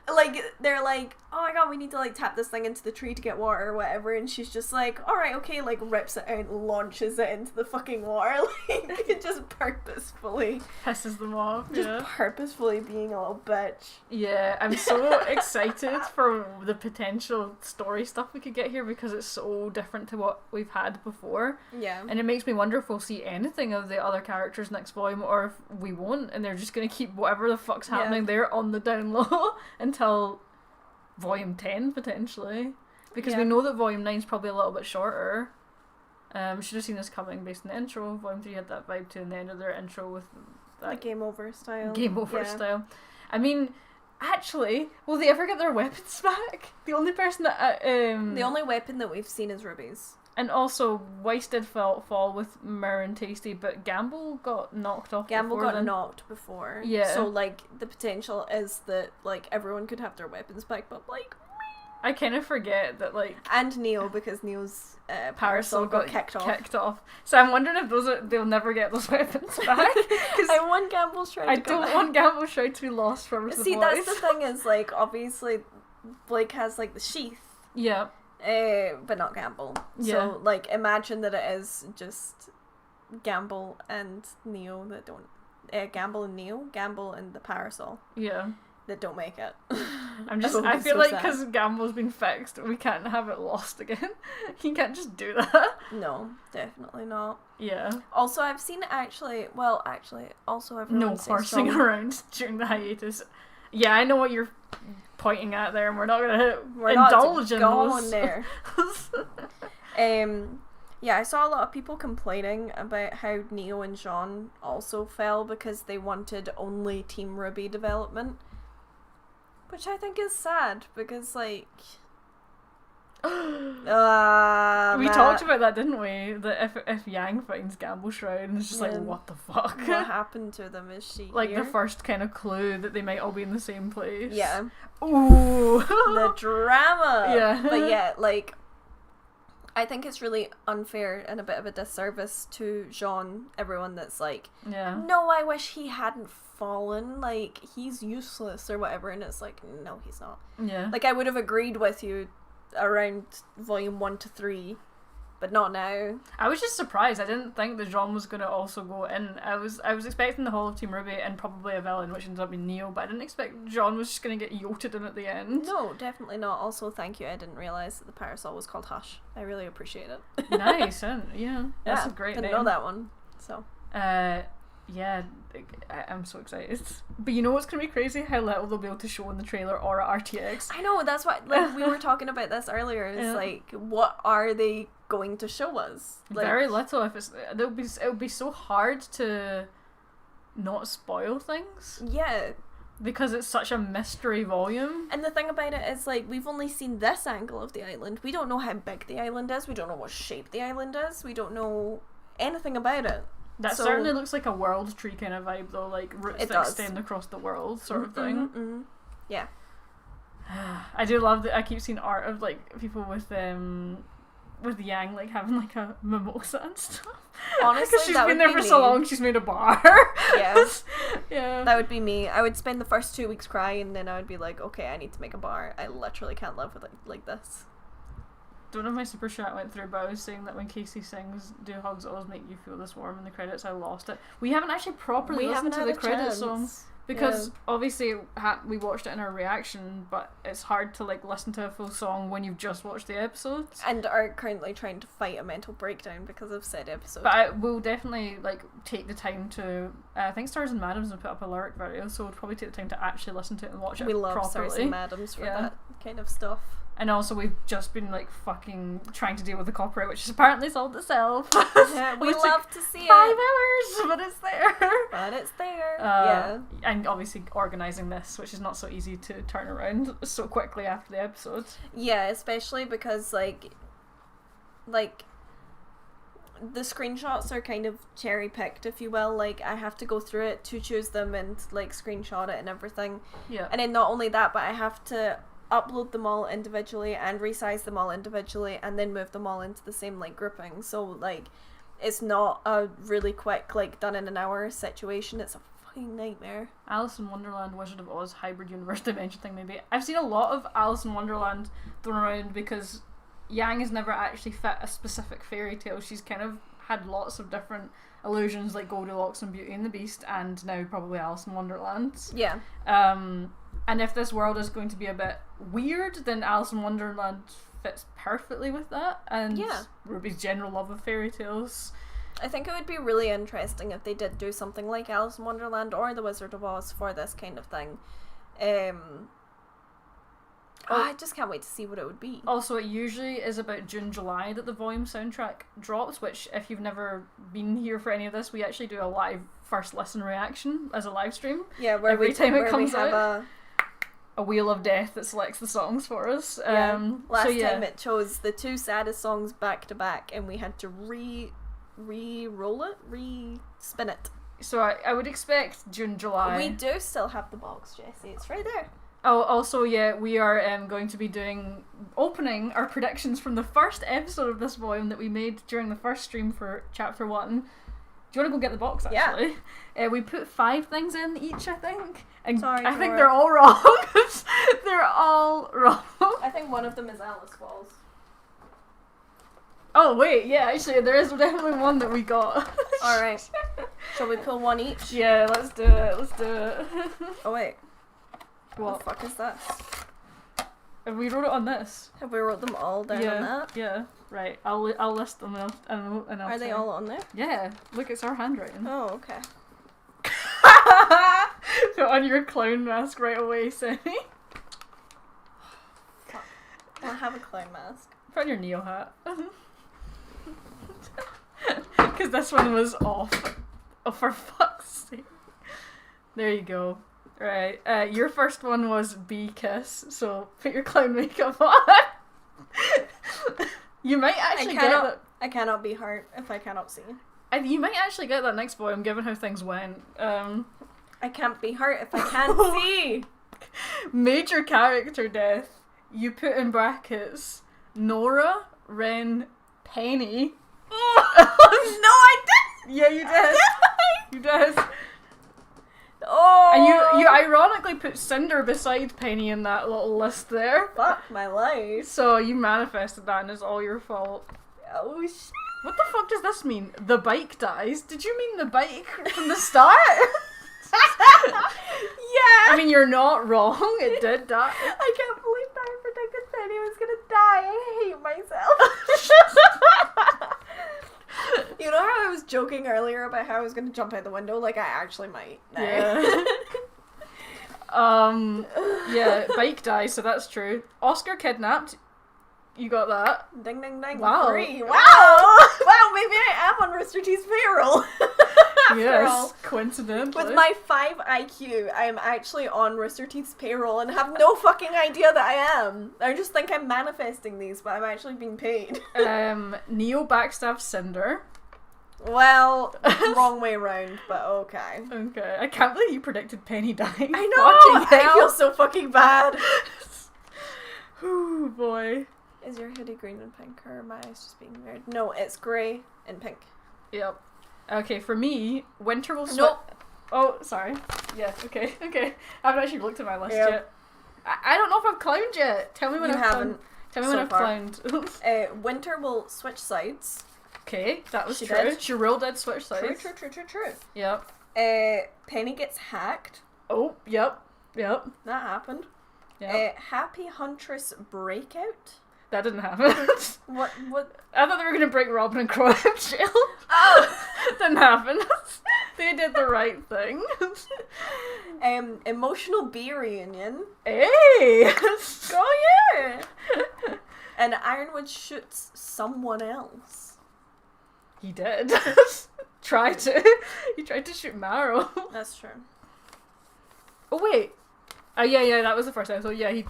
Like, they're like, oh my god, we need to, like, tap this thing into the tree to get water or whatever, and she's just like, alright, okay, like, rips it out and launches it into the fucking water, like, just purposefully. Pisses them off, just purposefully being a little bitch. Yeah, I'm so excited for the potential story stuff we could get here because it's so different to what we've had before. Yeah. And it makes me wonder if we'll see anything of the other characters next volume or if we won't, and they're just gonna keep whatever the fuck's happening there on the down low until volume 10 potentially, because we know that volume 9 is probably a little bit shorter. Should have seen this coming based on the intro. Volume 3 had that vibe too in the end of their intro with that the game over style. Style. I mean, actually, will they ever get their weapons back? The only person that the only weapon that we've seen is RWBY's. And also, Weiss did fall with Mir and Tasty, but Gamble got knocked off. Gamble got knocked before. Yeah. So, like, the potential is that, like, everyone could have their weapons back, but, like, I kind of forget that, like... And Neo, because Neo's parasol got kicked off. So I'm wondering if they'll never get those weapons back. I want Gamble's Shroud to go back. I don't want Gamble's Shroud to be lost from the See, that's the thing is, like, obviously, Blake has, like, the sheath. Yeah. But not Gamble. Yeah. So, like, imagine that it is just Gamble and Neo that don't... Gamble and Neo? Gamble and the parasol. Yeah. That don't make it. I feel like because Gamble's been fixed, we can't have it lost again. You can't just do that. No, definitely not. Yeah. Also, I've seen also everyone no horsing around during the hiatus. Yeah, I know what you're pointing at there, and we're not gonna indulge in those. There. Yeah, I saw a lot of people complaining about how Neo and Jean also fell because they wanted only Team RWBY development. Which I think is sad, because, like... we talked about that, didn't we? That if Yang finds Gamble Shroud, and it's just like, what the fuck? What happened to them? Is she like, here? The first kind of clue that they might all be in the same place. Yeah. Ooh! The drama! Yeah. But yeah, like, I think it's really unfair and a bit of a disservice to Jean, everyone that's like, no, I wish he hadn't fallen, like, he's useless or whatever, and it's like, no, he's not. Yeah. Like, I would have agreed with you around volume 1 to 3, but not now. I was just surprised. I didn't think that Jean was going to also go in. I was expecting the whole of Team RWBY and probably a villain, which ended up being Neo, but I didn't expect Jean was just going to get yoted in at the end. No, definitely not. Also, thank you. I didn't realise that the parasol was called Hush. I really appreciate it. Nice, yeah. That's a great didn't name. know that one. So. Yeah, I'm so excited. But you know what's going to be crazy? How little they'll be able to show in the trailer or at RTX. I know, that's what, like, we were talking about this earlier. It's like, what are they going to show us? Like, very little. If it'll be so hard to not spoil things. Yeah. Because it's such a mystery volume. And the thing about it is, like, we've only seen this angle of the island. We don't know how big the island is. We don't know what shape the island is. We don't know anything about it. That certainly looks like a world tree kind of vibe, though, like roots that extend across the world, sort of thing. Mm-hmm. Yeah. I do love that. I keep seeing art of like people with Yang like having like a mimosa and stuff. Honestly, because she's been there for so long, she's made a bar. Yeah. Yeah. That would be me. I would spend the first 2 weeks crying, and then I would be like, okay, I need to make a bar. I literally can't live with it like this. Don't know if my super chat went through, but I was saying that when Casey sings "Do Hugs Always Make You Feel This Warm" in the credits, I lost it. We haven't actually properly listened to the credit song because obviously we watched it in our reaction, but it's hard to like listen to a full song when you've just watched the episodes and are currently trying to fight a mental breakdown because of said episode. But I will definitely like take the time to. I think Stars and Madams have put up a lyric video, so we'll probably take the time to actually listen to it and watch it. We love properly. Stars and Madams for that kind of stuff. And also we've just been like fucking trying to deal with the copyright, which is apparently sold itself. Yeah, we love to see 5 hours, but it's there. But it's there. Yeah. And obviously organising this, which is not so easy to turn around so quickly after the episode. Yeah, especially because like the screenshots are kind of cherry picked, if you will. Like, I have to go through it to choose them and like screenshot it and everything. Yeah. And then not only that, but I have to upload them all individually and resize them all individually and then move them all into the same like grouping. So like it's not a really quick like done in an hour situation. It's a fucking nightmare. Alice in Wonderland, Wizard of Oz, hybrid universe dimension thing maybe. I've seen a lot of Alice in Wonderland thrown around because Yang has never actually fit a specific fairy tale. She's kind of had lots of different illusions like Goldilocks and Beauty and the Beast and now probably Alice in Wonderland. Yeah. And if this world is going to be a bit weird, then Alice in Wonderland fits perfectly with that. And RWBY's general love of fairy tales. I think it would be really interesting if they did do something like Alice in Wonderland or The Wizard of Oz for this kind of thing. I just can't wait to see what it would be. Also, it usually is about June, July that the volume soundtrack drops, which if you've never been here for any of this, we actually do a live first listen reaction as a live stream. Yeah, where every time it comes out. A wheel of death that selects the songs for us. Last time it chose the 2 saddest songs back to back, and we had to re-roll it, re-spin it. So I would expect June, July. We do still have the box, Jessie. It's right there. Oh, also, we are going to be opening our predictions from the first episode of this volume that we made during the first stream for Chapter 1. Do you want to go get the box, actually? Yeah. We put 5 things in each, I think. And I think they're all wrong. They're all wrong. I think one of them is Alice Falls. Oh, wait, yeah, actually, there is definitely one that we got. Alright. Shall we pull one each? Yeah, let's do it. Oh, wait. What the fuck is this? Have we wrote it on this? Have we wrote them all down on that? Yeah. Right. I'll list them and I'll Are they all on there? Yeah. Look, it's our handwriting. Oh, okay. Put on your clown mask right away, Sammy. Fuck. I don't have a clown mask. Put on your Neo hat. Because this one was off. Oh, for fuck's sake. There you go. Right, your first one was Bee Kiss, so put your clown makeup on. You might actually get that. I cannot be hurt if I cannot see. You might actually get that next volume, given how things went. I can't be hurt if I can't see. Major character death. You put in brackets Nora, Ren, Penny. No, I didn't! Yeah, you did. You did. Oh! And you ironically put Cinder beside Penny in that little list there. Fuck my life. So you manifested that and it's all your fault. Oh, shit. What the fuck does this mean? The bike dies? Did you mean the bike from the start? Yeah! I mean, you're not wrong. It did die. I can't believe that I predicted Penny was gonna die. I hate myself. You know how I was joking earlier about how I was gonna jump out the window? Like, I actually might now. Yeah. Yeah, bike dies, so that's true. Oscar kidnapped. You got that. Ding, ding, ding. Wow. 3. Wow! Wow, maybe I am on Rooster Teeth's payroll. Yes, coincidentally. With my 5 IQ, I am actually on Rooster Teeth's payroll and have no fucking idea that I am. I just think I'm manifesting these, but I'm actually being paid. Neo backstabs Cinder. Well, wrong way round, but okay. Okay, I can't believe you predicted Penny dying. I know! Fucking I hell. feel so fucking bad. Oh boy. Is your hoodie green and pink, or am I just being weird? No, it's grey and pink. Yep. Okay, for me, winter will switch. Nope. Oh, sorry. Yes, okay. I haven't actually looked at my list Yep. yet. I don't know if I've clowned yet. Tell me when You I've haven't. clowned. Tell me when so I've far. clowned. Winter will switch sides. Okay, that was She true. did. She rolled did switch sides. True. Yep. Penny gets hacked. Oh, yep. That happened. Yep. Happy Huntress breakout. That didn't happen. What? I thought they were going to break Robin and Crow out of jail. Oh! Didn't happen. They did the right thing. Emotional bee reunion. Hey! Go yeah! And Ironwood shoots someone else. He did. He tried to shoot Marrow. That's true. Oh wait. Yeah, that was the first time. So yeah, he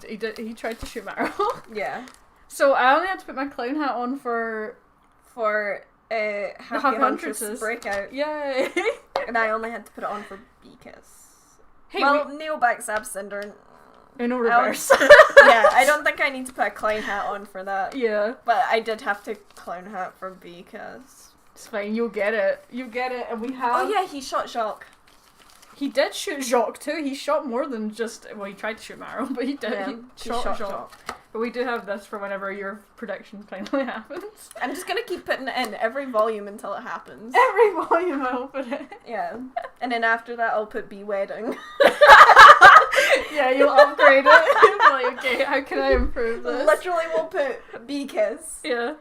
tried to shoot Marrow. Yeah. So I only had to put my clown hat on for Happy Happy Huntress Huntresses. breakout. Yay. And I only had to put it on for Beakus. Hey, well, Neo backstab Cinder. in a reverse. Yeah, I don't think I need to put a clown hat on for that. Yeah. But I did have to clown hat for Beakus. It's fine, you'll get it. You get it, and we have... Oh yeah, he shot Jacques. He did shoot Jacques too. He shot more than just... Well, he tried to shoot Marrow, but he did. Yeah, He shot Jacques. But we do have this for whenever your prediction finally happens. I'm just gonna keep putting it in every volume until it happens. Every volume I'll put it. Yeah. And then after that I'll put Bee Wedding. Yeah, you'll upgrade it. You'll be like, okay, how can I improve this? Literally we'll put Bee Kiss. Yeah.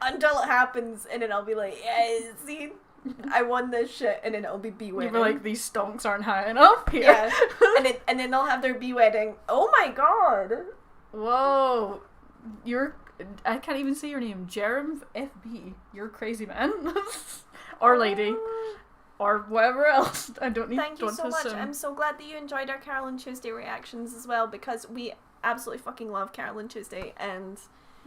Until it happens, and then I'll be like, yeah, see, I won this shit, and then it'll be Bee You'll Wedding. be like, these stonks aren't high enough here. Yeah. and then they'll have their Bee Wedding. Oh my god. Whoa. I can't even say your name. Jerem FB. You're crazy, man. Or lady. Or whatever else. I don't need Thank you don't so much. assume. I'm so glad that you enjoyed our Carol and Tuesday reactions as well, because we absolutely fucking love Carol and Tuesday, and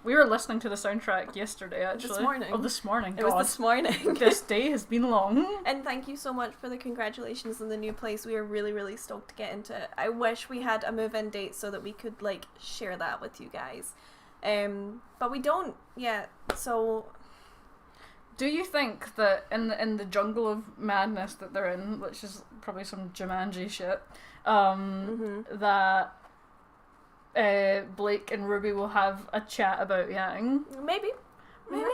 We were listening to the soundtrack yesterday, actually. This morning. Oh, this morning. it was this morning. This day has been long. And thank you so much for the congratulations on the new place. We are really, really stoked to get into it. I wish we had a move-in date so that we could, like, share that with you guys. But we don't yet, so... Do you think that in the jungle of madness that they're in, which is probably some Jumanji shit, that Blake and Ruby will have a chat about Yang? Maybe. Maybe.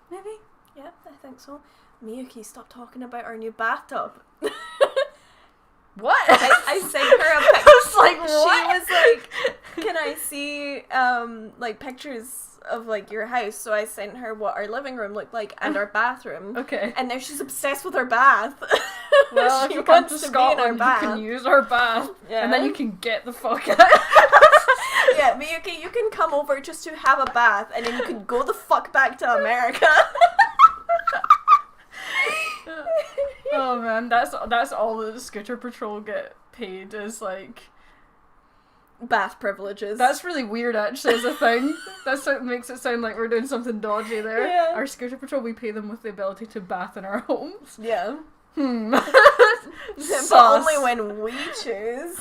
Maybe. Yeah, I think so. Miyuki, stop talking about our new bathtub. What? I sent her a picture. I was like, what? She was like, can I see, like, pictures of, like, your house? So I sent her what our living room looked like and our bathroom. Okay. And now she's obsessed with her bath. Well, if She you come to wants to be in our Scotland, you bath. can use our bath. Yeah. And then you can get the fuck out. Yeah, Miyuki, you can come over just to have a bath, and then you can go the fuck back to America. Oh man, that's all the Scooter Patrol get paid is like... Bath privileges. That's really weird actually as a thing. That's what makes it sound like we're doing something dodgy there. Yeah. Our Scooter Patrol, we pay them with the ability to bath in our homes. Yeah. But But only when we choose.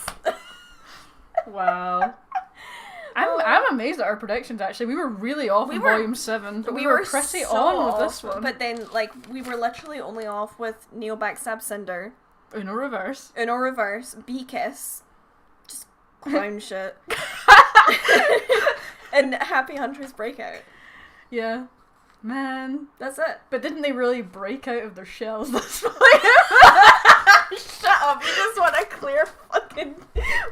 Wow. I'm amazed at our predictions, actually. We were really off in Volume 7, but we were pretty so on with off, this one. But then, like, we were literally only off with Neo Backstab Cinder, Uno Reverse, B-Kiss, just clown shit, and Happy Huntress Breakout. Yeah. Man. That's it. But didn't they really break out of their shells this time? Shut up, you just want a clear fucking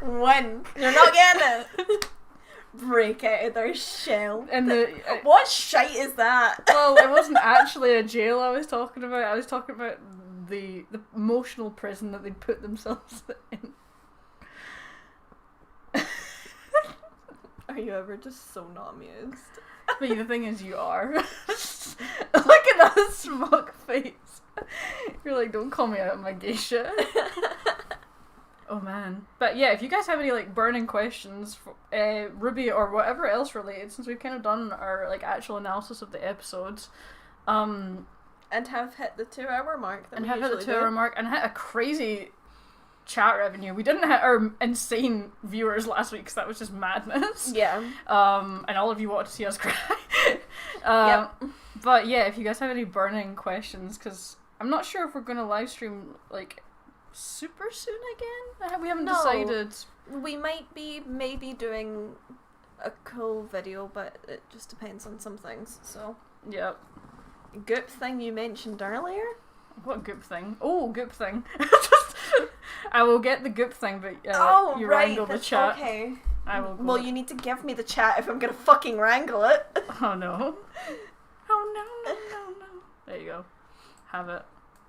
win. You're not getting it. Break out of their shell. And what shite is that? Well, it wasn't actually a jail I was talking about. I was talking about the emotional prison that they'd put themselves in. Are you ever just so not amused? But the thing is, you are. Look at that smug face. You're like, don't call me out on my gay shit. Oh man. But yeah, if you guys have any like burning questions for RWBY or whatever else related, since we've kind of done our like actual analysis of the episodes, and have hit the 2-hour mark, and hit a crazy chat revenue. We didn't hit our insane viewers last week because that was just madness. Yeah. And all of you wanted to see us cry. Yep. But yeah, if you guys have any burning questions, because I'm not sure if we're going to live stream like super soon again. We haven't decided. We might be maybe doing a cool video, but it just depends on some things. So. Yep. Goop thing you mentioned earlier. What goop thing? Oh, goop thing. I will get the goop thing, but you wrangle the chat. Okay. I will. Well, you need to give me the chat if I'm gonna fucking wrangle it. Oh no. Oh no. There you go. Have it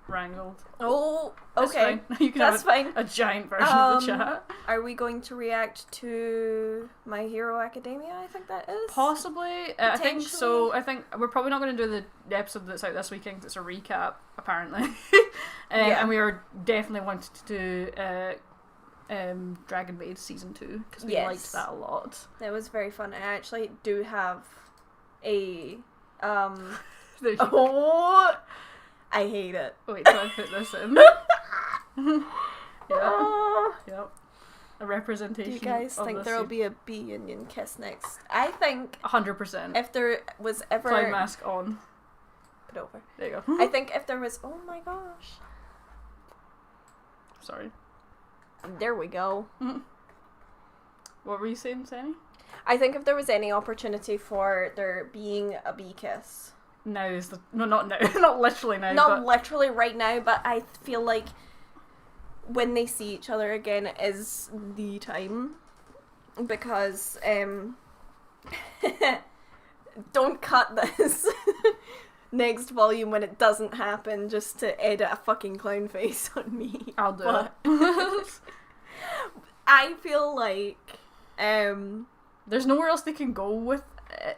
wrangled. Oh, okay. You can That's fine. A giant version of the chat. Are we going to react to My Hero Academia? I think that is. Possibly. I think so. I think we're probably not going to do the episode that's out this weekend because it's a recap, apparently. Yeah. And we are definitely wanting to do Dragon Maid Season 2 because we liked that a lot. It was very fun. I actually do have a... I hate it. Wait till I put this in. Yep. A representation. Do you guys think there'll be a B Union kiss next? I think 100%. If there was ever Clown mask on. Put over. There you go. I think if there was oh my gosh. Sorry. There we go. What were you saying, Sandy? I think if there was any opportunity for there being a B kiss. Now is the not now, not literally now. Not literally right now, but I feel like when they see each other again is the time, because don't cut this next volume when it doesn't happen just to edit a fucking clown face on me. I'll do it. I feel like there's nowhere else they can go with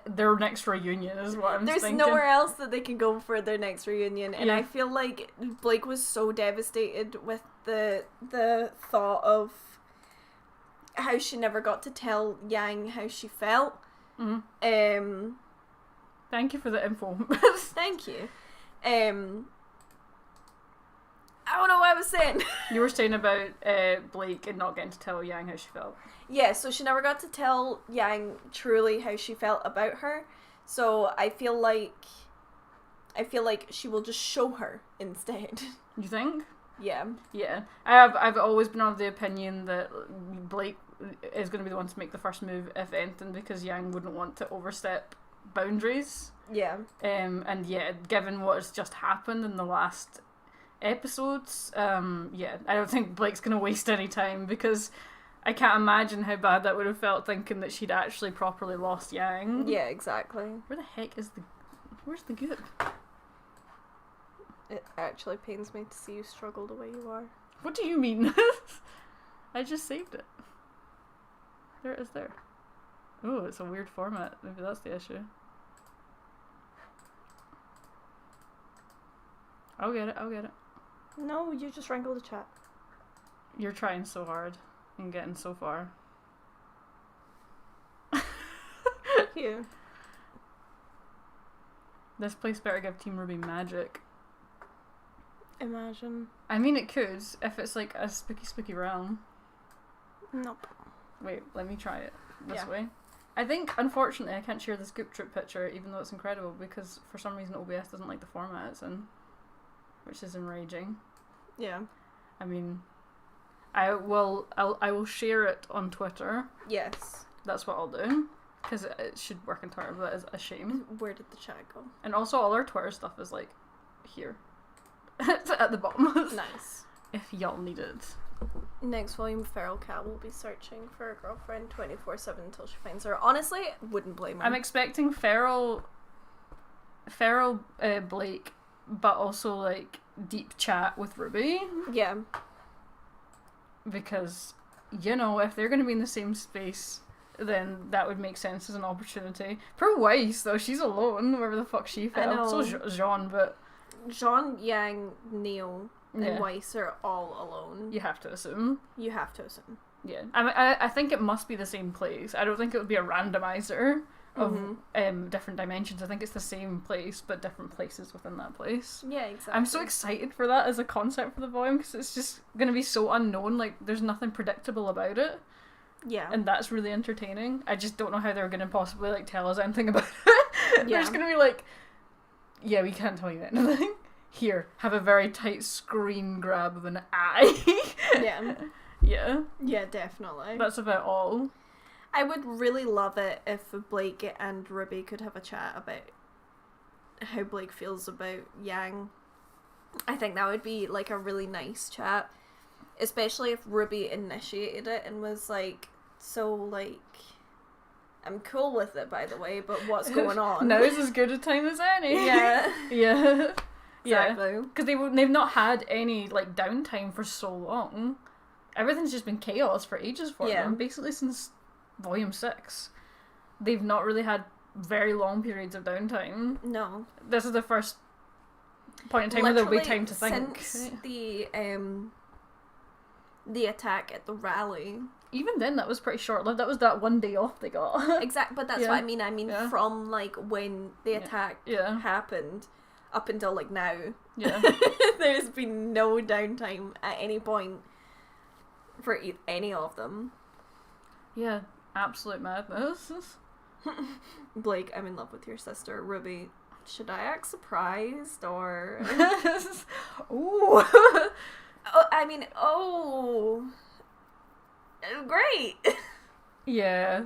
their next reunion is what I'm thinking. There's nowhere else that they can go for their next reunion, and I feel like Blake was so devastated with the thought of how she never got to tell Yang how she felt. Mm-hmm. Thank you for the info. Thank you. I don't know what I was saying. You were saying about Blake and not getting to tell Yang how she felt. Yeah, so she never got to tell Yang truly how she felt about her. So I feel like she will just show her instead. You think? Yeah. Yeah. I've always been of the opinion that Blake is going to be the one to make the first move, if anything, because Yang wouldn't want to overstep boundaries. Yeah. And yeah, given what has just happened in the last episodes, yeah, I don't think Blake's going to waste any time, because I can't imagine how bad that would have felt thinking that she'd actually properly lost Yang. Yeah, exactly. Where the heck is where's the goop? It actually pains me to see you struggle the way you are. What do you mean? I just saved it. There it is there. Oh, it's a weird format. Maybe that's the issue. I'll get it. No, you just wrangle the chat. You're trying so hard and getting so far. Thank you. This place better give Team RWBY magic. Imagine. I mean, it could, if it's like a spooky realm. Nope. Wait, let me try it this way. I think, unfortunately, I can't share this Goop Troop picture, even though it's incredible, because for some reason OBS doesn't like the format it's in, which is enraging. Yeah. I mean, I will share it on Twitter. Yes. That's what I'll do, because it should work in Twitter, but it's a shame. Where did the chat go? And also, all our Twitter stuff is like here. It's at the bottom. Nice. If y'all need it. Next volume, Feral Cat will be searching for a girlfriend 24/7 until she finds her. Honestly, wouldn't blame her. I'm expecting feral Blake, but also like deep chat with RWBY. Yeah. Because, you know, if they're going to be in the same space, then that would make sense as an opportunity. Poor Weiss, though, she's alone, wherever the fuck she fell. So Jean, but... Jean, Yang, Neil, and Yeah. Weiss are all alone. You have to assume. You have to assume. Yeah. I think it must be the same place. I don't think it would be a randomizer of different dimensions. I think it's the same place, but different places within that place. Yeah, exactly. I'm so excited for that as a concept for the volume, because it's just going to be so unknown. Like, there's nothing predictable about it. Yeah. And that's really entertaining. I just don't know how they're going to possibly, like, tell us anything about it. Yeah. They're just going to be like, yeah, we can't tell you anything. Here, have a very tight screen grab of an eye. Yeah. Yeah. Yeah, definitely. That's about all. I would really love it if Blake and RWBY could have a chat about how Blake feels about Yang. I think that would be like a really nice chat, especially if RWBY initiated it and was like, so like, I'm cool with it, by the way, but what's going on? Now is as good a time as any. Yeah. Yeah. Exactly. Because they've not had any like downtime for so long. Everything's just been chaos for ages for them. Basically since Volume 6. They've not really had very long periods of downtime. No. This is the first point in time where there'll be time to think. Since the attack at the rally. Even then, that was pretty short-lived. That was that one day off they got. Exactly, but that's what I mean. I mean, from like when the attack happened up until like now. Yeah. There's been no downtime at any point for any of them. Yeah, absolute madness. Blake, I'm in love with your sister. RWBY, should I act surprised or? Ooh. Great. Yeah,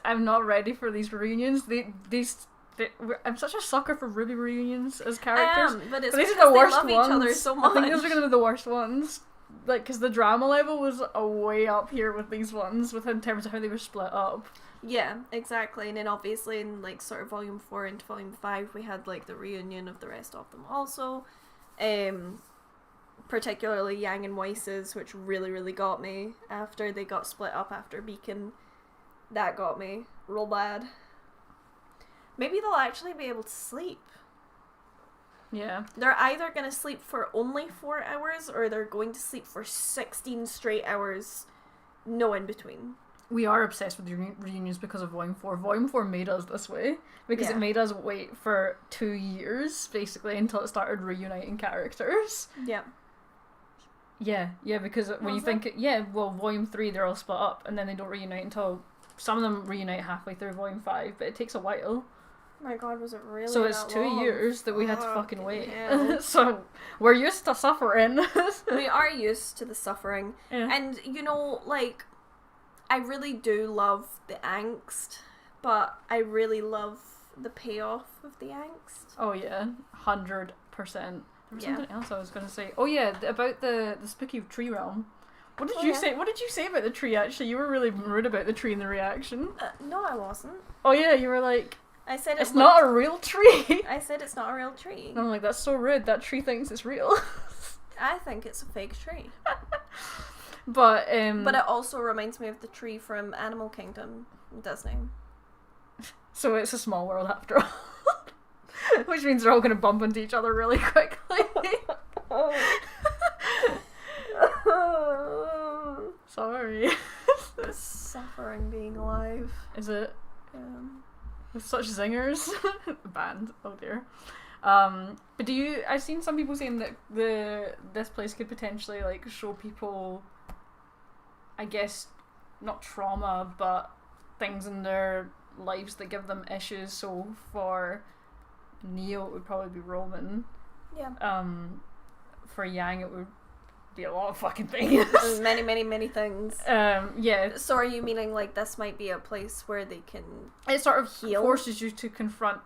I'm not ready for these reunions. I'm such a sucker for RWBY reunions as characters. But it's these because are the they worst love ones. each other so much. I think those are going to be the worst ones. Like, because the drama level was way up here with these ones, in terms of how they were split up. Yeah, exactly. And then obviously in like sort of Volume 4 into Volume 5 we had like the reunion of the rest of them also. Particularly Yang and Weiss's, which really, really got me after they got split up after Beacon. That got me real bad. Maybe they'll actually be able to sleep. Yeah. They're either going to sleep for only 4 hours or they're going to sleep for 16 straight hours, no in between. We are obsessed with reunions because of Volume 4. Volume 4 made us this way. Because it made us wait for 2 years, basically, until it started reuniting characters. Yeah. Yeah, because when you think... Volume 3, they're all split up, and then they don't reunite until... Some of them reunite halfway through Volume 5, but it takes a while. Oh my god, was it really So it's that 2 long? years that we had to fucking wait. Hell. So, we're used to suffering. We are used to the suffering. Yeah. And, you know, like... I really do love the angst, but I really love the payoff of the angst. Oh yeah, 100%. There was something else I was going to say. Oh yeah, about the spooky tree realm. What did you say? What did you say about the tree? Actually, you were really rude about the tree in the reaction. No, I wasn't. Oh yeah, you were like, I said it's not a real tree. I said it's not a real tree. And I'm like, that's so rude. That tree thinks it's real. I think it's a fake tree. But it also reminds me of the tree from Animal Kingdom, Disney. So it's a small world after all. Which means they're all going to bump into each other really quickly. Sorry. Suffering being alive. Is it? With such zingers. Banned. Oh dear. But I've seen some people saying that this place could potentially like show people, I guess, not trauma, but things in their lives that give them issues. So for Neo, it would probably be Roman. Yeah. For Yang, it would be a lot of fucking things. Many things. Yeah. So are you meaning like this might be a place where they can It sort of heal? forces you to confront,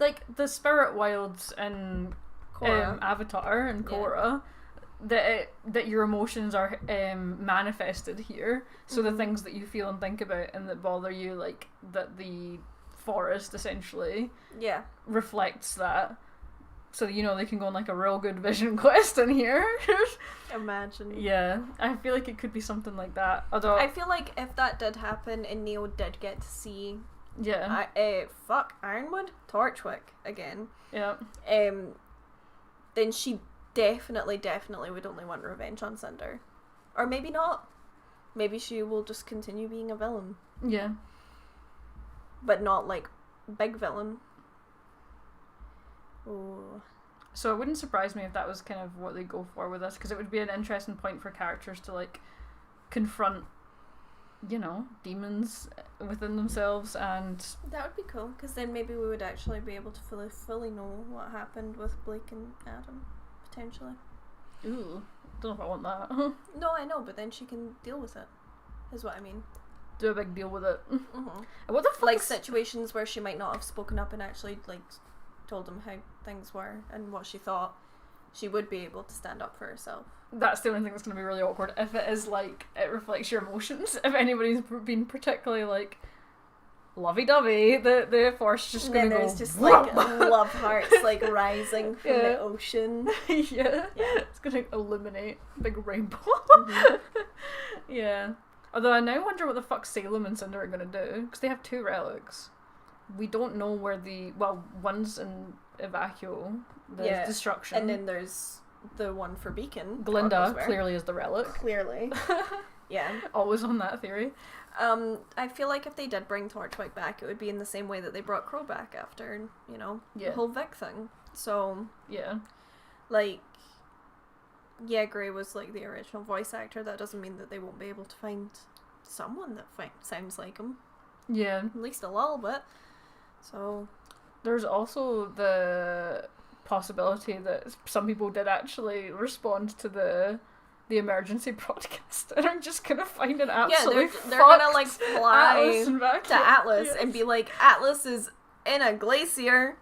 like the spirit wilds in Korra. Avatar and Korra, that your emotions are manifested here. So the things that you feel and think about and that bother you, like that the forest essentially reflects that. So they can go on like a real good vision quest in here. Imagine. Yeah, I feel like it could be something like that. Although I feel like if that did happen and Neo did get to see Ironwood? Torchwick again. Yeah. Then she definitely would only want revenge on Cinder. Or maybe not. Maybe she will just continue being a villain. Yeah. But not like big villain. Oh. So it wouldn't surprise me if that was kind of what they go for with this, because it would be an interesting point for characters to like confront, demons within themselves, and that would be cool, because then maybe we would actually be able to fully know what happened with Blake and Adam, potentially. Ooh, don't know if I want that. No, I know, but then she can deal with it, is what I mean. Do a big deal with it. Mm-hmm. What the fuck? Like situations where she might not have spoken up and actually like told them how things were and what she thought, she would be able to stand up for herself. That's the only thing that's going to be really awkward if it is like it reflects your emotions. If anybody's been particularly like lovey-dovey, the force just going to go. There's just like love hearts like rising from the ocean. Yeah, it's going to illuminate a big rainbow. Yeah. Although I now wonder what the fuck Salem and Cinder are going to do, because they have 2 relics. We don't know where one's in Evacuo, the destruction. And then there's the one for Beacon. Glinda clearly is the relic. Clearly. Yeah. Always on that theory. I feel like if they did bring Torchwick back, it would be in the same way that they brought Crow back after, the whole Vic thing. So, like, Grey was like the original voice actor. That doesn't mean that they won't be able to find someone that sounds like him. Yeah. At least a little bit. So there's also the possibility that some people did actually respond to the emergency broadcast and are just gonna find an absolute they're gonna like fly Atlas to Atlas and be like, Atlas is in a glacier.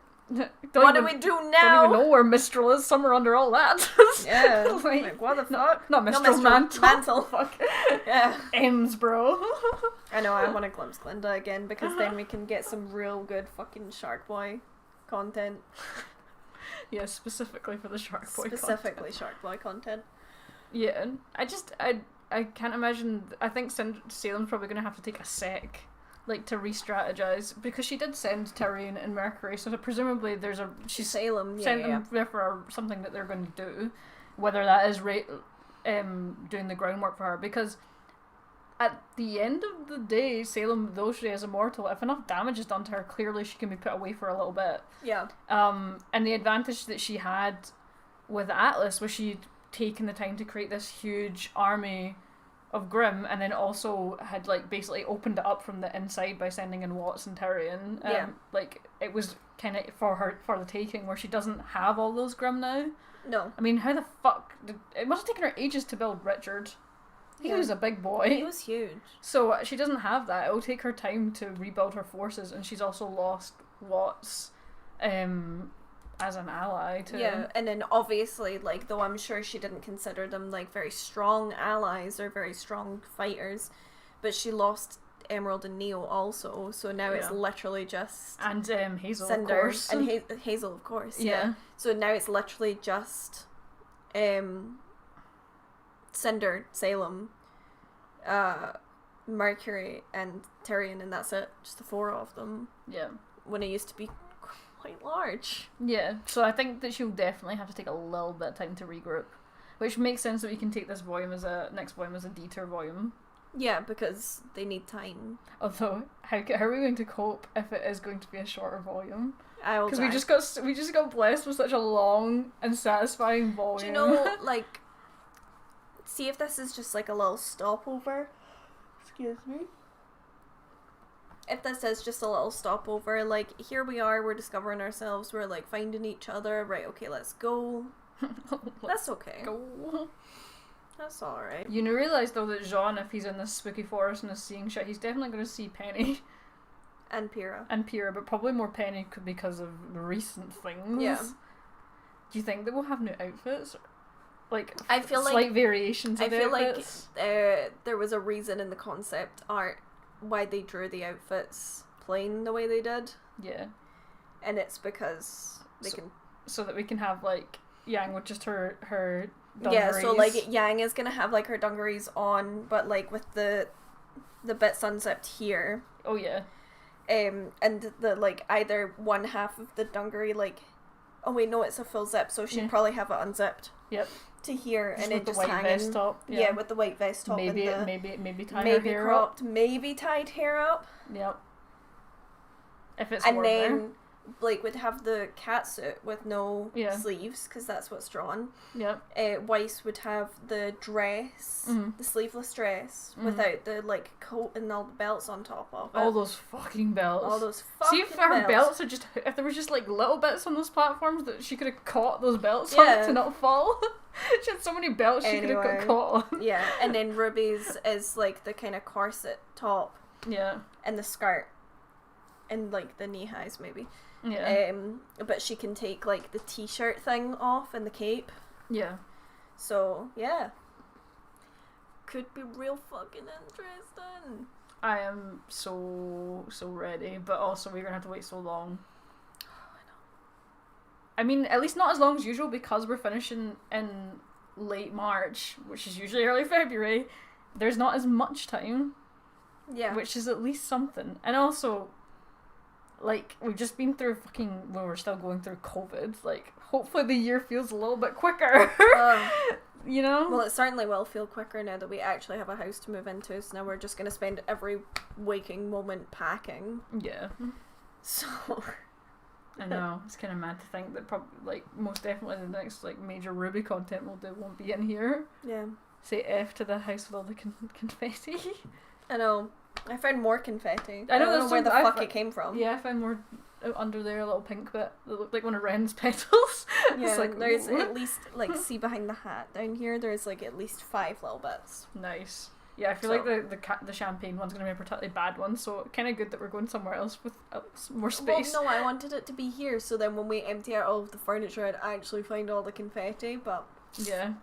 What do we do now? Don't even know where Mistral is. Somewhere under all that. Yeah. like what the fuck? Not Mistral, Mantle. Fuck. Yeah. M's, bro. I know, I want to glimpse Glinda again, because then we can get some real good fucking Shark Boy content. Yeah, specifically for the Shark Boy Specifically Shark Boy content. Yeah. I can't imagine. I think Salem's probably going to have to take a sec, like, to re-strategize, because she did send Tyrion and Mercury, so presumably she's Salem, sent them there for something that they're going to do, whether that is doing the groundwork for her, because at the end of the day, Salem, though she is immortal, if enough damage is done to her, clearly she can be put away for a little bit. Yeah. And the advantage that she had with Atlas was she'd taken the time to create this huge army of Grimm, and then also had like basically opened it up from the inside by sending in Watts and Tyrion. Like it was kind of for the taking, where she doesn't have all those Grimm now. No. I mean, how the fuck it must have taken her ages to build Richard. He was a big boy. He was huge. So she doesn't have that. It will take her time to rebuild her forces, and she's also lost Watts as an ally too. Yeah, and then obviously, like, though I'm sure she didn't consider them like very strong allies or very strong fighters, but she lost Emerald and Neo also, so now it's literally just Hazel, Cinder, of course, and Hazel, of course. Yeah. So now it's literally just Cinder, Salem, Mercury, and Tyrion, and that's it. Just the 4 of them. Yeah. When it used to be quite large. Yeah. So I think that she'll definitely have to take a little bit of time to regroup, which makes sense that we can take this next volume as a detour volume. Yeah, because they need time. Although, how are we going to cope if it is going to be a shorter volume? Because we just got blessed with such a long and satisfying volume. Do you know, like, see if this is just like a little stopover. Excuse me. if this is just a little stopover, like, here we are, we're discovering ourselves, we're, like, finding each other, right, okay, let's go. That's okay. Go. That's alright. You realise, though, that Jean, if he's in this spooky forest and is seeing shit, he's definitely going to see Penny. And Pyrrha. And Pyrrha, but probably more Penny because of recent things. Yeah. Do you think that we'll have new outfits? Like, I feel slight variations of the outfits? Like there was a reason in the concept art why they drew the outfits plain the way they did. Yeah. And it's because they can... So that we can have, like, Yang with just her dungarees. Yeah, so, like, Yang is gonna have, like, her dungarees on, but, like, with the bits unzipped here. Oh, yeah. And the, like, either one half of the dungaree, like... Oh, wait, no, it's a full zip, so she'd probably have it unzipped. Yep. To here, just and with it just the white hanging. Vest top. Yeah, with the white vest top. Maybe and tie maybe her hair cropped, up. maybe tied hair up. Yep. If it's and warm then there. Blake would have the catsuit with no sleeves because that's what's drawn. Yep. Weiss would have the dress, the sleeveless dress, without the like coat and all the belts on top of it. All those fucking belts. All those fucking See if her belts are just, if there was just like little bits on those platforms that she could have caught those belts on to not fall. She had so many belts she could have got caught on. Yeah, and then Ruby's is like the kind of corset top. Yeah. And the skirt. And like the knee highs maybe. Yeah. But she can take like the t-shirt thing off and the cape. Yeah. So yeah, could be real fucking interesting. I am so ready, but also we're gonna have to wait so long. Oh, I know. I mean, at least not as long as usual because we're finishing in late March, which is usually early February. There's not as much time. Yeah. Which is at least something, and also. Like, we've just been through we're still going through COVID. Like, hopefully the year feels a little bit quicker. You know? Well, it certainly will feel quicker now that we actually have a house to move into, so now we're just going to spend every waking moment packing. Yeah. So... I know, it's kind of mad to think that probably, like, most definitely the next, like, major RWBY content we'll do won't be in here. Yeah. Say F to the house with all the confetti. I know. I found more confetti. I don't know where the fuck it came from. Yeah, I found more under there, a little pink bit that looked like one of Ren's petals. Yeah, it's like, there's at least, like, see behind the hat down here, there's, like, at least 5 little bits. Nice. Yeah, I feel like the champagne one's going to be a particularly bad one, so kind of good that we're going somewhere else with more space. Well, no, I wanted it to be here, so then when we empty out all of the furniture, I'd actually find all the confetti, but... Yeah.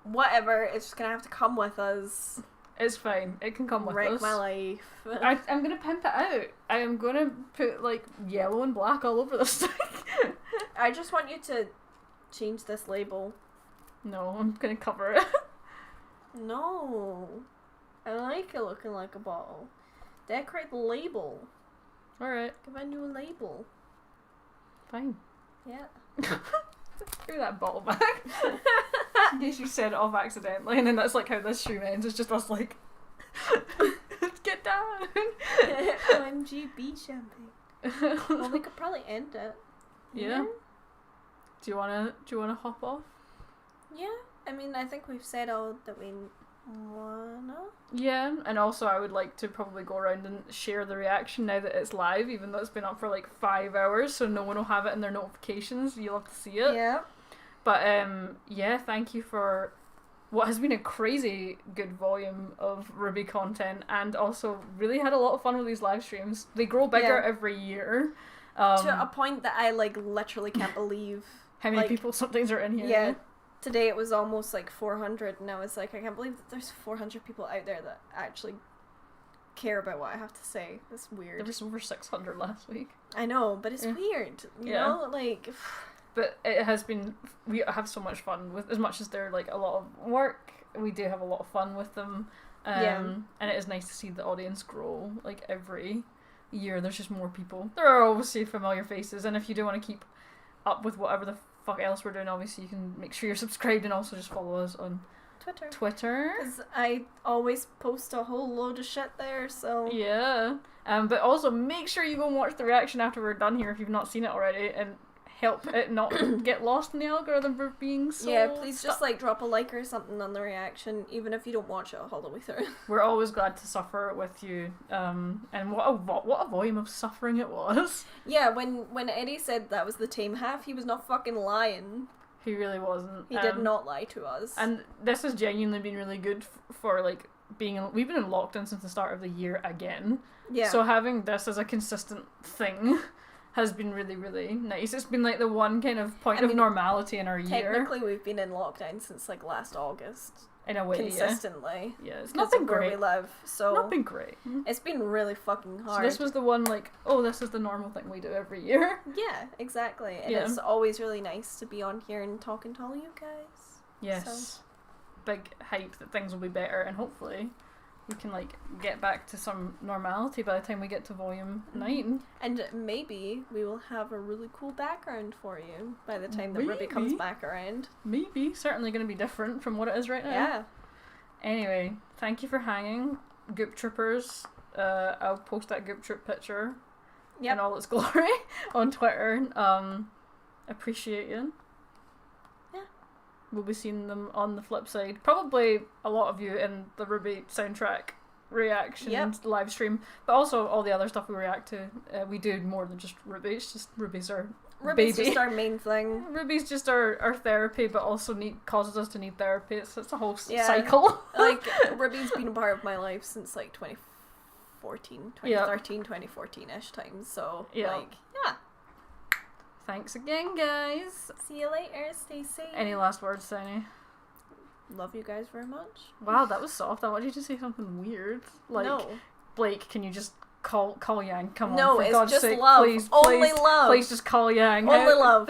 Whatever, it's just going to have to come with us. It's fine. It can come with us. Wreck my life. I'm going to pimp it out. I am going to put, like, yellow and black all over this thing. I just want you to change this label. No, I'm going to cover it. No. I like it looking like a bottle. Decorate the label. Alright. Give a new label. Fine. Yeah. Give me that bottle back. In case you said it off accidentally, and then that's like how this stream ends. It's just us like, get down. OMG bee champagne. Well, we could probably end it. Yeah. Do you wanna hop off? Yeah. I mean, I think we've said all that we wanna. Yeah, and also I would like to probably go around and share the reaction now that it's live, even though it's been up for like 5 hours, so no one will have it in their notifications. You'll have to see it. Yeah. But yeah, thank you for what has been a crazy good volume of RWBY content, and also really had a lot of fun with these live streams. They grow bigger every year. To a point that I like literally can't believe how many people sometimes are in here. Yeah. Today it was almost like 400, and I was like, I can't believe that there's 400 people out there that actually care about what I have to say. That's weird. There was over 600 last week. I know, but it's weird. You know, like. But it has been. We have so much fun with, as much as they're like a lot of work. We do have a lot of fun with them. And it is nice to see the audience grow. Like every year, there's just more people. There are obviously familiar faces, and if you do want to keep up with whatever the fuck else we're doing, obviously you can make sure you're subscribed and also just follow us on Twitter. Because I always post a whole load of shit there, so... Yeah. But also make sure you go and watch the reaction after we're done here if you've not seen it already, and help it not get lost in the algorithm for being so Yeah, please stuck. just like drop a like or something on the reaction, even if you don't watch it all the way through. We're always glad to suffer with you. And what a volume of suffering it was. Yeah, when Eddie said that was the tame half, he was not fucking lying. He really wasn't. He did not lie to us. And this has genuinely been really good for like we've been in lockdown since the start of the year again. Yeah. So having this as a consistent thing has been really, really nice. It's been like the one kind of point of normality in our year. Technically, we've been in lockdown since like last August. In a way, consistently. Yeah, it's not been where great. we live, so not been great. It's been really fucking hard. So this was the one like, oh, this is the normal thing we do every year. Yeah, exactly. And Yeah. it's always really nice to be on here and talking to all you guys. Yes. So. Big hype that things will be better, and hopefully we can like get back to some normality by the time we get to volume 9. And maybe we will have a really cool background for you by the time that RWBY comes back around. Maybe. Certainly going to be different from what it is right now. Yeah. Anyway, thank you for hanging, Goop Troopers. I'll post that Goop Troop picture in all its glory on Twitter. Appreciate you. Yeah. We'll be seeing them on the flip side. Probably a lot of you in the RWBY soundtrack reactions live stream, but also all the other stuff we react to. We do more than just RWBY. It's just RWBY's our RWBY's baby. just our main thing. RWBY's just our therapy, but also causes us to need therapy. It's a whole cycle. Like, RWBY's been a part of my life since like 2013, 2014-ish times, so like, yeah. Thanks again, guys. See you later, stay safe. Any last words, Sani? Love you guys very much. Wow, that was soft. I wanted you to say something weird. Like, no. Blake, can you just call Yang? Come on, no, for it's God's just sake, love. please, Only please, love. please just call Yang. Only love.